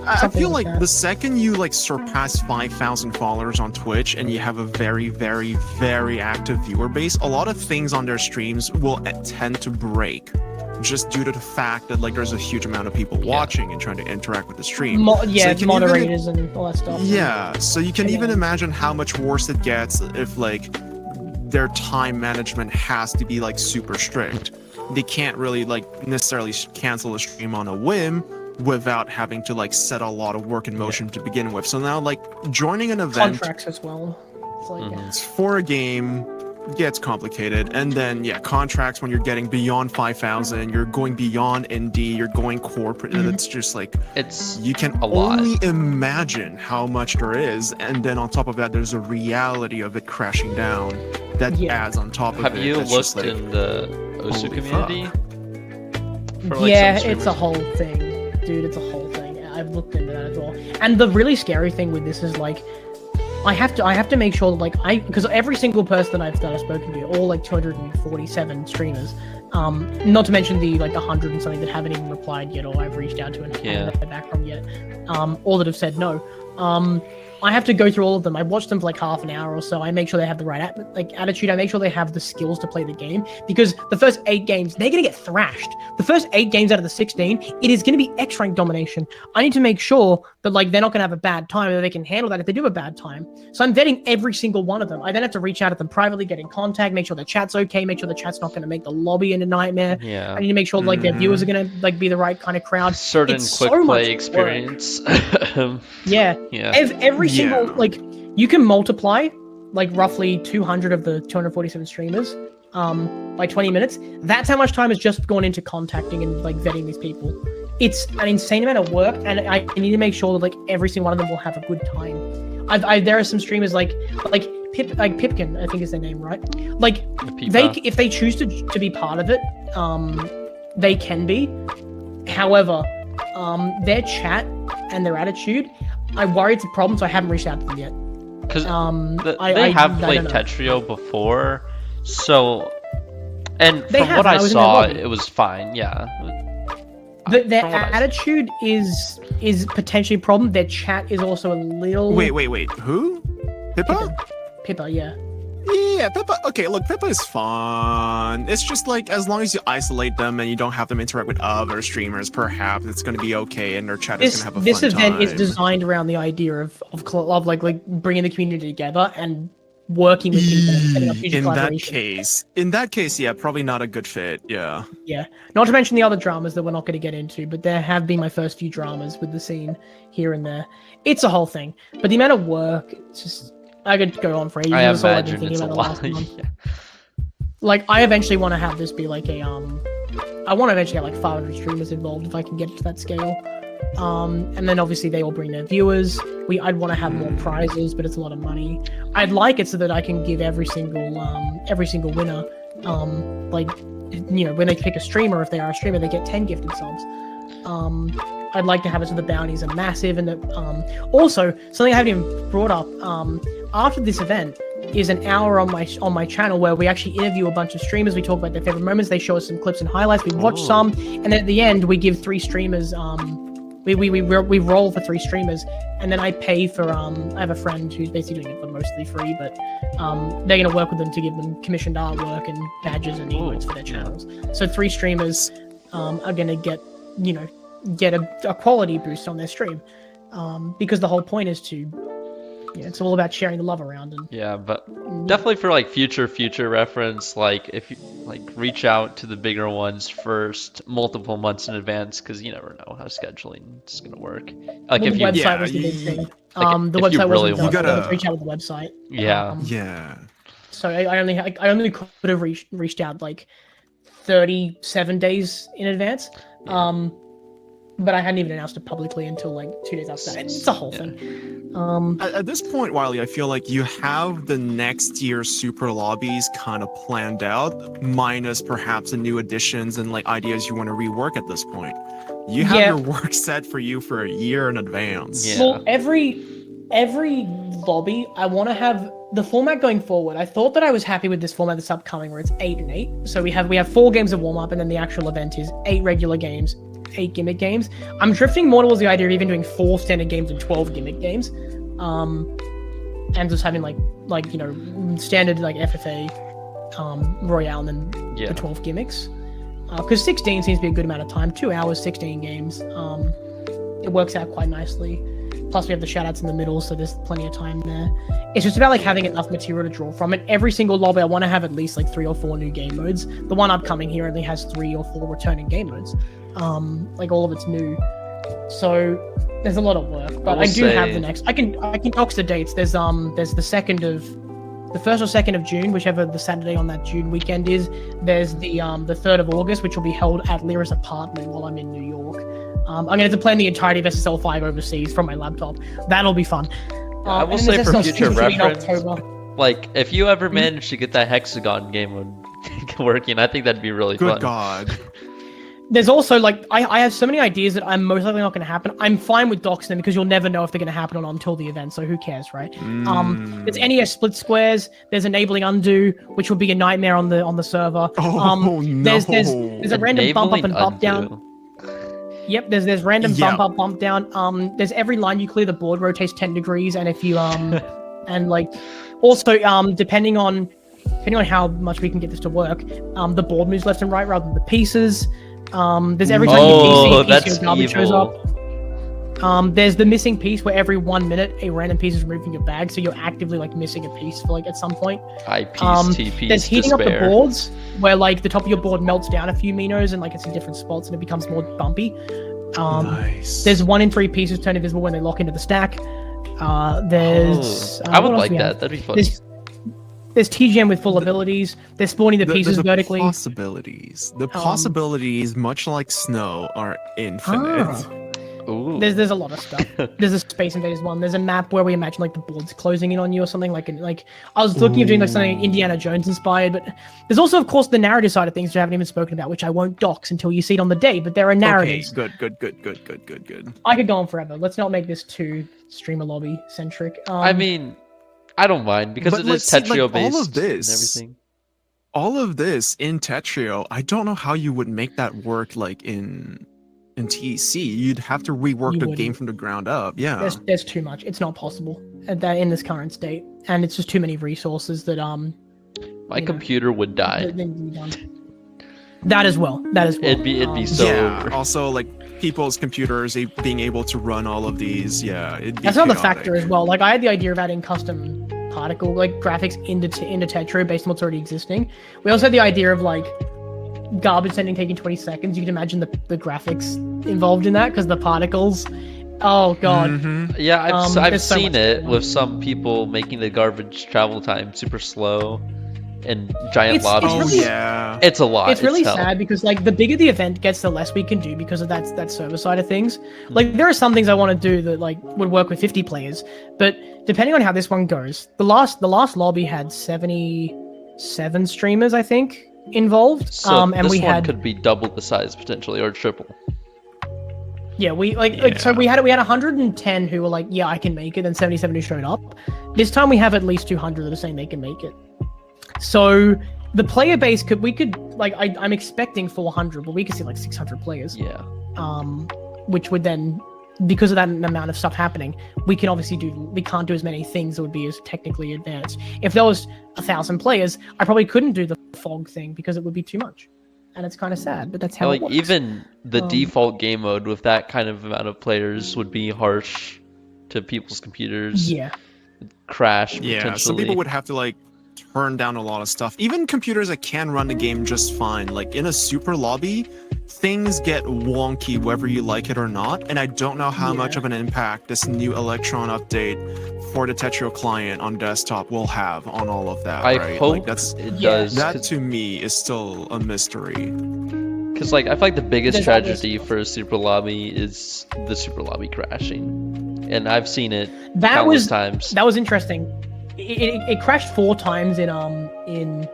I feel like the second you like surpass 5,000 followers on Twitch and you have a very, very, very active viewer base, a lot of things on their streams will tend to break, just due to the fact that like there's a huge amount of people watching and trying to interact with the stream. Moderators and all that stuff. Yeah, so you can even imagine how much worse it gets if like their time management has to be like super strict. They can't really like necessarily cancel a stream on a whim without having to like set a lot of work in motion to begin with. So now like joining an event, contracts as well. It's like it's for a game gets complicated, and then contracts when you're getting beyond 5,000, you're going beyond indie, you're going corporate, and it's just like you can only imagine how much there is, and then on top of that there's a reality of it crashing down that adds on top of it. Have you looked in the Osu community? It's a whole thing, dude. It's a whole thing. I've looked into that as well. And the really scary thing with this is like, I have to make sure that like because every single person that I've spoken to, all like 247 streamers, not to mention the like 100 and something that haven't even replied yet, or I've reached out to and haven't heard back from yet, or that have said no. I have to go through all of them. I watch them for like half an hour or so. I make sure they have the right attitude. I make sure they have the skills to play the game, because the first 8 games, they're going to get thrashed. The first 8 games out of the 16, it is going to be X-rank domination. I need to make sure that like they're not going to have a bad time, or they can handle that if they do have a bad time. So I'm vetting every single one of them. I then have to reach out to them privately, get in contact, make sure the chat's okay, make sure the chat's not going to make the lobby in a nightmare. Yeah. I need to make sure like their viewers are going to like be the right kind of crowd. Certain quick play experience. Every single like, you can multiply like roughly 200 of the 247 streamers by 20 minutes. That's how much time has just gone into contacting and like vetting these people. It's an insane amount of work, and I need to make sure that like every single one of them will have a good time. There are some streamers like Pipkin, I think is their name, right? Like if they choose to be part of it, they can be. However, their chat and their attitude, I worry it's a problem, so I haven't reached out to them yet. Because they have played Tetrio before, so, and from what I saw, it was fine. Yeah, Their from what I- attitude is potentially a problem. Their chat is also a little. Wait. Who? Pippa? Pippa, yeah. Yeah, Pippa. Okay, look, Pippa is fun. It's just like as long as you isolate them and you don't have them interact with other streamers, perhaps it's going to be okay, and their chat is This going to have a fun event time. is designed around the idea of like bringing the community together and working with people and setting up future collaboration. In that case, yeah, probably not a good fit. Yeah. Yeah. Not to mention the other dramas that we're not going to get into, but there have been my first few dramas with the scene here and there. It's a whole thing, but the amount of work, it's just I could go on for ages. I That's all I've been imagine thinking it's a about the lot. last month. Yeah. Like I eventually want to have this be like a I want to eventually have like 500 streamers involved if I can get to that scale. And then obviously they all bring their viewers. I'd want to have more prizes, but it's a lot of money. I'd like it so that I can give every single winner, like, you know, when they pick a streamer, if they are a streamer, they get 10 gifted subs. I'd like to have it so the bounties are massive, and that also something I haven't even brought up. After this event is an hour on my channel where we actually interview a bunch of streamers. We talk about their favorite moments. They show us some clips and highlights. We watch some, and then at the end we give 3 streamers. We roll for 3 streamers, and then I pay for. I have a friend who's basically doing it for mostly free, but they're gonna work with them to give them commissioned artwork and badges and emotes for their channels. So 3 streamers are gonna get a quality boost on their stream, because the whole point is to. Yeah, it's all about sharing the love around. And Yeah, but definitely for like future reference, like if you like reach out to the bigger ones first, multiple months in advance, because you never know how scheduling is gonna work. Like well, if the you, website was the big thing. like, The if you website really wasn't done, want so to- let's reach out with the website. yeah, Yeah. So I only could have reached out like 37 days in advance. But I hadn't even announced it publicly until like 2 days after that. It's a whole thing. At this point, Wylie, I feel like you have the next year's super lobbies kind of planned out, minus perhaps the new additions and like ideas you want to rework at this point. You have Yeah. your work set for you for a year in advance. Yeah. Well, every lobby, I want to have the format going forward. I thought that I was happy with this format that's upcoming, where it's 8 and 8. So we have 4 games of warm up, and then the actual event is 8 regular games, 8 gimmick games. I'm drifting more towards the idea of even doing 4 standard games and 12 gimmick games, and just having like standard like FFA, Royale, and then Yeah. the 12 gimmicks. Because 16 seems to be a good amount of time. 2 hours, 16 games. It works out quite nicely. Plus we have the shoutouts in the middle, so there's plenty of time there. It's just about like having enough material to draw from it. Every single lobby, I want to have at least like 3 or 4 new game modes. The one upcoming here only has 3 or 4 returning game modes. Like all of it's new. So there's a lot of work, but will I do have say- the next. I can dox the dates. There's the 1st or 2nd of June, whichever the Saturday on that June weekend is. There's the 3rd of August, which will be held at Lyra's apartment while I'm in New York. I'm going to have to plan the entirety of SSL 5 overseas from my laptop. That'll be fun. I will and say then for there's future SSL 6, which will be in reference, October. like if you ever manage to get that hexagon game mode working, I think that'd be really Good fun. God. There's also like I have so many ideas that I'm most likely not going to happen. I'm fine with doxing them because you'll never know if they're going to happen or not until the event. So who cares, right? There's NES split squares. There's enabling undo, which will be a nightmare on the server. Oh, There's no. a random bump up and bump Enabling down. undo. Yep, there's random Yeah. bump up, bump down. There's every line you clear, the board rotates 10 degrees, and if you and like also depending on how much we can get this to work, the board moves left and right rather than the pieces. There's every time Oh, you PC, that's your garbage shows evil. up. There's the missing piece where every 1 minute a random piece is removed from your bag, so you're actively like missing a piece for like at some point. High piece, T piece, There's heating up the despair. boards where like the top of your board melts down a few minos and like it's in different spots and it becomes more bumpy. Nice. There's 1 in 3 pieces turn invisible when they lock into the stack. There's I would what else like we that. have? That'd be fun. There's TGM with full abilities. They're spawning the pieces vertically. Possibilities. The possibilities, much like snow, are infinite. Ooh. There's a lot of stuff. There's a Space Invaders one. There's a map where we imagine like the board's closing in on you or something. Like I was looking at doing like something Indiana Jones inspired, but there's also of course the narrative side of things which I haven't even spoken about, which I won't dox until you see it on the day. But there are Okay, narratives. good. I could go on forever. Let's not make this too streamer lobby centric. I mean, I don't mind because But, it like, is see, like, Tetrio all based of this- and everything. All of this in Tetrio, I don't know how you would make that work like in in TEC. You'd have to rework You the wouldn't. game from the ground up. Yeah. There's too much. It's not possible at that in this current state, and it's just too many resources that My computer would die. that need to be done. That as well. It'd be so Yeah. over. Also, like people's computers being able to run all of these. Yeah. It'd be That's another chaotic. factor as well. Like I had the idea of adding custom particle like graphics into Tetra based on what's already existing. We also had the idea of like garbage sending taking 20 seconds. You can imagine the graphics involved in that because the particles. Oh god. Mhm. Yeah, I've there's so seen much it going on. with some people making the garbage travel time super slow and giant It's lobbies. Oh really- yeah. It's a lot. It's really hell. sad because like the bigger the event gets, the less we can do because of that server side of things. Like there are some things I want to do that like would work with 50 players, but depending on how this one goes, the last lobby had 77 streamers I think involved. So and this we one had could be double the size potentially, or triple. yeah, like so we had 110 who were like, yeah, I can make it, and 77 who showed up. This time we have at least 200 that are saying they can make it. So the player base I'm expecting 400, but we could see like 600 players. Yeah. Which would then, because of that amount of stuff happening, we can't do as many things that would be as technically advanced. If there was 1,000 players, I probably couldn't do the fog thing because it would be too much, and it's kind of sad, but that's how Like it works. even the Um, default game mode with that kind of amount of players would be harsh to people's computers. Yeah, Crash Yeah. potentially. Some people would have to like turn down a lot of stuff. Even computers that can run the game just fine. Like in a super lobby, things get wonky whether you like it or not. And I don't know how much Yeah. of an impact this new Electron update for the Tetrio client on desktop will have on all of that. I right? hope Like, that's it Yeah. does. that to me is still a mystery. Because like I feel like the biggest There's all this tragedy stuff. for a super lobby is the super lobby crashing, and I've seen it that countless was times. that was interesting. It crashed 4 times in ours.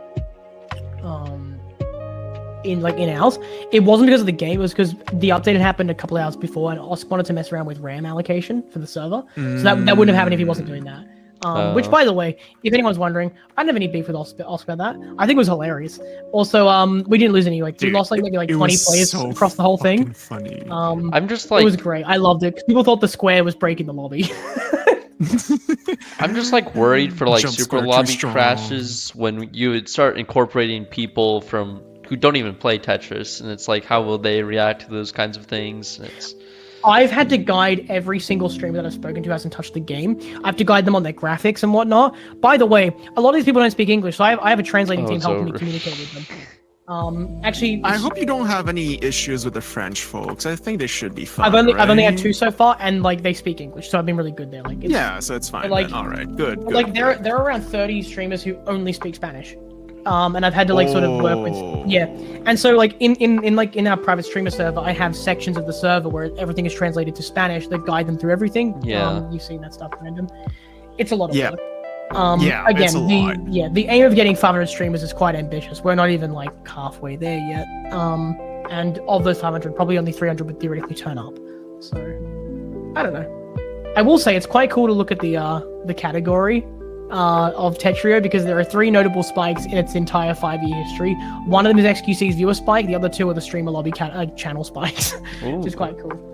It wasn't because of the game. It was because the update had happened a couple of hours before, and Osk wanted to mess around with RAM allocation for the server. So that wouldn't have happened if he wasn't doing that. Which, by the way, if anyone's wondering, I didn't have any beef with Osk about that. I think it was hilarious. Also, we didn't lose any. Like we Dude, lost maybe it 20 was players so across the whole thing. Funny. I'm just It was like great. I loved it. People thought the square was breaking the lobby. I'm just like worried for like Jump super square too lobby strong. crashes when you would start incorporating people from who don't even play Tetris, and it's like how will they react to those kinds of things? It's I've had to guide every single streamer that I've spoken to who hasn't touched the game. I have to guide them on their graphics and whatnot. By the way, a lot of these people don't speak English, so I have a translating team it's helping me over. communicate with them. Actually, I hope you don't have any issues with the French folks. I think they should be fine. I've only had right? 2 so far, and like they speak English, so I've been really good there. Like, Yeah, so it's fine. like- Then. All right, good. good. like there are around 30 streamers who only speak Spanish. And I've had to like sort of work with Oh. and so like in our private streamer server, I have sections of the server where everything is translated to Spanish that guide them through everything. Yeah. You've seen that stuff, Brandon. It's a lot of Yeah. work. Yeah, again, it's a lot. the aim of getting 500 streamers is quite ambitious. We're not even like halfway there yet. And of those 500, probably only 300 would theoretically turn up. So I don't know. I will say it's quite cool to look at the category of Tetrio because there are 3 notable spikes in its entire 5-year history. One of them is XQC's viewer spike. The other 2 are the streamer lobby channel spikes, which is quite cool.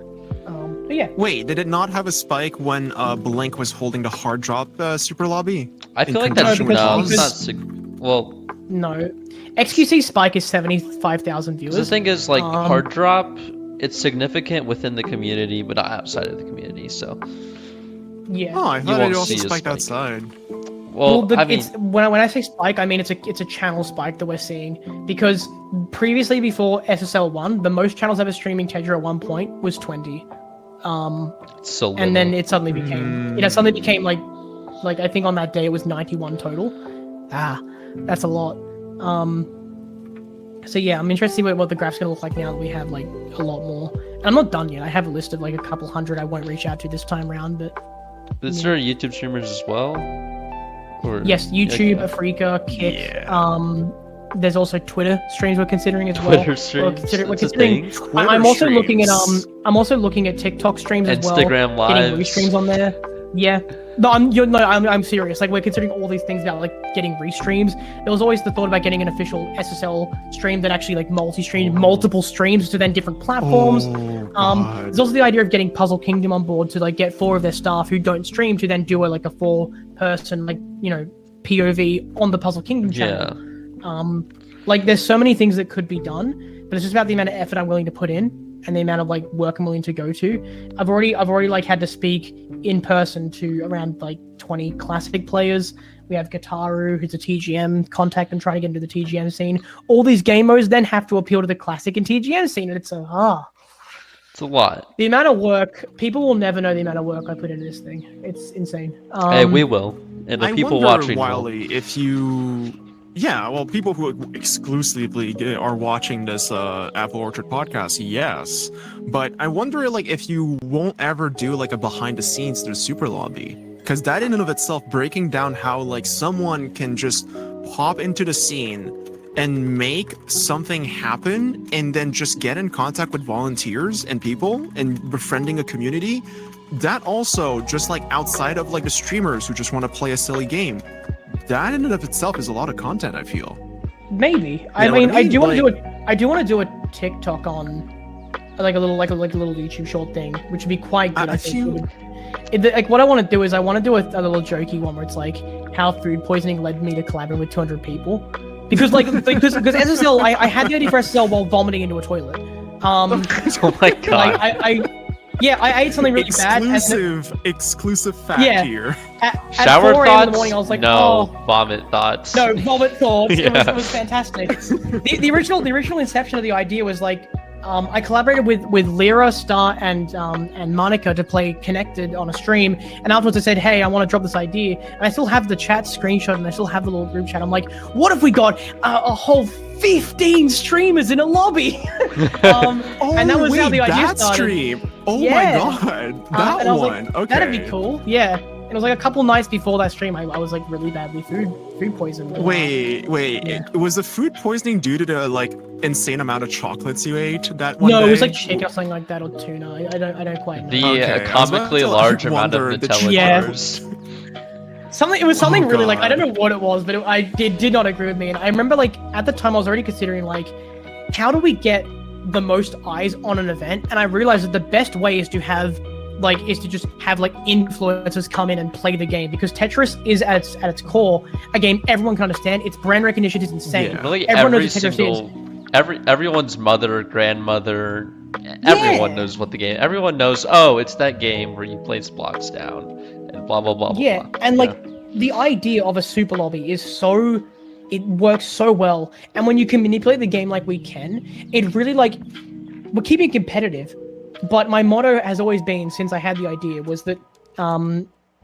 But yeah, Wait, did it not have a spike when Blink was holding the hard drop super lobby? I In feel like that's conjunction with no, Oz? it's not. Well, no. XQC spike is 75,000 viewers. the thing is, like Um, hard drop, it's significant within the community, but not outside of the community. So, Yeah. Oh, I You thought won't it also see a spiked spike. outside. well, I mean, it's when I say spike, I mean it's a channel spike that we're seeing because previously before SSL1, the most channels ever streaming Tetra at one point was 20, it's so and then little. it suddenly became suddenly became like I think on that day it was 91 total. That's a lot. So yeah, I'm interested to see what the graph's gonna look like now that we have like a lot more. And I'm not done yet. I have a list of like a couple hundred I won't reach out to this time round, but Is there YouTube streamers as well? Or yes, YouTube, Okay. Afrika, Kick. Yeah. There's also Twitter streams we're considering as well. Twitter streams. We're That's a considering. thing. I'm also looking at streams. I'm also looking at TikTok streams as well. Instagram Getting lives. restreams on there. Yeah. No, I'm serious. Like, we're considering all these things about, like, getting restreams. There was always the thought about getting an official SSL stream that actually, like, multi-streamed multiple streams to then different platforms. There's also the idea of getting Puzzle Kingdom on board to, like, get 4 of their staff who don't stream to then do like a 4-person, like, you know, POV on the Puzzle Kingdom channel. Yeah. Like, there's so many things that could be done, but it's just about the amount of effort I'm willing to put in and the amount of, like, work I'm willing to go to. I've already like had to speak in person to around, like, 20 classic players. We have Gataru, who's a TGM contact and trying to get into the TGM scene. All these game modes then have to appeal to the classic and TGM scene, and it's a It's a lot. the amount of work. People will never know the amount of work I put into this thing. It's insane. Hey, we will, and the I people wonder, watching will. Wylie, if you, yeah, well, people who exclusively are watching this Apple Orchard podcast, yes, but I wonder, like, if you won't ever do like a behind the scenes to the Super Lobby, because that in and of itself, breaking down how like someone can just pop into the scene and make something happen and then just get in contact with volunteers and people and befriending a community, that also, just like outside of like the streamers who just want to play a silly game, that in and of itself is a lot of content, I feel. Maybe. know I what mean, I I do want to mean? do it. I do want to do a TikTok on, like a little YouTube short thing, which would be quite good. I think. Like, what I want to do is I want to do a little jokey one where it's like how food poisoning led me to collaborate with 200 people, because because SSL, I had the idea for SSL while vomiting into a toilet. Oh my god. I ate something really bad. Exclusive fact here. At Shower 4 a.m. thoughts? in the morning, I was like, no. oh. Vomit thoughts. No, vomit thoughts. Yeah. It was fantastic. The original inception of the idea was like, I collaborated with Lyra, Star, and Monica to play Connected on a stream, and afterwards I said, hey, I want to drop this idea, and I still have the chat screenshot, and I still have the little group chat. I'm like, what if we got a whole 15 streamers in a lobby? And that was how the idea started. Stream. Oh Yeah. my god, that and I was one. like, Okay, that'd be cool. Yeah. And it was like a couple nights before that stream, I was like really badly food poisoned. Wait. Yeah. Was the food poisoning due to the like insane amount of chocolates you ate that one No, day? it was like chicken or something like that, or tuna. I don't quite know. The Okay, I was about comically to, large amount of wonder the Nutella Yeah. bars. It was something Oh, really like, I God. don't know what it was, but I did not agree with me. And I remember like at the time I was already considering like, how do we get the most eyes on an event? And I realized that the best way is to just have like influencers come in and play the game, because Tetris is at its core a game everyone can understand. Its brand recognition is insane. Yeah. Really, Everyone every knows what Tetris single, everyone's mother, grandmother, everyone knows what the game. Everyone knows. Oh, it's that game where you place blocks down and blah blah blah. Yeah, blah. and like the idea of a super lobby is it works so well, and when you can manipulate the game like we can, it really like, we're keeping it competitive. But my motto has always been, since I had the idea, was that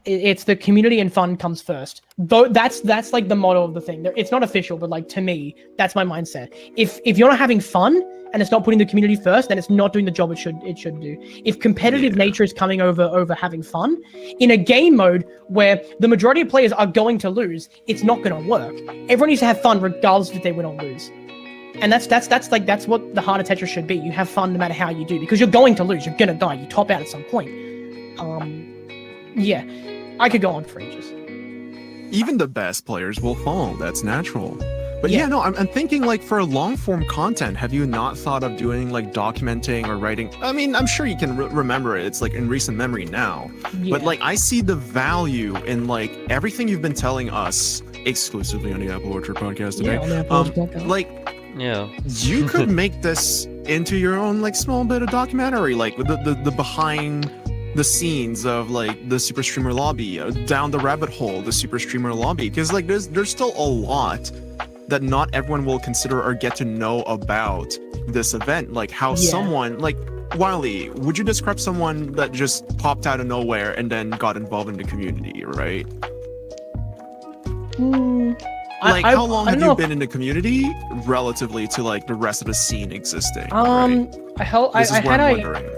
it's the community and fun comes first. Though that's like the motto of the thing. It's not official, but like to me, that's my mindset. If you're not having fun and it's not putting the community first, then it's not doing the job it should do. If competitive nature is coming over having fun in a game mode where the majority of players are going to lose, it's not going to work. Everyone needs to have fun regardless if they win or lose. And that's what the heart of Tetris should be. You have fun no matter how you do, because you're going to lose. You're gonna die. You top out at some point. Yeah, I could go on for ages. Even the best players will fall. That's natural. But Yeah. yeah, no, I'm thinking like for long form content, have you not thought of doing like documenting or writing? I mean, I'm sure you can remember it. It's like in recent memory now. Yeah. But like I see the value in like everything you've been telling us exclusively on the Apple Orchard podcast today. Yeah, on the Apple Orchard podcast. Like Yeah. you could make this into your own like small bit of documentary, like with the behind the scenes of like the super streamer lobby, down the rabbit hole, the super streamer lobby, because like there's still a lot that not everyone will consider or get to know about this event. Like how someone like Wylie, would you describe someone that just popped out of nowhere and then got involved in the community, right? Like, how long have you been in the community relatively to like the rest of the scene existing? Right? I This is what had I'm a wondering.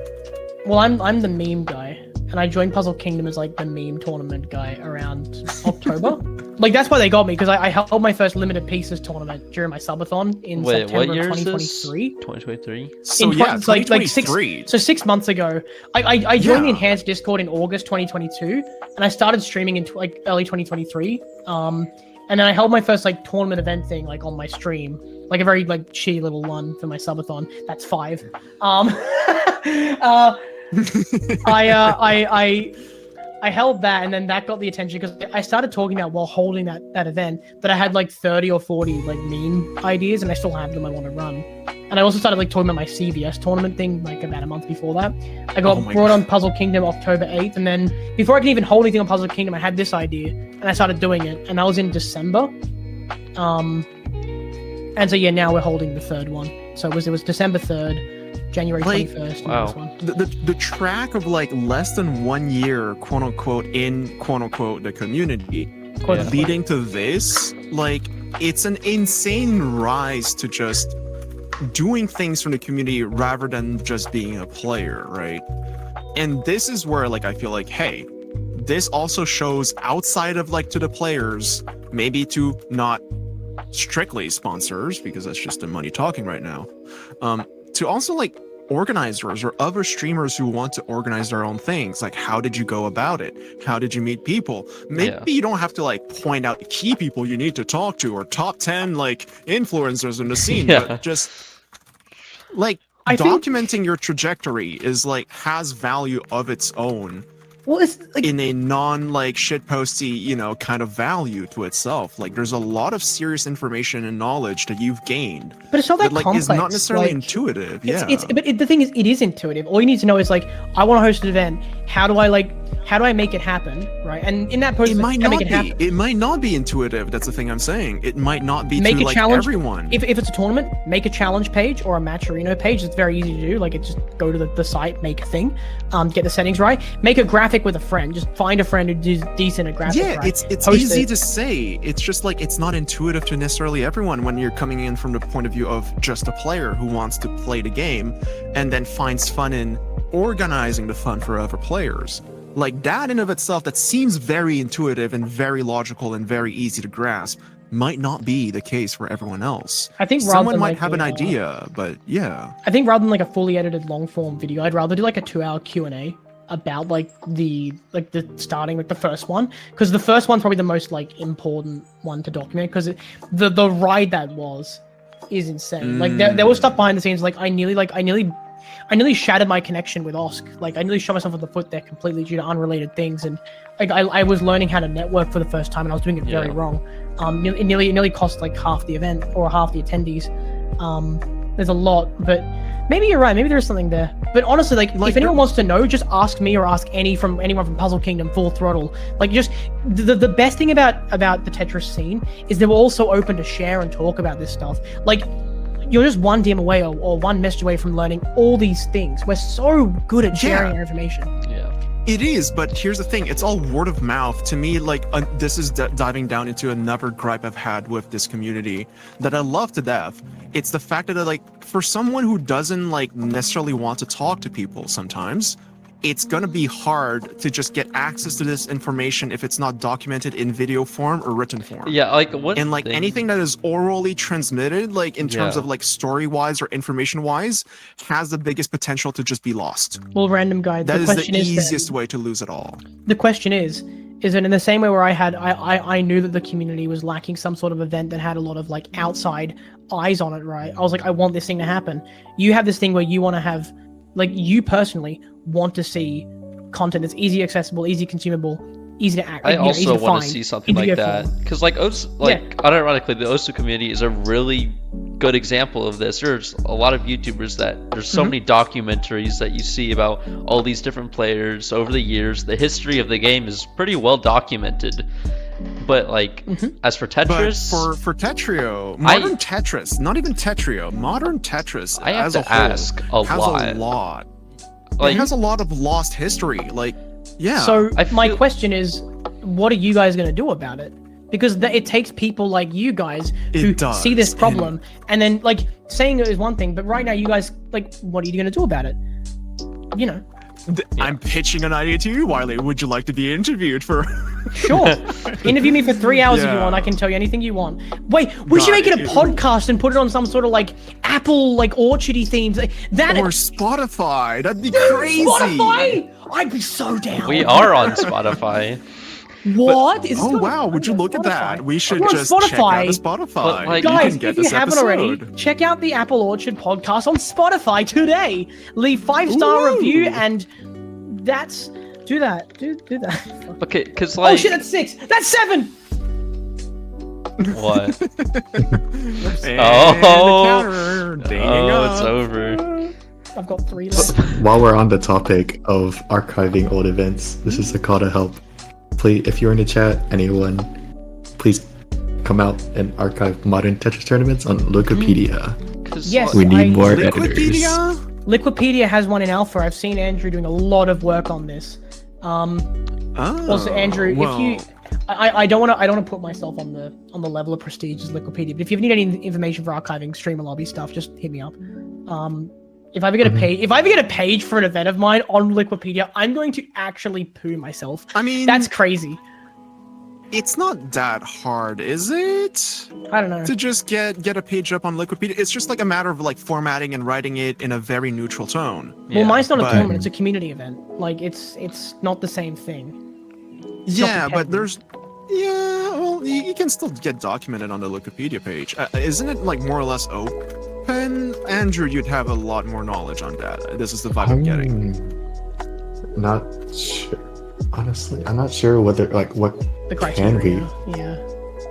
well, I'm the meme guy, and I joined Puzzle Kingdom as like the meme tournament guy around October. Like that's why they got me, because I held my first limited pieces tournament during my subathon in Wait, September what year of is this? 2023. 2023? So In yeah, it's like 2023. so 6 months ago. I joined the Yeah. enhanced Discord in August 2022, and I started streaming in like early 2023. And then I held my first like tournament event thing like on my stream, like a very like shitty little one for my subathon. That's 5. I held that, and then that got the attention because I started talking about while holding that event that I had like 30 or 40 like meme ideas, and I still have them I want to run. And I also started like talking about my CVS tournament thing like about a month before that. I got brought on Puzzle Kingdom October 8th, and then before I could even hold anything on Puzzle Kingdom, I had this idea and I started doing it, and that was in December. And so yeah, now we're holding the third one. So it was December 3rd, January 21st. Wow. This one. The track of like less than 1 year, quote unquote, in quote unquote the community, Quote unquote. leading to this, like it's an insane rise to just doing things from the community rather than just being a player, right? And this is where like I feel like, hey, this also shows outside of like to the players, maybe to not strictly sponsors, because that's just the money talking right now, to also like organizers or other streamers who want to organize their own things. Like, how did you go about it? How did you meet people? Maybe you don't have to like point out the key people you need to talk to or top 10 like influencers in the scene, but just like documenting your trajectory is like has value of its own. Well, it's like In a non like shitposty, you know, kind of value to itself. Like there's a lot of serious information and knowledge that you've gained but it's not that like complex. is not necessarily like, intuitive. The thing is, it is intuitive. All you need to know is like, I want to host an event. How do I make it happen, right? And in that process, It might how to not make it happen. be. It might not be intuitive. That's the thing I'm saying. It might not be Make to a like challenge. everyone. If it's a tournament, make a challenge page or a Matcherino page. It's very easy to do. Like, it just go to the site, make a thing, get the settings right. Make a graphic with a friend. Just find a friend who's decent at graphics. Yeah, right? it's Post easy it. to say. It's just like it's not intuitive to necessarily everyone when you're coming in from the point of view of just a player who wants to play the game and then finds fun in organizing the fun for other players. Like that in of itself, that seems very intuitive and very logical and very easy to grasp, might not be the case for everyone else. I think rather Someone than might like have an a, idea, but yeah. I think rather than like a fully edited long form video, I'd rather do like a 2-hour Q&A about like the starting like the first one, because the first one's probably the most like important one to document, because the ride that is insane. Like there was stuff behind the scenes. Like I nearly shattered my connection with Osk. Like I nearly shot myself with the foot there completely due to unrelated things, and like I was learning how to network for the first time, and I was doing it very wrong. It nearly cost like half the event or half the attendees. There's a lot, but maybe you're right. Maybe there's something there. But honestly, like if anyone wants to know, just ask me or ask anyone from Puzzle Kingdom Full Throttle. Like just the best thing about the Tetris scene is they were also open to share and talk about this stuff. Like you're just one DM away or one message away from learning all these things. We're so good at sharing our information. Yeah. It is, but here's the thing. It's all word of mouth. To me, like, this is diving down into another gripe I've had with this community that I love to death. It's the fact that, like, for someone who doesn't, like, necessarily want to talk to people sometimes, it's going to be hard to just get access to this information if it's not documented in video form or written form. Yeah, like what? And like anything that is orally transmitted, like in terms of like story-wise or information-wise, has the biggest potential to just be lost. Well, random guy. That the is the question is easiest way to lose it all. The question is that in the same way where I knew that the community was lacking some sort of event that had a lot of like outside eyes on it, right? I was like, I want this thing to happen. You have this thing where you want to have, like, you personally want to see content that's easy accessible, easy consumable, easy to act. I easy also to want find, to see something easy to like go that, for. because like unironically, the Osu community is a really good example of this. There's a lot of YouTubers that there's so many documentaries that you see about all these different players over the years. The history of the game is pretty well documented. But like, as for Tetris, but for Tetrio, modern Tetris, not even Tetrio, modern Tetris I have as to a whole ask has a lot. Like, it has a lot of lost history. Like, yeah. So my question is, what are you guys going to do about it? Because it takes people like you guys who see this problem, and then like saying it is one thing, but right now you guys, like, what are you going to do about it? You know. I'm pitching an idea to you, Wylie. Would you like to be interviewed for? Sure. Interview me for 3 hours if you Yeah. want. I can tell you anything you want. Wait, we should God, make it a podcast and put it on some sort of like Apple like orchardy themes. That Or Spotify? That'd be crazy. Spotify! I'd be so down. We are on Spotify. What? Is Oh Spotify- wow! Would you look at Spotify? that? We should We're on just check out Spotify. the Spotify. But, like, You Guys, can get if you this haven't already, episode. check out the Apple Orchard podcast on Spotify today. Leave 5-star Ooh. review and that's do that. Do that. Okay, because Oh like shit, that's 6. That's 7. what? And Oh. the counter dinging Oh, it's up. over. I've got 3 left. While we're on the topic of archiving old events, this is a call to help. Please, if you're in the chat, anyone, please come out and archive modern Tetris tournaments on Wikipedia. 'Cause, Yes. We need more Wikipedia? editors. Liquipedia has one in alpha. I've seen Andrew doing a lot of work on this. Oh, Also, Andrew, well, if you, I don't want to put myself on the level of prestige as Liquipedia, but if you need any information for archiving streamer lobby stuff, just hit me up. If I ever get a page for an event of mine on Liquipedia, I'm going to actually poo myself. I mean, That's crazy. it's not that hard, is it? I don't know. To just get a page up on Wikipedia. It's just like a matter of like formatting and writing it in a very neutral tone. Well, mine's not a but- tournament; it's a community event. Like it's not the same thing. It's not Yeah, but competitive. there's well, you can still get documented on the Wikipedia page. Isn't it like more or less open? Andrew, you'd have a lot more knowledge on that. This is the vibe I'm getting. Not sure. Honestly, I'm not sure whether like what the can be. criteria. Yeah.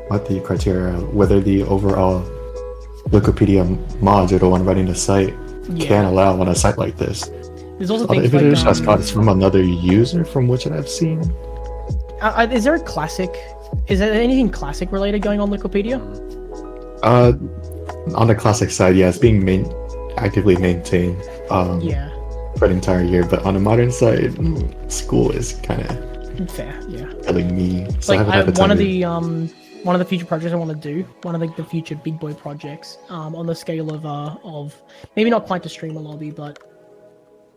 what the criteria, whether the overall Wikipedia mods or the one running the site can allow on a site like this. There's also If things it is like just got from another user, from which I've seen. is there a classic? Is there anything classic related going on Wikipedia? On the classic side, yeah, it's being actively maintained Yeah, for an entire year, but on the modern side, school is kind of fair. Yeah. killing me. So I Like haven't had the one time of one of the future projects I want to do, one of the future big boy projects, on the scale of maybe not quite the streamer lobby, but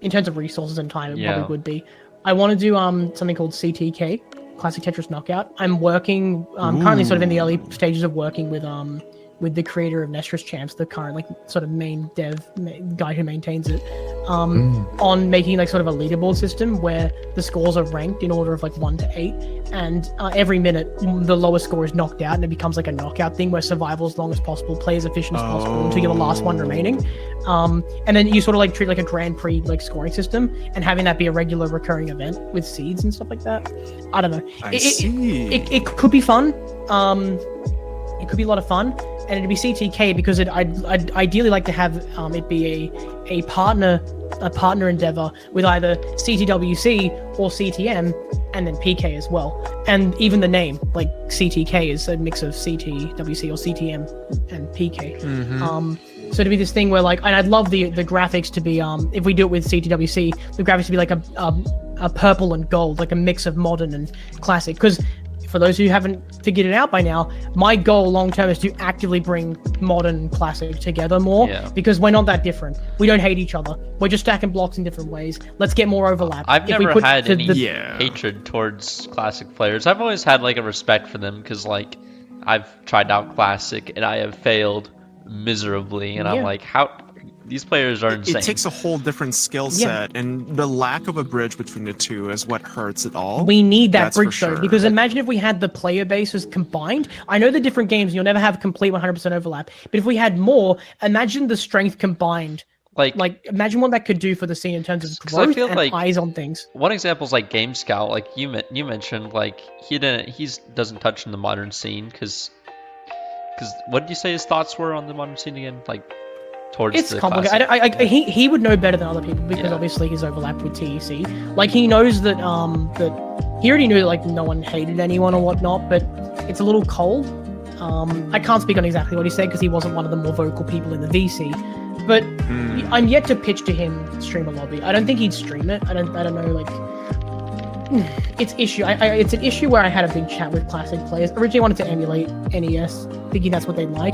in terms of resources and time, it probably would be. I want to do something called CTK, Classic Tetris Knockout. I'm working currently sort of in the early stages of working with the creator of Nestris Champs, the current like sort of main guy who maintains it, on making like sort of a leaderboard system where the scores are ranked in order of like 1 to 8, and every minute the lowest score is knocked out, and it becomes like a knockout thing where survival as long as possible, play as efficient as possible until you're the last one remaining. And then you sort of like treat like a Grand Prix like scoring system, and having that be a regular recurring event with seeds and stuff like that. I don't know. I see. It could be fun. It could be a lot of fun, and it'd be CTK because I'd ideally like to have it be a partner endeavor with either CTWC or CTM, and then PK as well. And even the name, like CTK, is a mix of CTWC or CTM and PK. So to be this thing where like, and I'd love the graphics to be if we do it with CTWC, the graphics to be like a purple and gold, like a mix of modern and classic. Because for those who haven't figured it out by now, my goal long term is to actively bring modern and classic together more, because we're not that different. We don't hate each other. We're just stacking blocks in different ways. Let's get more overlap. I've never had any Yeah. hatred towards classic players. I've always had like a respect for them because like I've tried out classic and I have failed miserably, and I'm like, how these players are insane. It takes a whole different skill set, and the lack of a bridge between the two is what hurts it all. We need that That's for bridge though, sure. because imagine if we had the player bases combined. I know the different games, you'll never have complete 100% overlap, but if we had more, imagine the strength combined. Like imagine what that could do for the scene in terms of 'cause I growth feel and like eyes on things. one example is like Game Scout, like you mentioned, like he doesn't touch in the modern scene because what did you say his thoughts were on the modern scene again? Like towards It's the complicated. classic. He would know better than other people because obviously he's overlapped with TEC. Like he knows that that he already knew that like no one hated anyone or whatnot, but it's a little cold. I can't speak on exactly what he said because he wasn't one of the more vocal people in the VC. But I'm yet to pitch to him streamer lobby. I don't think he'd stream it. I don't know. Like it's issue. It's an issue where I had a big chat with classic players. Originally wanted to emulate NES, thinking that's what they'd like.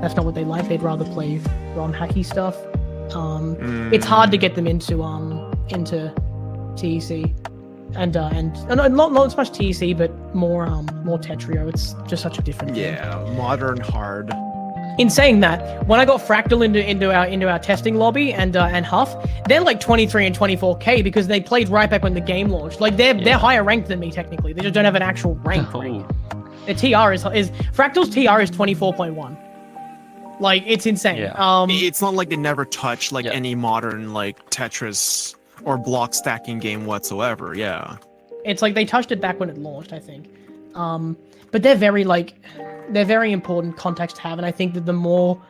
That's not what they like. They'd rather play ROM hacky stuff. It's hard to get them into TEC, and not so much TEC, but more Tetrio. It's just such a different game. Yeah, modern hard. In saying that, when I got Fractal into our testing lobby and Huff, they're like 23 and 24K because they played right back when the game launched. Like they're higher ranked than me technically. They just don't have an actual rank. The TR is Fractal's TR is 24.1. Like it's insane. Yeah. It's not like they never touch like any modern like Tetris or block stacking game whatsoever. Yeah. It's like they touched it back when it launched, I think. But they're very important context to have, and I think that the more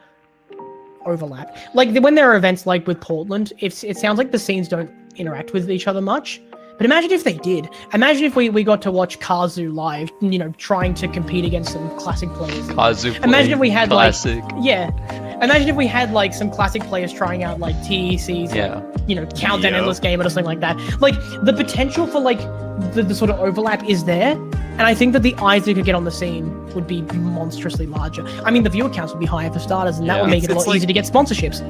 overlap, like when there are events like with Portland, it sounds like the scenes don't interact with each other much. But imagine if they did. Imagine if we got to watch Kazu live, trying to compete against some classic players. Imagine if we had classic. Imagine if we had like some classic players trying out like TECs, Countdown Endless Game or something like that. Like the potential for like the sort of overlap is there, and I think that the eyes that could get on the scene would be monstrously larger. I mean, the viewer counts would be higher for starters, and that would make it a lot easier to get sponsorships.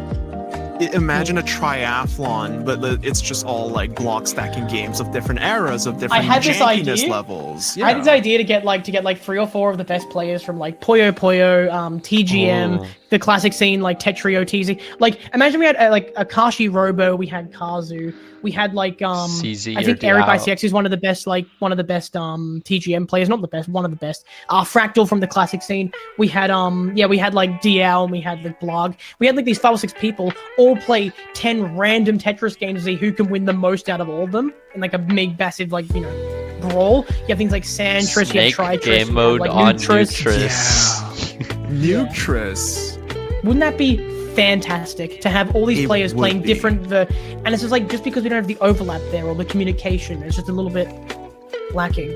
Imagine a triathlon, but it's just all like block stacking games of different eras of different championess levels. I had this idea to get like 3 or 4 of the best players from like Puyo Puyo, TGM, the classic scene like Tetrio, TZ. Like imagine we had like Akashi Robo, we had Kazu, we had like CZ I think Eric ICX is one of the best TGM players, not the best, one of the best. Fractal from the classic scene. We had we had like DL and we had like Blog. We had like these 5 or 6 people all play 10 random Tetris games to see who can win the most out of all of them in like a big massive brawl. You have things like Sandtris, you have Tritris, game mode like on Nutris. Nutris. Wouldn't that be fantastic to have all these players playing different and it's just like just because we don't have the overlap there or the communication, it's just a little bit lacking.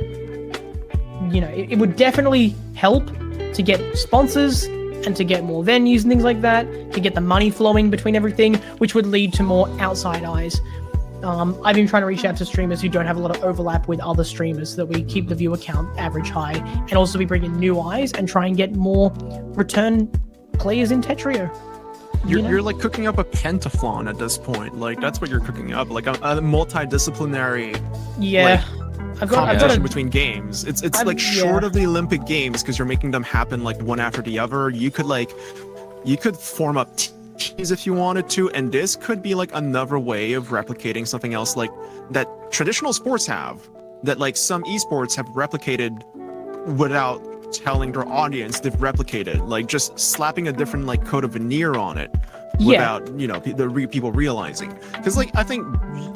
It would definitely help to get sponsors and to get more venues and things like that, to get the money flowing between everything, which would lead to more outside eyes. I've been trying to reach out to streamers who don't have a lot of overlap with other streamers so that we keep the viewer count average high, and also we bring in new eyes and try and get more return players in Tetrio. You're like cooking up a pentathlon at this point. Like that's what you're cooking up, like a multidisciplinary. Competition between games. It's short of the Olympic Games because you're making them happen like one after the other. You could form up teams if you wanted to, and this could be like another way of replicating something else like that traditional sports have, that like some esports have replicated without telling their audience they've replicated, like just slapping a different like coat of veneer on it without people realizing. Because like I think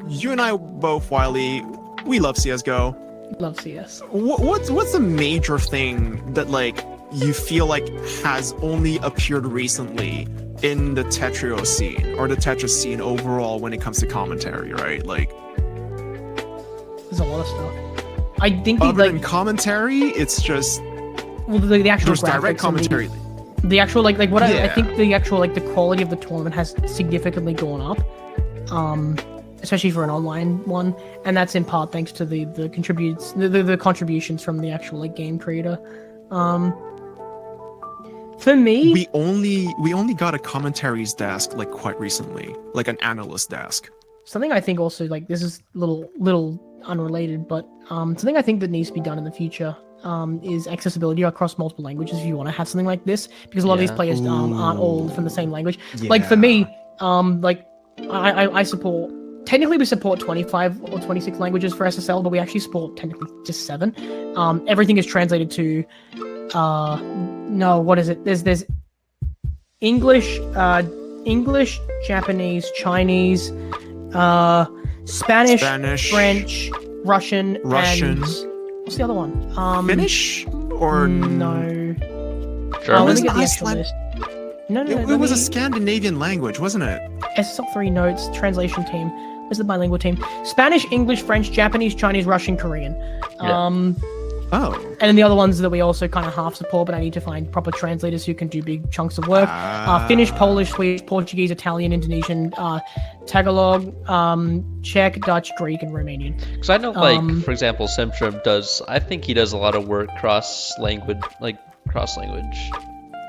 you and I both, Wylie, we love CS:GO. Love CS. What's the major thing that like you feel like has only appeared recently in the Tetrio scene or the Tetris scene overall when it comes to commentary, right? Like there's a lot of stuff. I think other than commentary, it's just the actual there's direct commentary. The actual I think the actual the quality of the tournament has significantly gone up. Especially for an online one, and that's in part thanks to the contributions from the actual game creator. For me, we only got a commentaries desk like quite recently, like an analyst desk. Something I think also this is little unrelated, but something I think that needs to be done in the future is accessibility across multiple languages if you want to have something like this, because a lot of these players aren't all from the same language. Like for me, I support. Technically, we support 25 or 26 languages for SSL, but we actually support technically just 7. Everything is translated to, what is it? There's English, Japanese, Chinese, Spanish, French, Russian, and what's the other one? Finnish or no? German. Let me get the actual list. No. It was a Scandinavian language, wasn't it? SSL3 notes, translation team. Where's the bilingual team? Spanish, English, French, Japanese, Chinese, Russian, Korean. And then the other ones that we also kind of half support, but I need to find proper translators who can do big chunks of work. Finnish, Polish, Swedish, Portuguese, Italian, Indonesian, Tagalog, Czech, Dutch, Greek, and Romanian. Because I know, for example, Semtrim I think he does a lot of work cross language.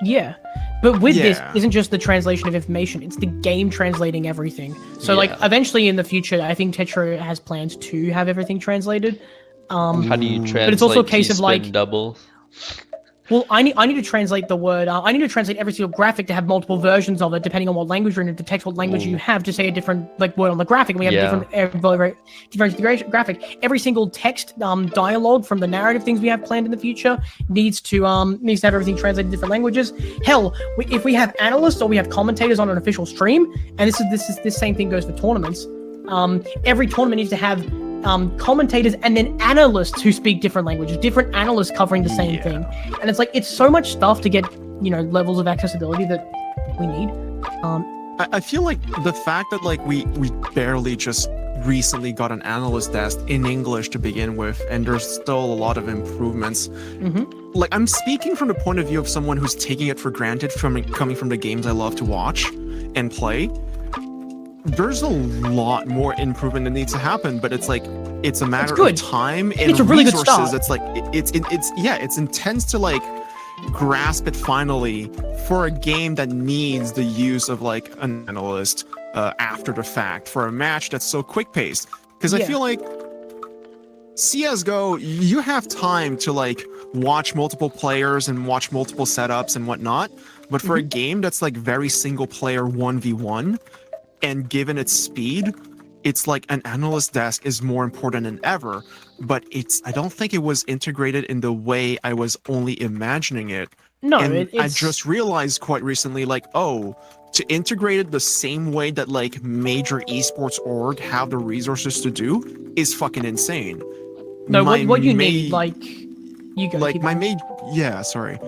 Yeah, But with this, Yeah. isn't just the translation of information; it's the game translating everything. So, like, Yeah. eventually in the future, I think Tetra has plans to have everything translated. How do you translate it's also a case of, T-spin like- double? Well, I need to translate the word. I need to translate every single graphic to have multiple versions of it, depending on what language you're in. It detects what language you Ooh. have to say a different word on the graphic. And we have Yeah. different graphic. Every single text dialogue from the narrative things we have planned in the future needs to have everything translated in different languages. Hell, if we have analysts or we have commentators on an official stream, and this same thing goes for tournaments. Every tournament needs to have commentators and then analysts who speak different languages, different analysts covering the same thing. And it's like, it's so much stuff to get, levels of accessibility that we need. I feel like the fact that like we barely just recently got an analyst desk in English to begin with, and there's still a lot of improvements. Like, I'm speaking from the point of view of someone who's taking it for granted coming from the games I love to watch and play. There's a lot more improvement that needs to happen, but it's like it's a matter of time and it's a really resources. good start. It's like it's intense to like grasp it finally for a game that needs the use of like an analyst after the fact for a match that's so quick paced. Because I feel like CS:GO, you have time to like watch multiple players and watch multiple setups and whatnot, but for a game that's like very single player 1v1. And given its speed, it's like an analyst desk is more important than ever, but I don't think it was integrated in the way I was only imagining it. No, and it's... I just realized quite recently, like, to integrate it the same way that like major esports org have the resources to do is fucking insane. No, what you need, like, you go. Like sorry.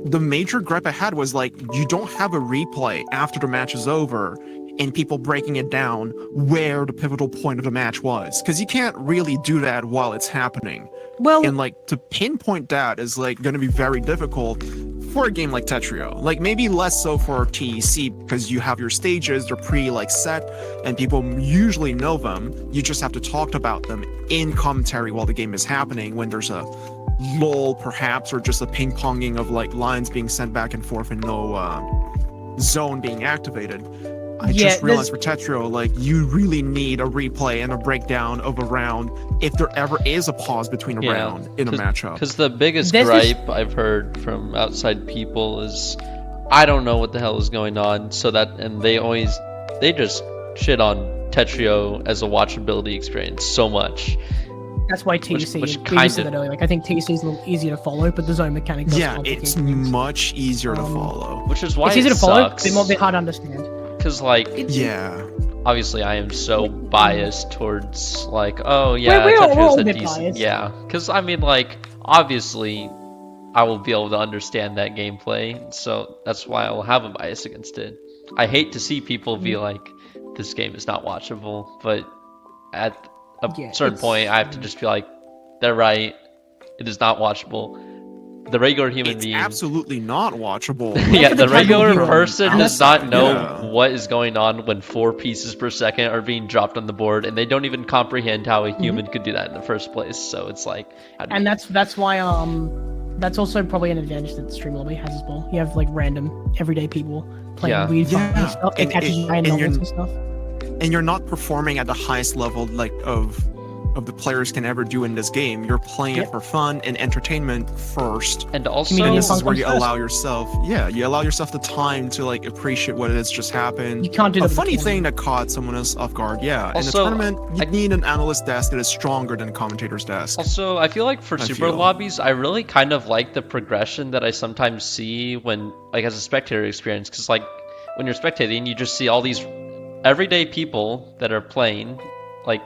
The major gripe I had was like, you don't have a replay after the match is over and people breaking it down where the pivotal point of the match was. Because you can't really do that while it's happening. Well, and like to pinpoint that is like going to be very difficult for a game like Tetrio. Like maybe less so for TEC because you have your stages, they're pre like set and people usually know them. You just have to talk about them in commentary while the game is happening when there's a lull perhaps, or just a ping-ponging of like lines being sent back and forth and no zone being activated. I just realized for Tetrio, like, you really need a replay and a breakdown of a round if there ever is a pause between a round in a matchup. Because the biggest gripe I've heard from outside people is, I don't know what the hell is going on, and they just shit on Tetrio as a watchability experience so much. That's why TC, we said that earlier. Like, I think TC is a little easier to follow, but the zone mechanic does complicate it's things. much easier to follow. Which is why it's easier to follow, sucks. but it might be hard to understand. Because, like, obviously I am so biased towards, like, Tetrio's a decent... Yeah, because, I mean, like, obviously I will be able to understand that gameplay, so that's why I will have a bias against it. I hate to see people be like, this game is not watchable, but at a certain point, I have to just be like, they're right. It is not watchable. The regular human being... absolutely not watchable. The regular person does not know what is going on when 4 pieces per second are being dropped on the board, and they don't even comprehend how a human could do that in the first place. So it's like... And that's why that's also probably an advantage that Stream Lobby has as well. You have like random everyday people playing weird funny stuff. It catches your eye and stuff. And you're not performing at the highest level like of the players can ever do in this game. You're playing it for fun and entertainment first. And also, this is where you allow yourself the time to like appreciate what it is just happened. You can't do a funny thing that caught someone else off guard. Yeah, in a tournament, you need an analyst desk that is stronger than a commentator's desk. Also, I feel like for super lobbies, I really kind of like the progression that I sometimes see when, like, as a spectator experience, because like when you're spectating, you just see all these everyday people that are playing, like,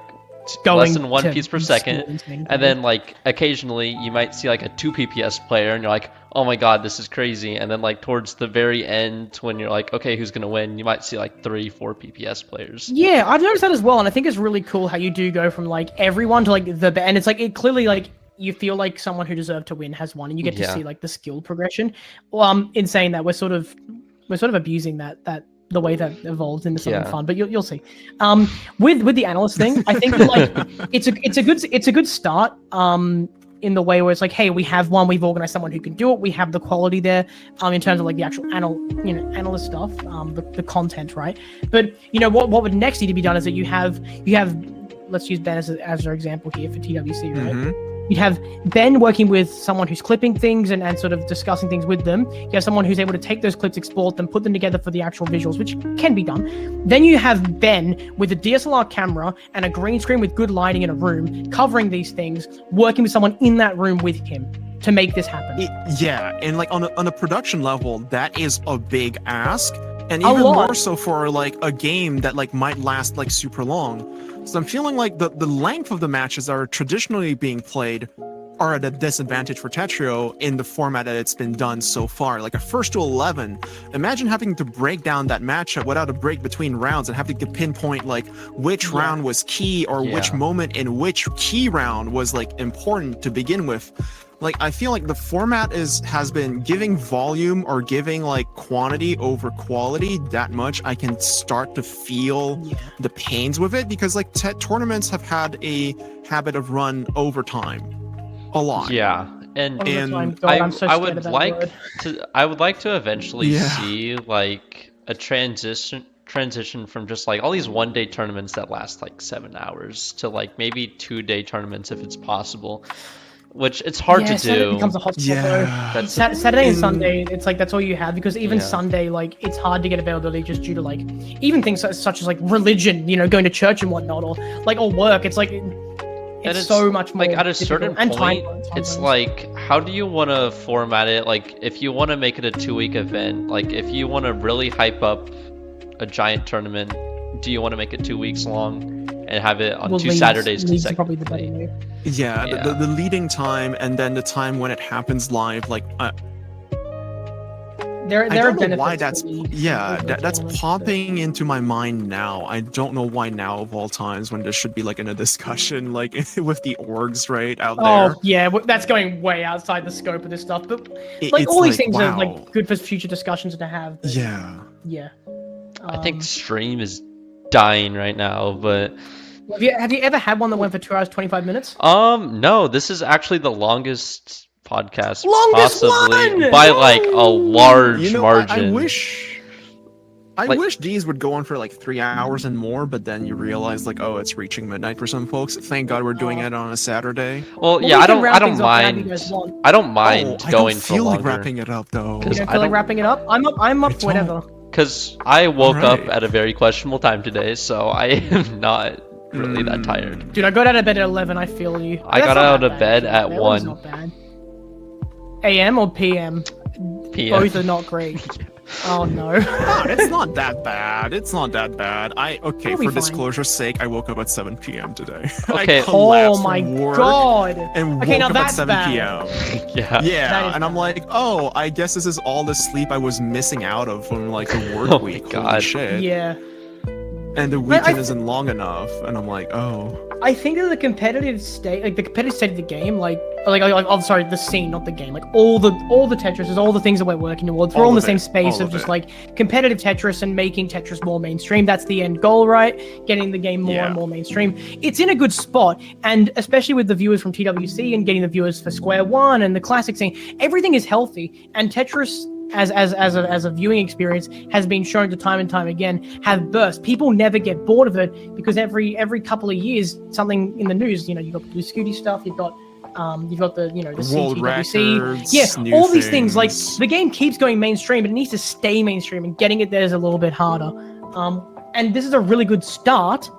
less than 1 piece per second, and then like occasionally you might see like a 2 PPS player and you're like, oh my god, this is crazy, and then like towards the very end when you're like, okay, who's gonna win, you might see like 3-4 PPS players. Yeah, I've noticed that as well, and I think it's really cool how you do go from like everyone to like and it's like, it clearly like you feel like someone who deserved to win has won, and you get to see like the skill progression. Well, in saying that, we're sort of abusing that the way that evolves into something fun, but you'll see. With the analyst thing, I think like it's a good start. in the way where it's like, hey, we've organized someone who can do it. We have the quality there, in terms of like the actual analyst stuff, the content, right? But what would next need to be done is that you have let's use Ben as our example here for TWC, right? Mm-hmm. You'd have Ben working with someone who's clipping things and sort of discussing things with them. You have someone who's able to take those clips, export them, put them together for the actual visuals, which can be done. Then you have Ben with a DSLR camera and a green screen with good lighting in a room, covering these things, working with someone in that room with him to make this happen. And like on a production level, that is a big ask. And even more so for like a game that like might last like super long. So I'm feeling like the length of the matches that are traditionally being played are at a disadvantage for Tetrio in the format that it's been done so far. Like a first to 11, imagine having to break down that matchup without a break between rounds and having to pinpoint like which round was key or which moment in which key round was like important to begin with. Like, I feel like the format has been giving volume or giving like quantity over quality that much. I can start to feel the pains with it because like tournaments have had a habit of run overtime a lot. Yeah. And I would like to eventually see like a transition from just like all these 1-day tournaments that last like 7 hours to like maybe 2-day tournaments if it's possible. Which it's hard to do. It becomes a hot spot, Saturday and Sunday, it's like that's all you have because even Sunday, like it's hard to get availability just due to like even things such as like religion, going to church and whatnot, or work. It's like it's so much more like at a certain point. It's like, how do you want to format it? Like if you want to make it a 2-week event, like if you want to really hype up a giant tournament, do you want to make it 2 weeks long and have it on two Saturdays consecutively? The leading time and then the time when it happens live, like there I are don't know why benefits. that's popping into my mind now. I don't know why now of all times when this should be like in a discussion like with the orgs right out there. Oh yeah, that's going way outside the scope of this stuff. But like all these things are like good for future discussions to have. But, yeah. I think stream is dying right now, but have you ever had one that went for 2 hours 25 minutes? No, this is actually the longest podcast possibly by like a large margin. I wish these would go on for like 3 hours and more, but then you realize like, oh, it's reaching midnight for some folks. Thank God we're doing it on a Saturday. Well, yeah, I don't mind. I don't mind going for longer. I don't feel like wrapping it up though. You don't feel like wrapping it up? I'm up for whatever. Because I woke up at a very questionable time today, so I am not really that tired. Dude, I got out of bed at 11. I feel you. I got out of bed at 1. Not bad. AM or PM? PM. Both are not great. Oh no. It's not that bad. It's not that bad. For disclosure's sake, I woke up at 7 p.m. today. Okay. Oh my god. And woke up at 7 p.m. Yeah. And I'm like, oh, I guess this is all the sleep I was missing out of from like the work week. God. Holy shit. Yeah. And the weekend isn't long enough, and I'm like, oh. I think that the competitive state of the game, the scene, not the game, like all the Tetris, all the things that we're working towards. We're all in the same space of just like competitive Tetris and making Tetris more mainstream. That's the end goal, right? Getting the game more and more mainstream. It's in a good spot, and especially with the viewers from TWC and getting the viewers for Square One and the classic scene, everything is healthy, and Tetris as a viewing experience has been shown to time and time again have bursts. People never get bored of it because every couple of years something in the news, you've got the Blue Scooty stuff, you've got the the World CTWC, records, all these things. Like the game keeps going mainstream, but it needs to stay mainstream, and getting it there is a little bit harder. And this is a really good start.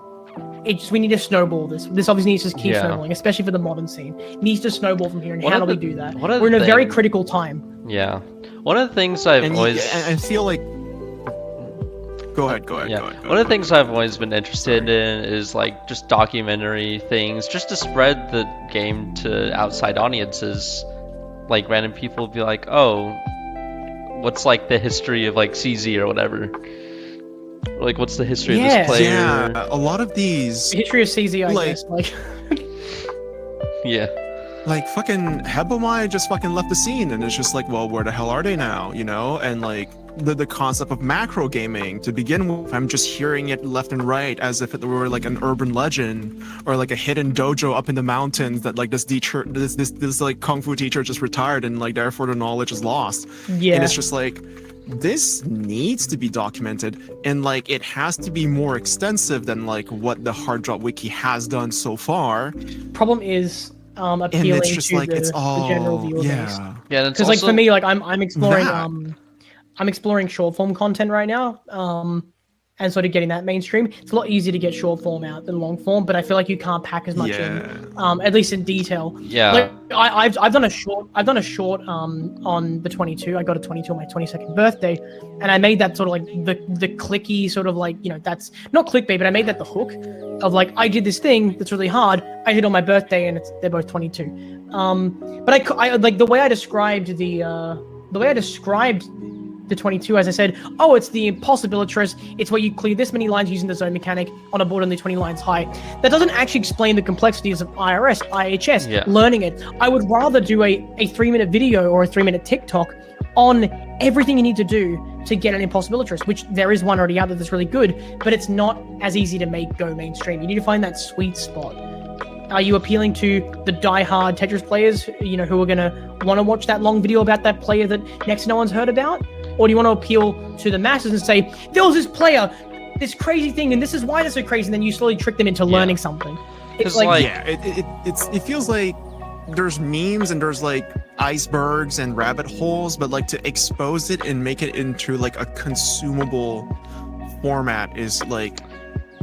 We need to snowball this. This obviously needs to keep snowballing, especially for the modern scene. It needs to snowball from here. And how do we do that? We're in a very critical time. Yeah. One of the things I feel like. Go ahead. One of the things I've always been interested in is like just documentary things, just to spread the game to outside audiences. Like random people will be like, "Oh, what's like the history of like CZ or whatever?" Like, what's the history of this player? Yeah, a lot of these. The history of CZ, I guess. Yeah. like fucking Hebomai just fucking left the scene, and it's just like, well, where the hell are they now? You know, and like the concept of macro gaming to begin with, I'm just hearing it left and right as if it were like an urban legend or like a hidden dojo up in the mountains that like this teacher, this like kung fu teacher just retired, and like therefore the knowledge is lost. Yeah. And it's just like, this needs to be documented, and like it has to be more extensive than like what the Hard Drop Wiki has done so far. Problem is And appealing it's just to like the general viewer base. yeah. Yeah, and it's Because like also for me, like I'm exploring that. I'm exploring short form content right now, and sort of getting that mainstream. It's a lot easier to get short form out than long form, but I feel like you can't pack as much in, at least in detail. yeah. Like I've done a short on the 22. I got a 22 on my 22nd birthday, and I made that sort of like the clicky sort of like, you know, that's not clickbait, but I made that the hook of like, I did this thing that's really hard. I did on my birthday, and they're both 22. But I like the way I described the 22, as I said, oh, it's the impossibilitress. It's where you clear this many lines using the zone mechanic on a board only 20 lines high. That doesn't actually explain the complexities of IRS, IHS, learning it. I would rather do a 3-minute video or a 3-minute TikTok on everything you need to do to get an impossibilitress, which there is one already out there that's really good, but it's not as easy to make go mainstream. You need to find that sweet spot. Are you appealing to the die-hard Tetris players, you know, who are going to want to watch that long video about that player that next to no one's heard about? Or do you want to appeal to the masses and say, there was this player, this crazy thing, and this is why they're so crazy, and then you slowly trick them into learning something. It's like yeah, it feels like there's memes and there's like icebergs and rabbit holes, but like to expose it and make it into like a consumable format is like,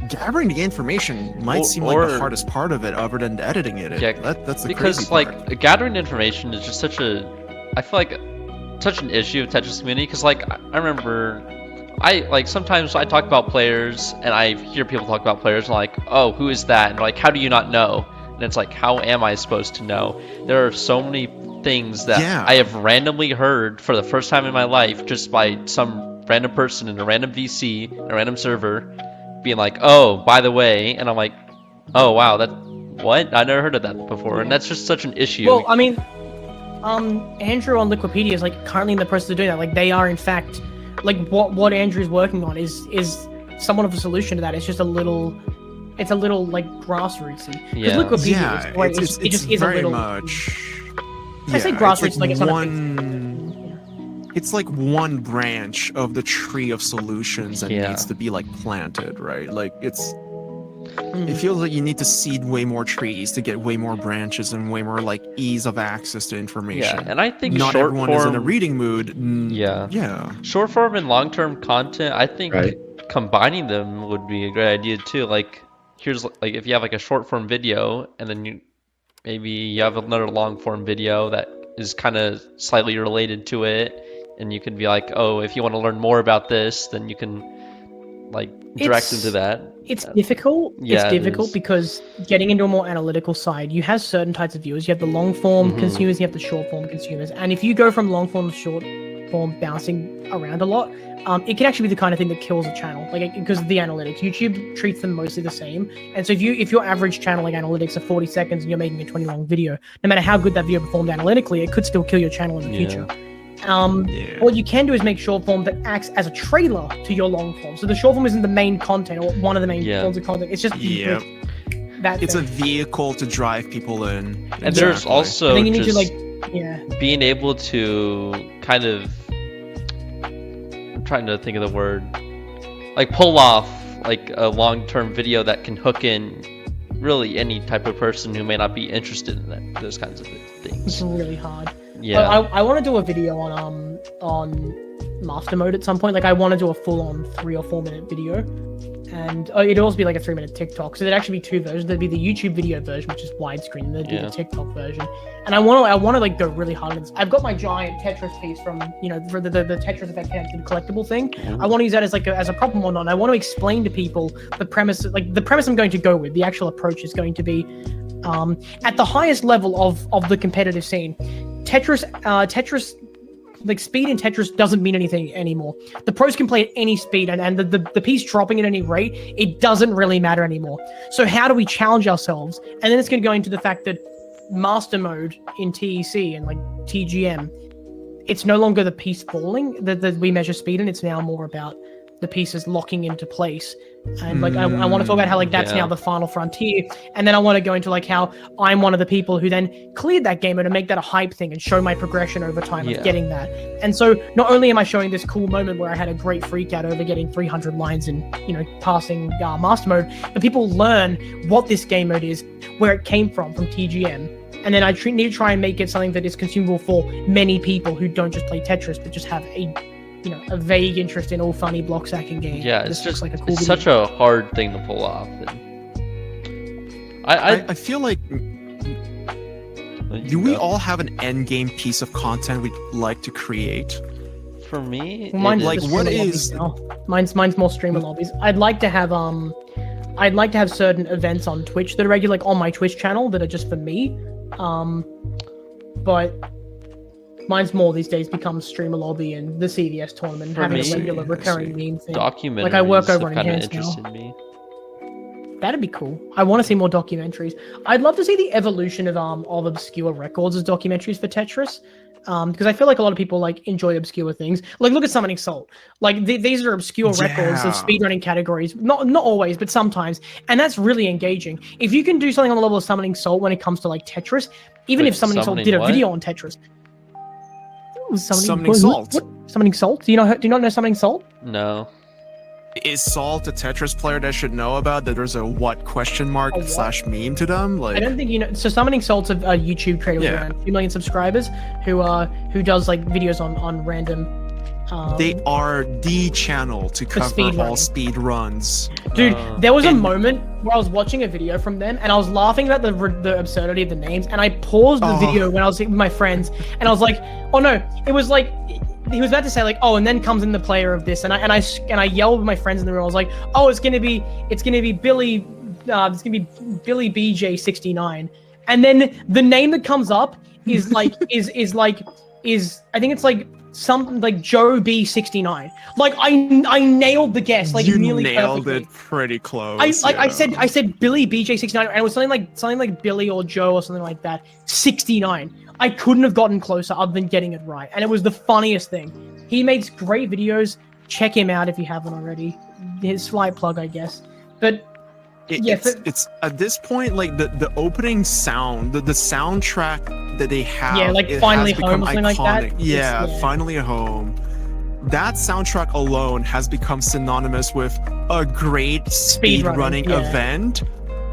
gathering the information might seem like the hardest part of it, other than editing it. Yeah, that's the because crazy like part. gathering information is just such a, I feel like such an issue of Tetris community. Because like I remember, I like sometimes I talk about players and I hear people talk about players and like, oh, who is that? And like, how do you not know? And it's like, how am I supposed to know? There are so many things that I have randomly heard for the first time in my life just by some random person in a random VC, a random server, being like, oh, by the way, and I'm like, oh wow, that what? I never heard of that before, and that's just such an issue. Well, I mean, Andrew on Liquipedia is like currently in the process of doing that. Like they are in fact, like what Andrew's working on is somewhat of a solution to that. It's just a little like grassrootsy. Yeah. Liquipedia is great. It's it just is a very little. much. I say grassroots like it's not a big. one. It's like one branch of the tree of solutions that needs to be like planted, right? Like it's. It feels like you need to seed way more trees to get way more branches and way more like ease of access to information. Yeah, and I think not short everyone form, is in a reading mood. Yeah. Short form and long term content, I think combining them would be a great idea too. Like here's like if you have like a short form video and then maybe you have another long form video that is kind of slightly related to it, and you can be like, oh, if you want to learn more about this, then you can like direct them to that. It's difficult. Yeah, it's difficult because getting into a more analytical side, you have certain types of viewers. You have the long form consumers, you have the short form consumers. And if you go from long form to short form bouncing around a lot, it can actually be the kind of thing that kills a channel. Like because of the analytics, YouTube treats them mostly the same. And so if your average channel like analytics are 40 seconds and you're making a 20-long video, no matter how good that video performed analytically, it could still kill your channel in the future. What you can do is make short form that acts as a trailer to your long form. So the short form isn't the main content or one of the main forms of content. It's just it's a vehicle to drive people in. And there's also then you need just to being able to kind of, I'm trying to think of the word, like pull off like a long-term video that can hook in really any type of person who may not be interested in those kinds of things. It's really hard. Yeah, I want to do a video on master mode at some point. Like I want to do a full-on 3 or 4 minute video, and it'd also be like a 3-minute TikTok. So there'd actually be 2 versions. There'd be the YouTube video version, which is widescreen, and there'd be the TikTok version. And I want to like go really hard on this. I've got my giant Tetris piece from for the Tetris Effect connected collectible thing. I want to use that as like as a problem or not. I want to explain to people the premise. Like the premise I'm going to go with. The actual approach is going to be at the highest level of the competitive scene. Tetris, like speed in Tetris doesn't mean anything anymore. The pros can play at any speed, and the piece dropping at any rate, it doesn't really matter anymore. So how do we challenge ourselves? And then it's going to go into the fact that master mode in TEC and like TGM, it's no longer the piece falling that we measure speed in. It's now more about the pieces locking into place. And like I want to talk about how like that's now the final frontier, and then I want to go into like how I'm one of the people who then cleared that game and make that a hype thing and show my progression over time of getting that. And so not only am I showing this cool moment where I had a great freak out over getting 300 lines in, you know, passing master mode, but people learn what this game mode is, where it came from TGM. And then I need to try and make it something that is consumable for many people who don't just play Tetris but just have a vague interest in all funny block stacking games. Yeah, it's just like a cool such a hard thing to pull off. And I feel like do we all have an end game piece of content we'd like to create? For me, mine's like what is mine's more streamer lobbies. I'd like to have certain events on Twitch that are regular, like on my Twitch channel, that are just for me. But mine's more these days becomes streamer lobby and the CVS tournament, for having me, a regular recurring meme thing. Documentaries like I work over on have Enhanced interested now. me. That'd be cool. I want to see more documentaries. I'd love to see the evolution of obscure records as documentaries for Tetris. Because I feel like a lot of people like enjoy obscure things. Like look at Summoning Salt. Like these are obscure records of speedrunning categories. Not always, but sometimes, and that's really engaging. If you can do something on the level of Summoning Salt when it comes to like Tetris, even if Summoning Salt did a video on Tetris. Summoning Salt. What? Summoning Salt? Do you not know Summoning Salt? No. Is Salt a Tetris player that I should know about? That there's a what question mark / meme to them? Like I don't think you know. So Summoning Salt's a YouTube creator with around 2 million subscribers who does like videos on random. They are the channel to cover all speed runs. Dude, there was a moment where I was watching a video from them and I was laughing about the absurdity of the names, and I paused the video when I was with my friends and I was like, oh no, it was like he was about to say like, oh, and then comes in the player of this, and I yelled with my friends in the room. I was like, oh, it's gonna be Billy, it's gonna be Billy BJ69, and then the name that comes up is like is I think it's like something like Joe B69. Like I nailed the guess. Like you nearly nailed perfectly. it pretty close. I said Billy BJ69, and it was something like Billy or Joe or something like that. 69. I couldn't have gotten closer other than getting it right, and it was the funniest thing. He makes great videos. Check him out if you haven't already. His slight plug, I guess. But it's at this point like the opening sound, the soundtrack that they have. Yeah, like Finally Home or something like that. Yeah, Finally Home. That soundtrack alone has become synonymous with a great speedrunning event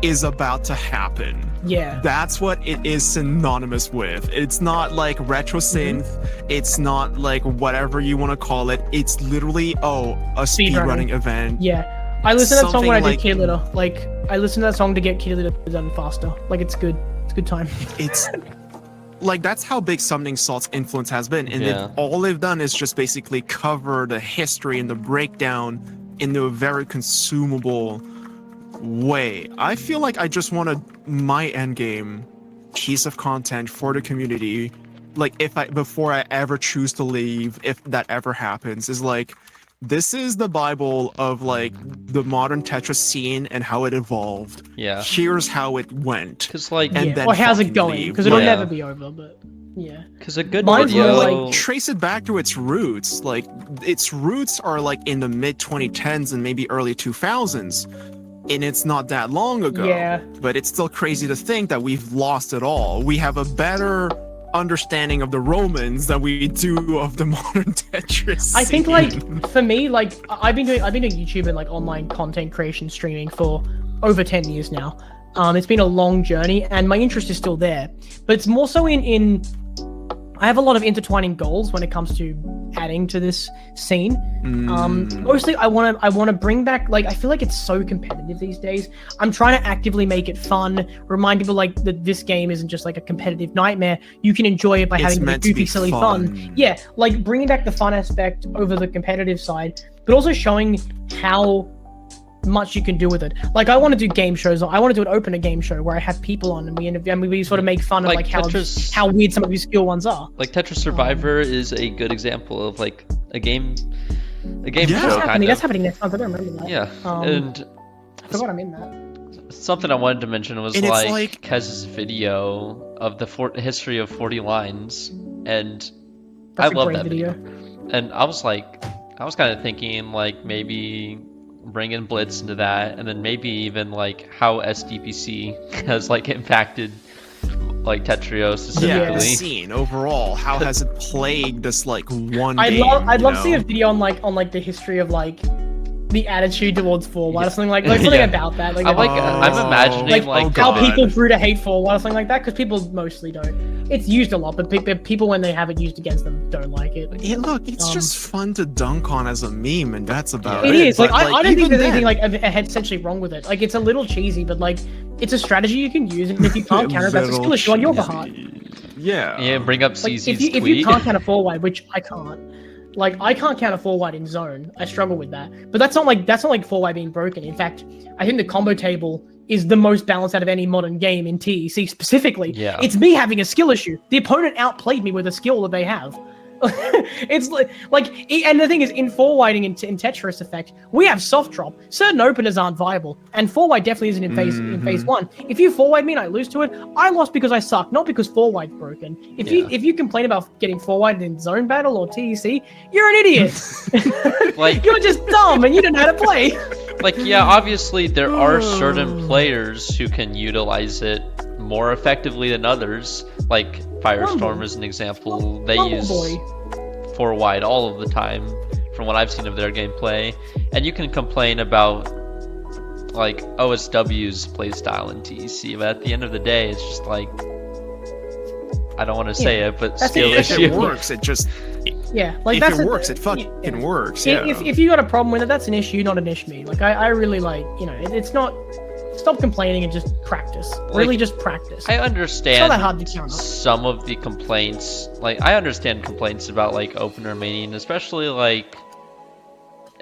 is about to happen. Yeah. That's what it is synonymous with. It's not like retro synth. It's not like whatever you want to call it. It's literally, a speedrunning event. Yeah. I listen to that song when I do key litter. Like, I listen to that song to get key litter done faster. Like, it's good. It's a good time. It's like, that's how big Summoning Salt's influence has been. And all they've done is just basically cover the history and the breakdown into a very consumable way. I feel like I just wanted my endgame piece of content for the community, like before I ever choose to leave, if that ever happens, is like, this is the Bible of like the modern Tetris scene and how it evolved. Yeah. Here's how it went. Cause like, or how's it going? Because it'll never be over, but yeah. Because a good video, like, trace it back to its roots. Like, its roots are like in the mid 2010s and maybe early 2000s. And it's not that long ago. Yeah. But it's still crazy to think that we've lost it all. We have a better understanding of the Romans than we do of the modern Tetris scene. I think like for me, like I've been doing YouTube and like online content creation streaming for over 10 years now. It's been a long journey and my interest is still there. But it's more so in I have a lot of intertwining goals when it comes to adding to this scene. Mostly I want to bring back, like, I feel like it's so competitive these days. I'm trying to actively make it fun, remind people like that this game isn't just like a competitive nightmare. You can enjoy it by having the goofy, silly fun. Yeah, like bringing back the fun aspect over the competitive side, but also showing how much you can do with it. Like I want to do game shows. I want to do an opener game show where I have people on and we sort of make fun of like how weird some of these skill ones are. Like Tetris Survivor is a good example of like a game show That's happening next month. I don't remember that. Yeah, and I forgot I'm in that. Something I wanted to mention was like Kez's video of the history of 40 lines, and That's I a love great that video. And I was kind of thinking like maybe bring in Blitz into that, and then maybe even like how SDPC has like impacted like Tetrio specifically. the scene overall. How has it plagued this like one I'd game? love you to see a know? video on the history of like the attitude towards Forward or something like something Yeah. about that. Like, I'm imagining like how people grew to hate Forward or something like that, because people mostly don't. It's used a lot, but people when they have it used against them don't like it. Yeah, look, it's just fun to dunk on as a meme, and that's about It it. is. Like, But, I don't think even there's anything then- like essentially wrong with it. Like, it's a little cheesy, but like it's a strategy you can use, and if you can't counter, that's a skill issue on your behalf. Yeah. Yeah, bring up Like, CC's if you tweet. can't counter forward, which I can't. Like, I can't counter forward in zone. I struggle with that. But that's not like forward being broken. In fact, I think the combo table is the most balanced out of any modern game in TEC specifically. Yeah. It's me having a skill issue. The opponent outplayed me with a skill that they have. It's and the thing is, in forwarding in Tetris Effect, we have soft drop. Certain openers aren't viable, and forward definitely isn't in phase one. If you forward me and I lose to it, I lost because I suck, not because forward's broken. If you complain about getting forward in zone battle or TEC, you're an idiot. Like- you're just dumb and you don't know how to play. Like, yeah, obviously there are certain players who can utilize it more effectively than others. Like Firestorm Rumble. is an example. They Rumble use boy. 4 wide all of the time, from what I've seen of their gameplay. And you can complain about like OSW's playstyle in TEC, but at the end of the day, it's just like, I don't want to say it, but That's skill it. If issue. it works, it just Yeah, like if that's it works, it fucking works. Yeah. If you got a problem with it, that's an issue, not an issue. Like I really like, it's not. Stop complaining and just practice. Really, just practice. I It's understand not that hard to counter. some of the complaints. Like, I understand complaints about like opener main, especially like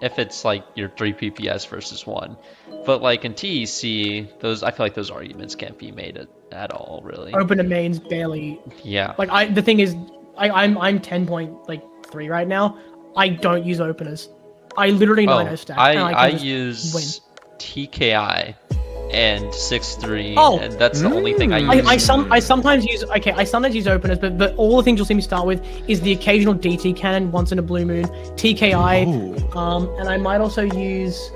if it's like your 3 PPS versus 1. But like in TEC, I feel like those arguments can't be made at all, really. Opener mains barely. Yeah. Like the thing is, I'm 10.3 right now. I don't use openers. I literally 9-0 stack. and I can just use win. TKI and 6-3, Oh. and that's the only thing I use. I sometimes use openers, but all the things you'll see me start with is the occasional DT cannon once in a blue moon, TKI, and I might also use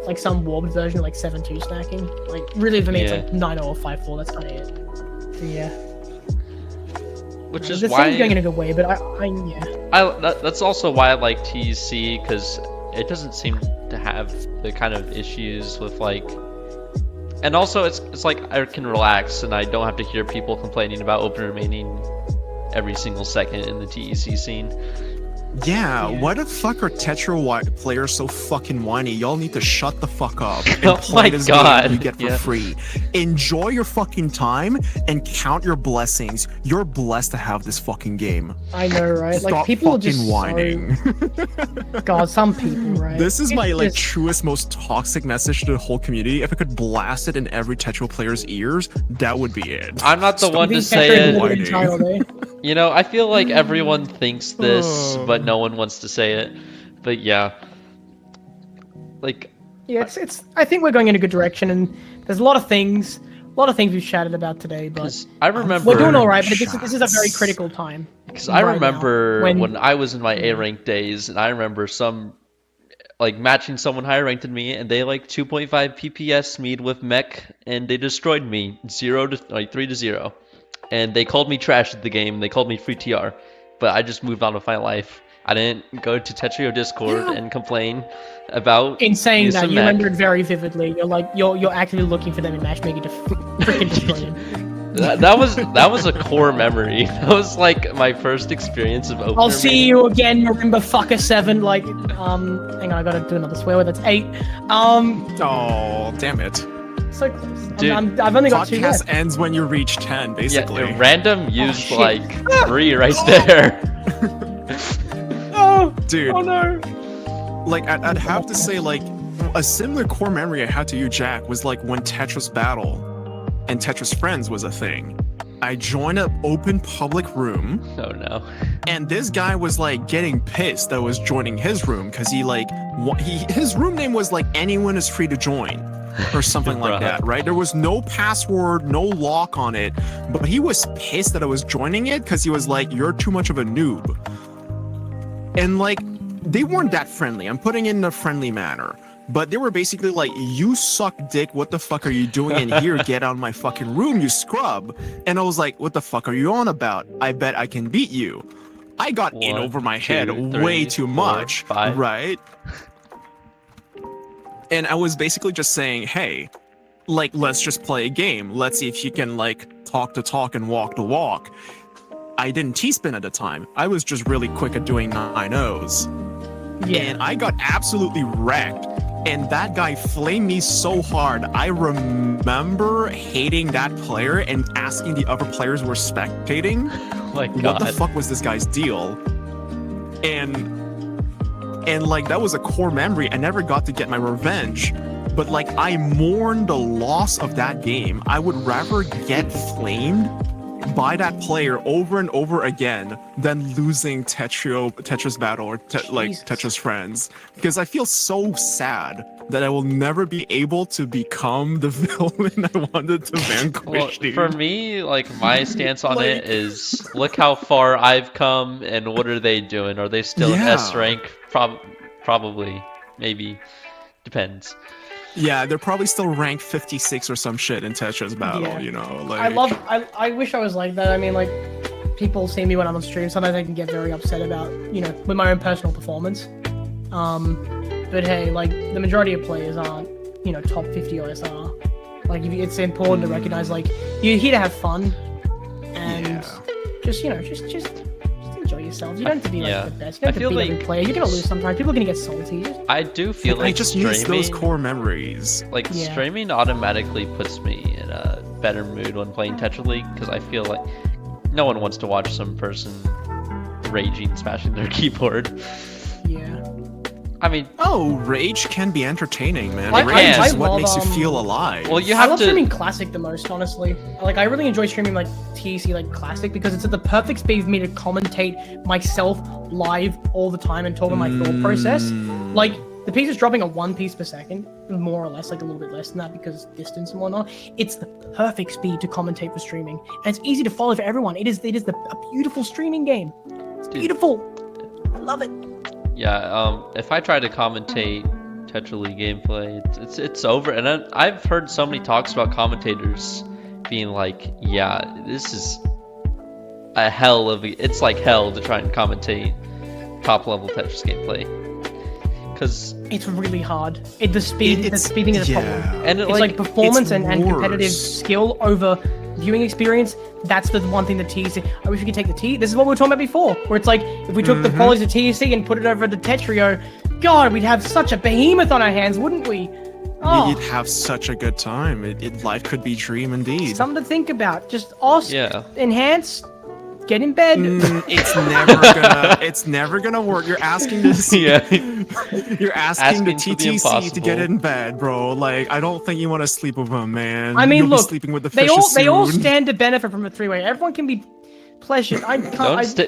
like some warped version of like 7-2 stacking. Like really for me Yeah. it's like 9-0 or 5-4. That's kind of it. So, yeah. Which is The why thing's going in a good way, but that's also why I like TEC, because it doesn't seem to have the kind of issues with like, and also it's like I can relax and I don't have to hear people complaining about opener maining every single second in the TEC scene. Yeah, why the fuck are Tetra players so fucking whiny? Y'all need to shut the fuck up and Oh play my this God, game you get for yeah. free. Enjoy your fucking time and count your blessings. You're blessed to have this fucking game. I know, right? Stop Like people are fucking just whining. God, some people, right? This is It's my like just- truest, most toxic message to the whole community. If I could blast it in every Tetra player's ears, that would be it. I'm not the one to being say Tetris it. whining all day. You know, I feel like everyone thinks this, but no one wants to say it. But yeah, like, Yeah, it's. I think we're going in a good direction, and there's a lot of things we've chatted about today. But 'cause I remember we're doing all right. But this is a very critical time. Because I right remember now, when I was in my A rank days, and I remember like matching someone higher ranked than me, and they like 2.5 PPS me'd with mech, and they destroyed me 3-0, and they called me trash at the game. They called me free TR, but I just moved on with my life. I didn't go to Tetrio Discord and complain about In saying use that, of you mech. remember it very vividly. You're actively looking for them in matchmaking to freaking destroy them. That was a core memory. That was like my first experience of opener. I'll see you again, Marimba Fucker 7. Like, hang on, I gotta do another swear word. That's 8. Oh, damn it. So close. Dude, I've only got 2 Podcast left. ends when you reach 10, basically. Yeah, random used shit. like 3 right there. Oh, Dude, oh no. like I'd have to say like a similar core memory I had to you, Jack, was like when Tetris Battle and Tetris Friends was a thing. I joined an open public room, Oh no. and this guy was like getting pissed that I was joining his room because he like his room name was like anyone is free to join. or something like Bruh. that, right? There was no password, no lock on it, but he was pissed that I was joining it because he was like, "You're too much of a noob." And like, they weren't that friendly. I'm putting it in a friendly manner. But they were basically like, "You suck dick, what the fuck are you doing in here? Get out of my fucking room, you scrub." And I was like, "What the fuck are you on about? I bet I can beat you." I got in 1, over my head 2, 3, way too 4, much, 5. right? And I was basically just saying, "Hey, like, let's just play a game. Let's see if you can like talk the talk and walk the walk." I didn't T-spin at the time. I was just really quick at doing 9-0s. Yeah. And I got absolutely wrecked. And that guy flamed me so hard. I remember hating that player and asking the other players who were spectating, Oh my what god. the fuck was this guy's deal? And like, that was a core memory. I never got to get my revenge. But like, I mourned the loss of that game. I would rather get flamed by that player over and over again than losing Tetris Battle or Jesus. Tetris Friends, because I feel so sad that I will never be able to become the villain I wanted to vanquish. Well, dude. for me, like my stance on Like- it is, look how far I've come, and what are they doing? Are they still in Yeah. S rank? Probably, maybe, depends. Yeah, they're probably still ranked 56 or some shit in Tetris Battle. Yeah. You know, like I wish I was like that. I mean, like, people see me when I'm on stream. Sometimes I can get very upset about, with my own personal performance. But hey, like, the majority of players aren't, top 50 OSR. Like, it's important to recognize, like, you're here to have fun, and just enjoy yourself. You don't have to be like Yeah. the best. You don't I have to feel beat every like- player. You're gonna lose sometimes. People are gonna get salty. I do feel I like just miss streaming, those core memories. like Yeah. streaming automatically puts me in a better mood when playing Tetris League, because I feel like no one wants to watch some person raging, smashing their keyboard. Yeah. I mean, Oh, rage can be entertaining, man. I Rage can. is what I makes you love, feel alive. well, you I have love to. streaming Classic the most, honestly. Like, I really enjoy streaming, like, TEC, like, Classic, because it's at the perfect speed for me to commentate myself live all the time and talk about my thought process. Like, the piece is dropping at 1 piece per second, more or less, like a little bit less than that because distance and whatnot. It's the perfect speed to commentate for streaming, and it's easy to follow for everyone. It is a beautiful streaming game. It's Dude. beautiful. I love it. Yeah, if I try to commentate Tetra League gameplay, it's over. And I've heard so many talks about commentators being like, "Yeah, this is a hell of it's like hell to try and commentate top level Tetris gameplay." Because It's really hard. The speeding is a problem. and It's like performance it's and competitive worse. skill over viewing experience. That's the one thing that TEC. I wish we could take the T. This is what we were talking about before, where it's like if we took the qualities of TEC and put it over the Tetrio, God, we'd have such a behemoth on our hands, wouldn't we? Oh, You'd have such a good time. Life could be dream indeed. something to think about. Just OSC, yeah, enhance, get in bed. It's never gonna work. You're asking this. yeah. You're asking the Asking for the TTC to get impossible. in bed, bro. Like, I don't think you want to sleep with him, man. I mean, You'll be look, sleeping with the they fishes all soon. stand to benefit from a three-way. Everyone can be pleasured. I can't.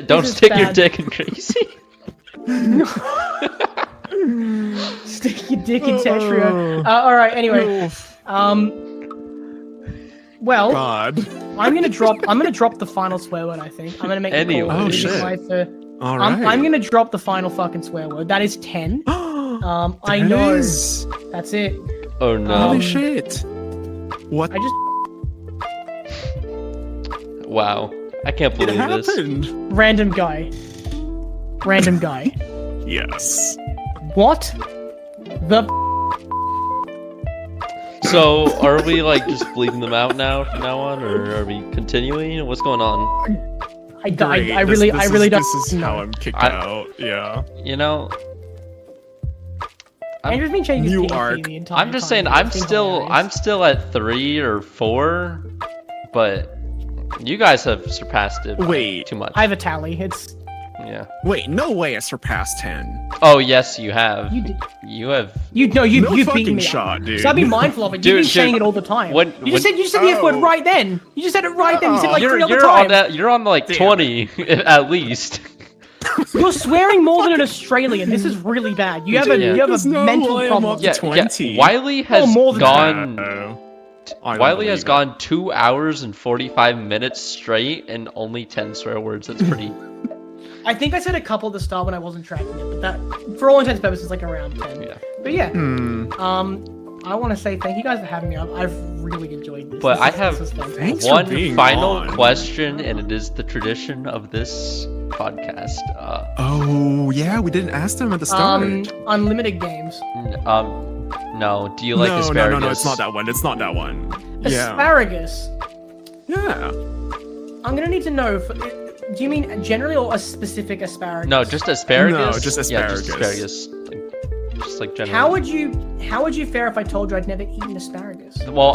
Don't this is stick your bad. dick in crazy. Stick your dick in Tetrio. All right. Anyway, well, God. I'm gonna drop the final swear word. I think I'm gonna make. Anyway. A call. Oh, shit. All right. I'm gonna drop the final fucking swear word. That is 10. I That know. is- That's it. Oh no! Holy shit. What I just Wow, I can't believe this. happened? random guy. Random guy. Yes. What? The So, are we like just bleeding them out now from now on, or are we continuing? What's going on? I Great. really don't. This is how know. I'm kicked I- out. Yeah. You know, Andrew's been changing his New TP arc. the entire I'm just time. saying I'm It's been still hilarious. at 3 or 4, but you guys have surpassed it by Wait. too much. I have a tally. It's Yeah. Wait, no way I surpassed 10. Oh yes, you have. you did. You have. You No you've beaten fucking me. shot, dude. So I'd be mindful of it. You've Dude, been saying dude, it all the time. when- you just said the F word Oh. right then. You just said it right then. You said like you're 3 other you're on times. that. You're on like Damn 20 at least. You're swearing more than an Australian. This is really bad. You have a Yeah. you have There's a no mental way I'm problem. up to Yeah, 20. Wiley has more than gone. I don't Wiley has believe it. gone 2 hours and 45 minutes straight and only 10 swear words. That's pretty. I think I said a couple at the start when I wasn't tracking it, but that, for all intents and purposes, like around 10. Yeah. But yeah, Hmm. I want to say thank you guys for having me. I've really enjoyed this. But This I is- have this is fun. Thanks for one being final on. question, and it is the tradition of this podcast. Oh yeah, we didn't ask them at the start. Unlimited games. No. Do you like asparagus? No, it's not that one. It's not that one. Yeah. Asparagus. Yeah. I'm gonna need to know. Do you mean generally or a specific asparagus? No, just asparagus. No, just Yeah, asparagus. just asparagus. Just like generally. How would you fare if I told you I'd never eaten asparagus? Well,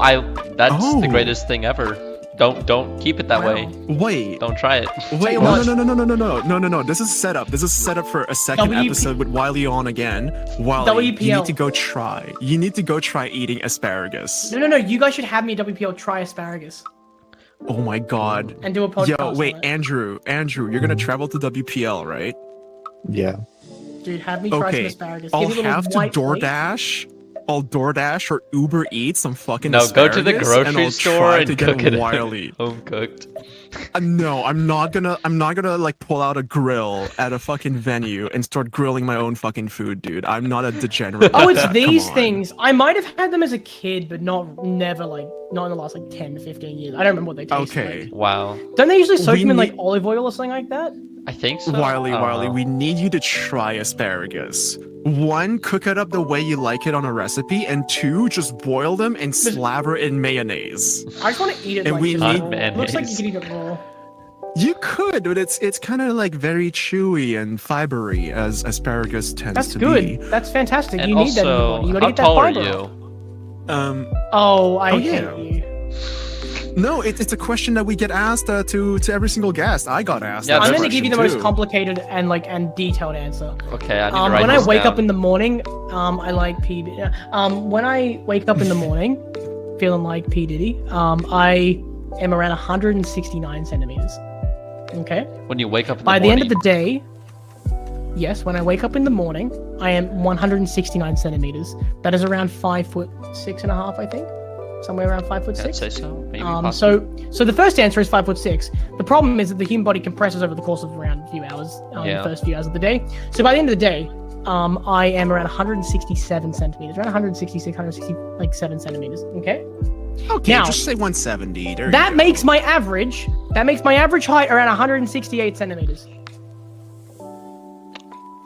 that's the Oh. greatest thing ever. Don't keep it that Wow. way. Wait. Don't try it. Wait, you no, what. no. This is set up. This is set up for a second WP episode with Wiley on again. Wiley, you WPL. need to go try. You need to go try eating asparagus. No. You guys should have me at WPL try asparagus Oh my god. and do a podcast. Yo, wait, on it. Andrew, you're gonna travel to WPL, right? Yeah. Dude, have me try some Okay. asparagus. I'll Give me a little have to white plate. DoorDash. I'll DoorDash or Uber Eats some fucking No, go asparagus. to the and grocery I'll store try and to cook get it. Wiley. Home cooked. No, I'm not gonna like pull out a grill at a fucking venue and start grilling my own fucking food, dude. I'm not a degenerate. Oh, like it's that. these Come on. things. I might have had them as a kid, but not in the last like 10 to 15 years. I don't remember what they taste Okay. like. Wow. Don't they usually soak We them in like need- olive oil or something like that? I think so. Wiley, I don't know. we need you to try asparagus. One, cook it up the way you like it on a recipe, and two, just boil them and slaver in mayonnaise. I just want to eat it. And like, we just need- raw. Looks like you mayonnaise. can eat it raw. You could, but it's kind of like very chewy and fibery as asparagus tends That's to good. be. That's fantastic. And you need that in your also, body. You gotta how get that tall are fiber. you? Oh, I Oh, hate yeah. you. No, it's a question that we get asked to every single guest. I got asked. Yeah, that I'm that's gonna give you the question, most too. complicated and detailed answer. Okay, I need to write When I this wake down. up in the morning, I like P. When I wake up in the morning, feeling like P Diddy, I am around 169 centimeters. Okay. When you wake up in the By the morning. end of the day, yes, when I wake up in the morning, I am 169 centimeters. That is around 5'6.5", I think, somewhere around 5'6". I'd say so. Maybe possibly. So the first answer is 5'6". The problem is that the human body compresses over the course of around a few hours, Yeah. the first few hours of the day. So by the end of the day, I am around 167 centimeters, around 166, 167 centimeters. Okay. Okay, Now- just say 170. There That you go. makes my average. That makes my average height around 168 centimeters.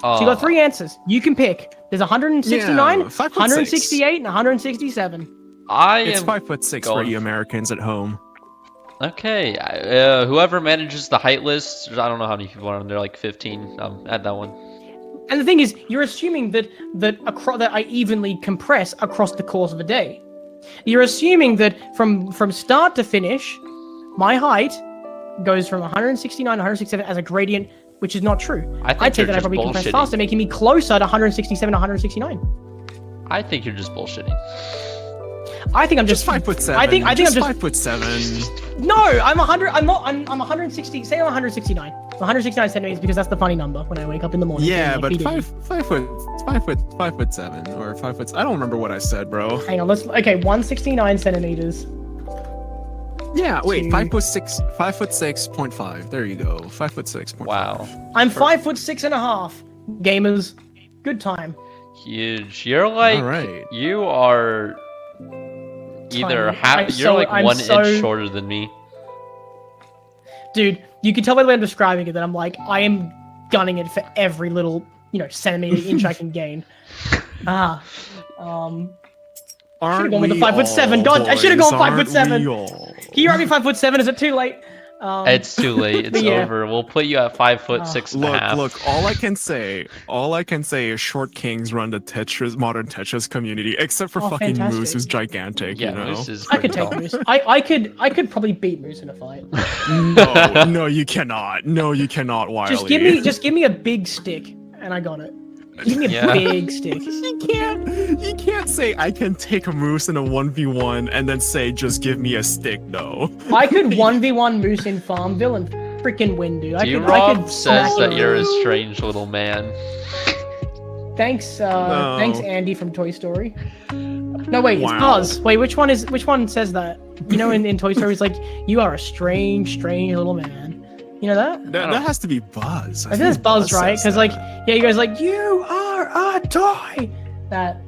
So you got three answers. You can pick. There's 169, Yeah, 5'6". 168, and 167. It's am 5'6" for going- you Americans at home. Okay. Whoever manages the height list, I don't know how many people are on there, like 15. Add that one. And the thing is, you're assuming that I evenly compress across the course of a day. You're assuming that from start to finish, my height goes from 169 to 167 as a gradient, which is not true. I think I'd say you're that I just probably compress bullshitting. faster, making me closer to 167 to 169. I think you're just bullshitting. Oh, I think I'm Just just 5'7". I think I'm just 5'7". No, I'm 100. I'm 160. Say I'm 169. 169 centimeters because that's the funny number when I wake up in the morning. Yeah, feeling but like P. Diddy. 5'7" or 5 foot. I don't remember what I said, bro. Hang on, okay, 169 centimeters. Yeah, wait, Two. 5'6", 5'6.5". There you go, 5'6.5". Wow. I'm 5'6.5". Gamers, good time. Huge. You're like, Alright. you are either Tiny. you're like I'm 1 so- inch shorter than me. Dude, you can tell by the way I'm describing it that I'm like, I am gunning it for every little, centimeter, inch I can gain. Aren't gone with the we 5'7". all, God, I should've gone boys? 5'7". Aren't we all? Can you write me 5'7"? Is it too late? It's too late. It's but yeah. over. We'll put you at 5'6" and a half. Look, all I can say is short kings run the modern Tetris community, except for Oh, fucking fantastic. Moose, who's gigantic, Yeah, you know? Moose is I could pretty take tall. Moose. I could probably beat Moose in a fight. No, you cannot. No, you cannot, Wiley. Just give me a big stick, and I got it. Give me a Yeah. big stick. You can't say I can take a Moose in a 1v1 and then say just give me a stick though. I could 1v1 Moose in Farmville, and freaking win, dude. I D-Rob could says smack that you. you're a strange little man. Thanks, thanks, Andy from Toy Story. No, wait, it's Wow. Buzz. Wait, which one says that? You know, in Toy Story, it's like, you are a strange little man. You know that? That has to be Buzz. I think it's Buzz, right? says Because, like, that. yeah, he goes like, you are a toy! That.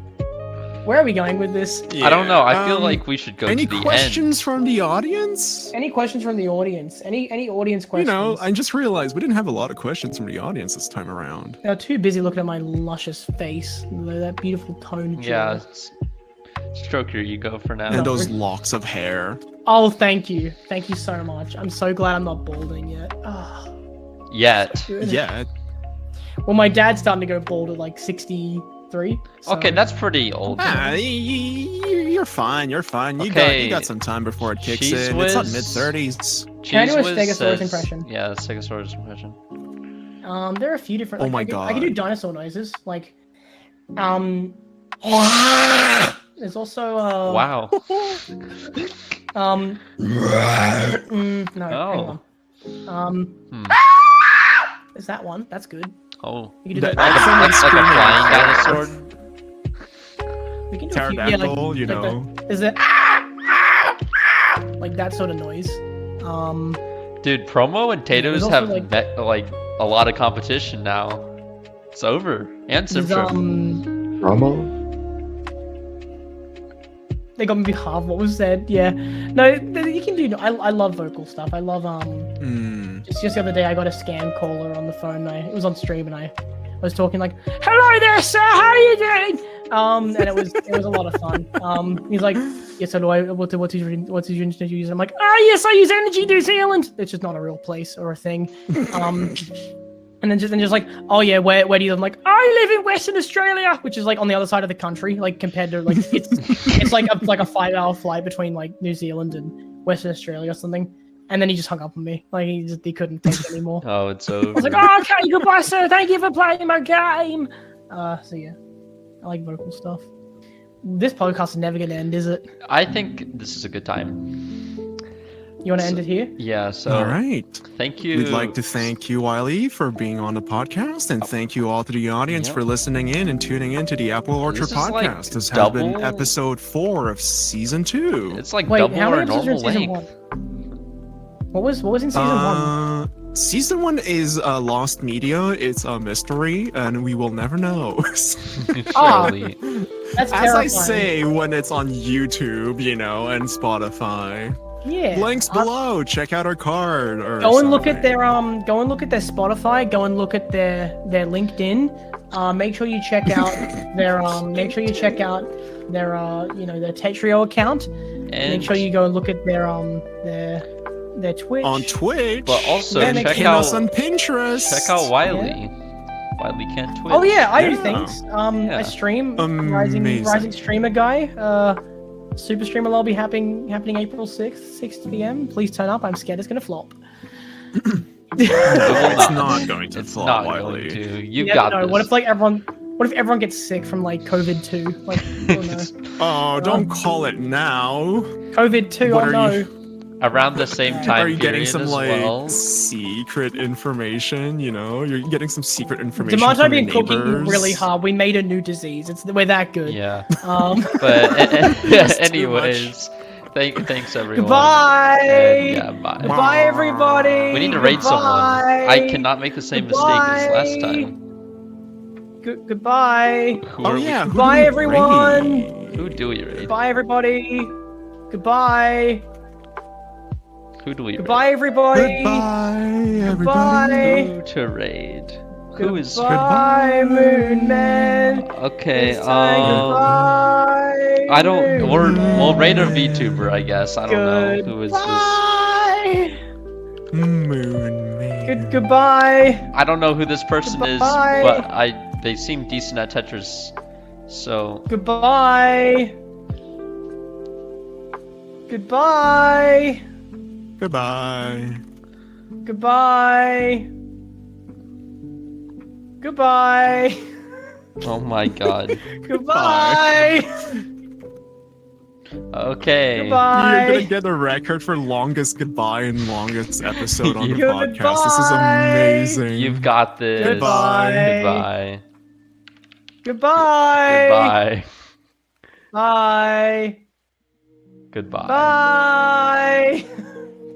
Where are we going with this? Yeah, I don't know. I feel like we should go any to the questions end. from the audience? Any questions from the audience? Any audience You questions? know, I just realized we didn't have a lot of questions from the audience this time around. They're too busy looking at my luscious face, that beautiful tone. Yeah, stroke your ego for now. And those locks of hair. Oh, thank you so much. I'm so glad I'm not balding yet. Oh, Yet. good. Yeah. Well, my dad's starting to go bald at like 63. So. Okay, that's pretty old. You're fine. You're fine. Okay. You got some time before it kicks Cheese in. It's not Whiz. mid-30s. Can I do a Cheese Whiz Stegosaurus says- impression? Yeah, Stegosaurus impression. There are a few different. Oh Like, my I can God. do dinosaur noises. Like, there's also Wow. no. Oh. Hang on. Hmm. Is that one? That's good. Oh. We can do That- that. Like a flying dinosaur. We can do a few, Pterodactyl, you like know. Is it like that sort of noise? Dude, Promo and Tato's There's also, have like- met like a lot of competition now. It's over. And There's, Simpson. Romo? they got me behalf what was said. Yeah, no, you can do. I love vocal stuff. I love Just the other day, I got a scam caller on the phone. It was on stream, and I was talking like, "Hello there, sir. How are you doing?" And it was a lot of fun. He's like, "Yes, so do I. What's your internet you use?" And I'm like, "Oh yes, I use Energy New Zealand." It's just not a real place or a thing. And then just like, "Oh yeah, where do you live?" I'm like, "I live in Western Australia," which is like on the other side of the country. Like compared to like it's like a 5-hour flight between like New Zealand and Western Australia or something. And then he just hung up on me. Like he couldn't take it anymore. Oh, it's I over. was like, "Oh, okay, goodbye, sir. Thank you for playing my game." So yeah, I like vocal stuff. This podcast is never gonna end, is it? I think this is a good time. You want to end it here? Yeah, so All right. thank you. We'd like to thank you, Wylie, for being on the podcast, and thank you all to the audience Yep. for listening in and tuning in to the Apple Orchard This is like podcast. This has been double- episode 4 of season 2. It's like Wait, double how many our episodes are in normal season length. 1? What was in season 1? Season 1 is lost media. It's a mystery, and we will never know. Ah. Surely. That's As terrifying. I say when it's on YouTube, you know, and Spotify. Yeah. Links below. Check out our card. Or Go and look at something. their Go and look at their Spotify. Go and look at their LinkedIn. Make sure you check out their Make sure you check out their their Tetrio account. And Make sure you go and look at their Twitch. on Twitch. But also Then check and out us on Pinterest. check out Wylie. Wylie can't Twitch. Oh yeah, I do Yeah. things. Yeah. I stream. Amazing. Rising streamer guy. Super streamer will be happening April 6th, 6 p.m. Please turn up. I'm scared it's gonna flop. It's not going to It's flop, not Wylie. going to. You Yeah, got no, this. what if everyone gets sick from like COVID 2? Like, oh no. Oh, don't call it now. COVID 2, What oh are no. you- Around the same time Are you getting period some as like well. secret information? You know, you're getting some secret information. Demonte from and I your been cooking neighbors? really hard. We made a new disease. We're that good. Yeah. But It's too Anyways, thanks everyone. goodbye. And, yeah, bye. Goodbye, everybody. We need to rate someone. I Goodbye. cannot make the same mistake as last Goodbye. time. Goodbye. Who Oh are yeah. who Goodbye, do we everyone. rate? Who do we rate? Goodbye, everybody. Goodbye. Who do we Goodbye, everybody. Goodbye, everybody. Goodbye. rate? Who to raid? Who is Goodbye, Moon Man. okay? It's time goodbye. I don't. Moon We'll rate a Man. VTuber, I guess. I don't know who is this. Goodbye. Moon Man. Goodbye. I don't know who this person is, Goodbye. but they seem decent at Tetris. So Goodbye. Goodbye. Goodbye. Goodbye. Goodbye. oh my god. Goodbye. Okay. You're Goodbye. gonna get a record for longest goodbye and longest episode on the Goodbye. podcast. This is amazing. You've got this. Goodbye. Goodbye. Goodbye. Bye. Goodbye. Bye.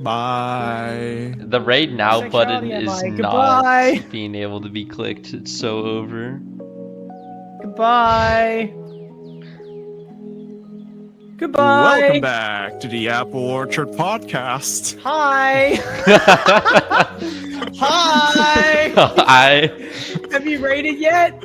Bye. The rate now Sexuality button am is I? not Goodbye. being able to be clicked. It's so over. Goodbye. Goodbye. Welcome back to the Apple Orchard Podcast. Hi. Hi. I Have you rated yet?